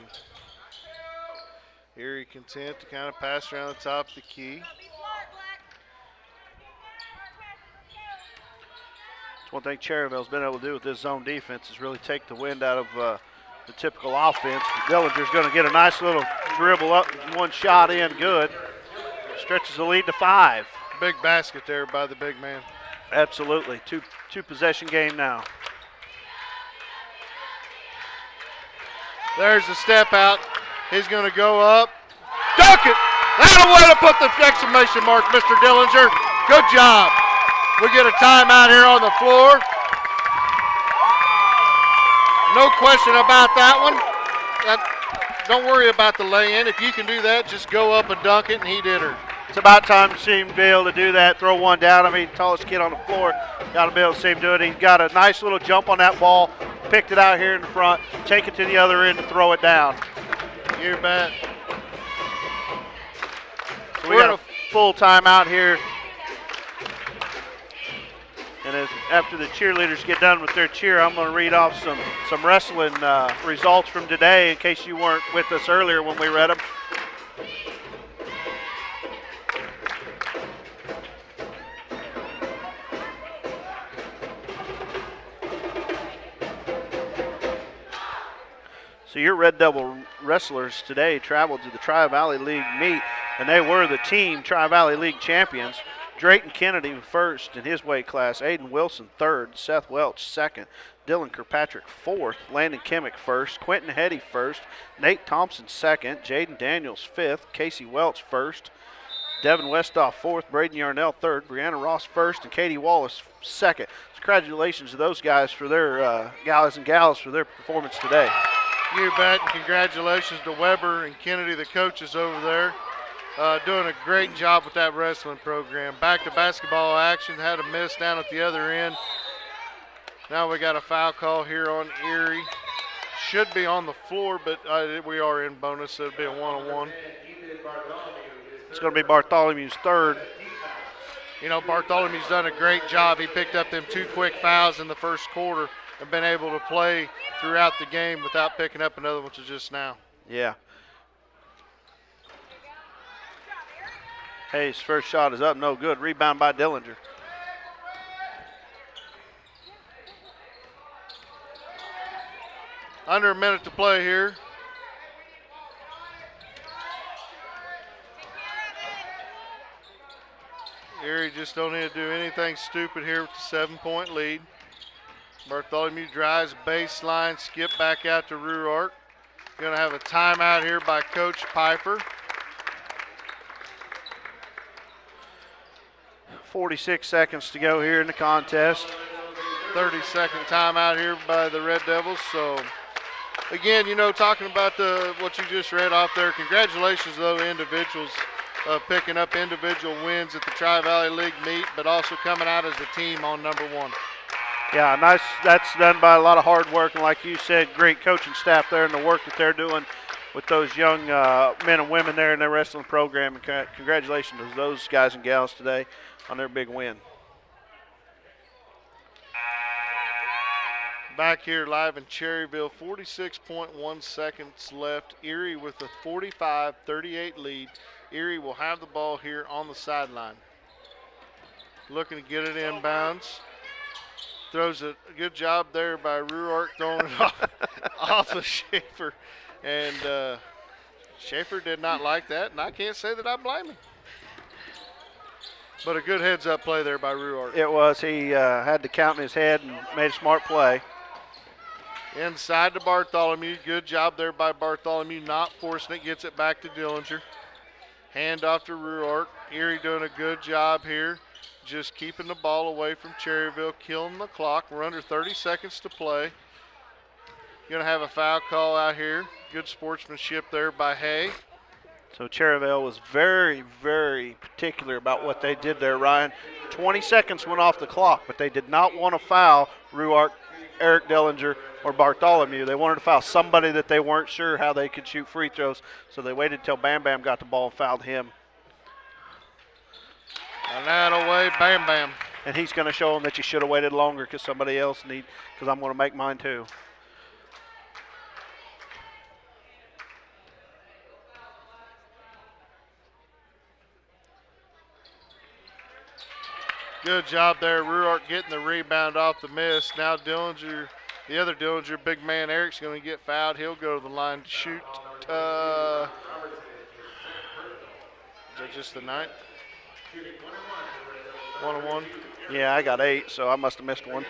Erie content to kind of pass around the top of the key. That's one thing Cherryvale's been able to do with this zone defense is really take the wind out of the typical offense. Dillinger's going to get a nice little dribble up, one shot in, good. Stretches the lead to 5. Big basket there by the big man. Absolutely, two possession game now. There's the step out. He's going to go up, Dunk it. That'll way to put the exclamation mark, Mr. Dillinger. Good job. We get a timeout here on the floor. No question about that one. Don't worry about the lay-in. If you can do that, just go up and dunk it, and he did her. It's about time to see him be able to do that, throw one down. I mean, tallest kid on the floor, got to be able to see him do it. He got a nice little jump on that ball, picked it out here in the front, take it to the other end and throw it down. You bet. So we got a full timeout here. And after the cheerleaders get done with their cheer, I'm going to read off some wrestling results from today in case you weren't with us earlier when we read them. So your Red Devil wrestlers today traveled to the Tri-Valley League meet, and they were the team Tri-Valley League champions. Drayton Kennedy first in his weight class, Aiden Wilson third, Seth Welch second, Dylan Kirkpatrick fourth, Landon Kimmick first, Quentin Hetty first, Nate Thompson second, Jaden Daniels fifth, Casey Welch first, Devin Westhoff fourth, Braden Yarnell third, Brianna Ross first, and Katie Wallace second. So congratulations to those guys for their guys and gals for their performance today. You bet. Congratulations to Weber and Kennedy, the coaches over there. Doing a great job with that wrestling program. Back to basketball action. Had a miss down at the other end. Now we got a foul call here on Erie. Should be on the floor, but we are in bonus, so it'll be a one-on-one. It's going to be Bartholomew's third. You know, Bartholomew's done a great job. He picked up them 2 quick fouls in the first quarter and been able to play throughout the game without picking up another one to just now. Yeah. Hayes' first shot is up, no good. Rebound by Dillinger. Under a minute to play here. Erie just don't need to do anything stupid here with the 7-point lead. Bartholomew drives baseline, skip back out to Ruark. Going to have a timeout here by Coach Piper. 46 seconds to go here in the contest. 30-second timeout here by the Red Devils. So, again, you know, talking about what you just read off there, congratulations to those individuals picking up individual wins at the Tri-Valley League meet, but also coming out as a team on number one. Yeah, nice. That's done by a lot of hard work, and like you said, great coaching staff there and the work that they're doing with those young men and women there in their wrestling program. And congratulations to those guys and gals today on their big win. Back here live in Cherryvale, 46.1 seconds left. Erie with a 45-38 lead. Erie will have the ball here on the sideline. Looking to get it inbounds. Throws a good job there by Ruark throwing it off of Schaefer. And Schaefer did not like that, and I can't say that I blame him. But a good heads-up play there by Ruark. It was. He had to count in his head and made a smart play. Inside to Bartholomew. Good job there by Bartholomew, not forcing it. Gets it back to Dillinger. Hand off to Ruark. Erie doing a good job here. Just keeping the ball away from Cherryvale, killing the clock. We're under 30 seconds to play. Going to have a foul call out here. Good sportsmanship there by Hay. So Cherryvale was very, very particular about what they did there, Ryan. 20 seconds went off the clock, but they did not want to foul Ruark, Eric Dillinger, or Bartholomew. They wanted to foul somebody that they weren't sure how they could shoot free throws, so they waited until Bam Bam got the ball and fouled him. And that away, Bam Bam. And he's going to show them that you should have waited longer because somebody else because I'm going to make mine too. Good job there, Ruark getting the rebound off the miss. Now Dillinger, the other Dillinger, big man Eric's going to get fouled. He'll go to the line to shoot. Is that just the ninth? 1-1. Yeah, I got 8, so I must have missed one.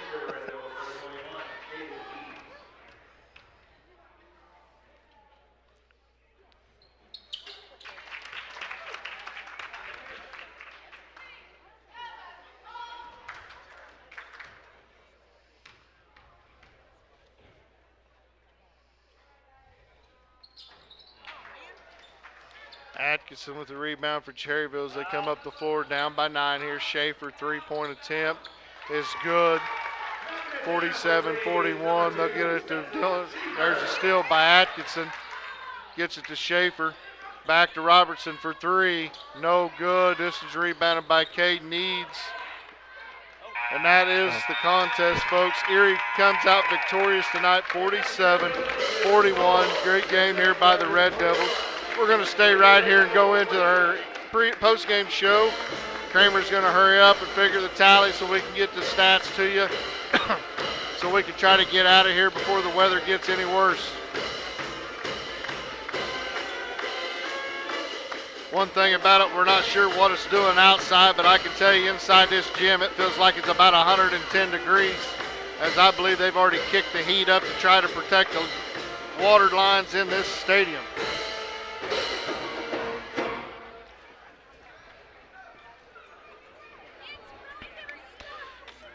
Atkinson with the rebound for Cherryville as they come up the floor, down by 9 here. Schaefer, three-point attempt is good. 47-41. They'll get it to Dillon. There's a steal by Atkinson. Gets it to Schaefer. Back to Robertson for three. No good. This is rebounded by Caden Needs. And that is the contest, folks. Erie comes out victorious tonight, 47-41. Great game here by the Red Devils. We're going to stay right here and go into our post-game show. Kramer's going to hurry up and figure the tally so we can get the stats to you so we can try to get out of here before the weather gets any worse. One thing about it, we're not sure what it's doing outside, but I can tell you inside this gym it feels like it's about 110 degrees, as I believe they've already kicked the heat up to try to protect the water lines in this stadium.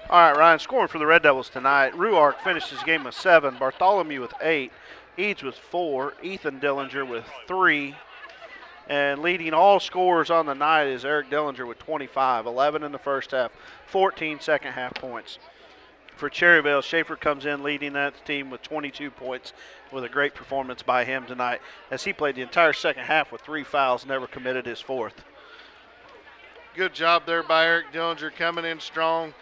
All right, Ryan, scoring for the Red Devils tonight. Ruark finished his game with 7, Bartholomew with 8, Eads with 4, Ethan Dillinger with 3, and leading all scorers on the night is Eric Dillinger with 25, 11 in the first half, 14 second half points. For Cherryvale, Schaefer comes in leading that team with 22 points with a great performance by him tonight as he played the entire second half with 3 fouls, never committed his 4th. Good job there by Eric Dillinger coming in strong,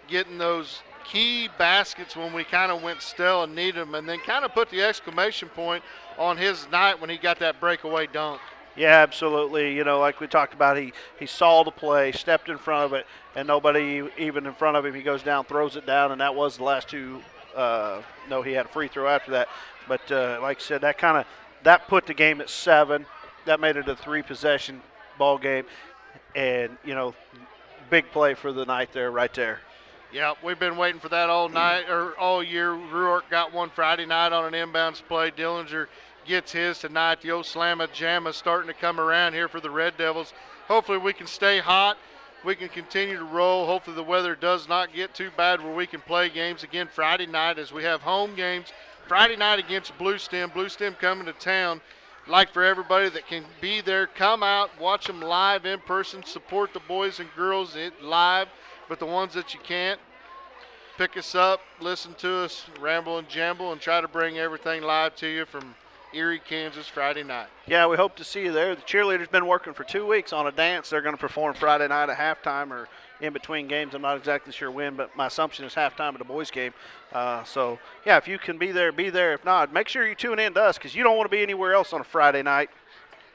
getting those key baskets when we kind of went stale and needed them, and then kind of put the exclamation point on his night when he got that breakaway dunk. Yeah, absolutely. You know, like we talked about, he saw the play, stepped in front of it, and nobody even in front of him. He goes down, throws it down, and that was the last two. No, he had a free throw after that. But like I said, that put the game at 7. That made it a 3-possession ball game, and you know, big play for the night there, right there. Yeah, we've been waiting for that all night or all year. Ruark got one Friday night on an inbounds play. Dillinger gets his tonight. The old slamma jamma starting to come around here for the Red Devils. Hopefully we can stay hot. We can continue to roll. Hopefully the weather does not get too bad where we can play games again Friday night as we have home games. Friday night against Blue Stem. Blue Stem coming to town. Like for everybody that can be there, come out, watch them live in person, support the boys and girls live. But the ones that you can't, pick us up, listen to us, ramble and jamble, and try to bring everything live to you from Erie, Kansas, Friday night. Yeah, we hope to see you there. The cheerleaders been working for 2 weeks on a dance. They're going to perform Friday night at halftime or in between games. I'm not exactly sure when, but my assumption is halftime of the boys' game. So, yeah, if you can be there, be there. If not, make sure you tune in to us because you don't want to be anywhere else on a Friday night.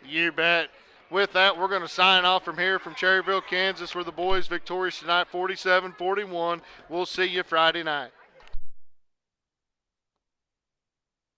You bet. With that, we're going to sign off from here from Cherryvale, Kansas, where the boys victorious tonight, 47-41. We'll see you Friday night.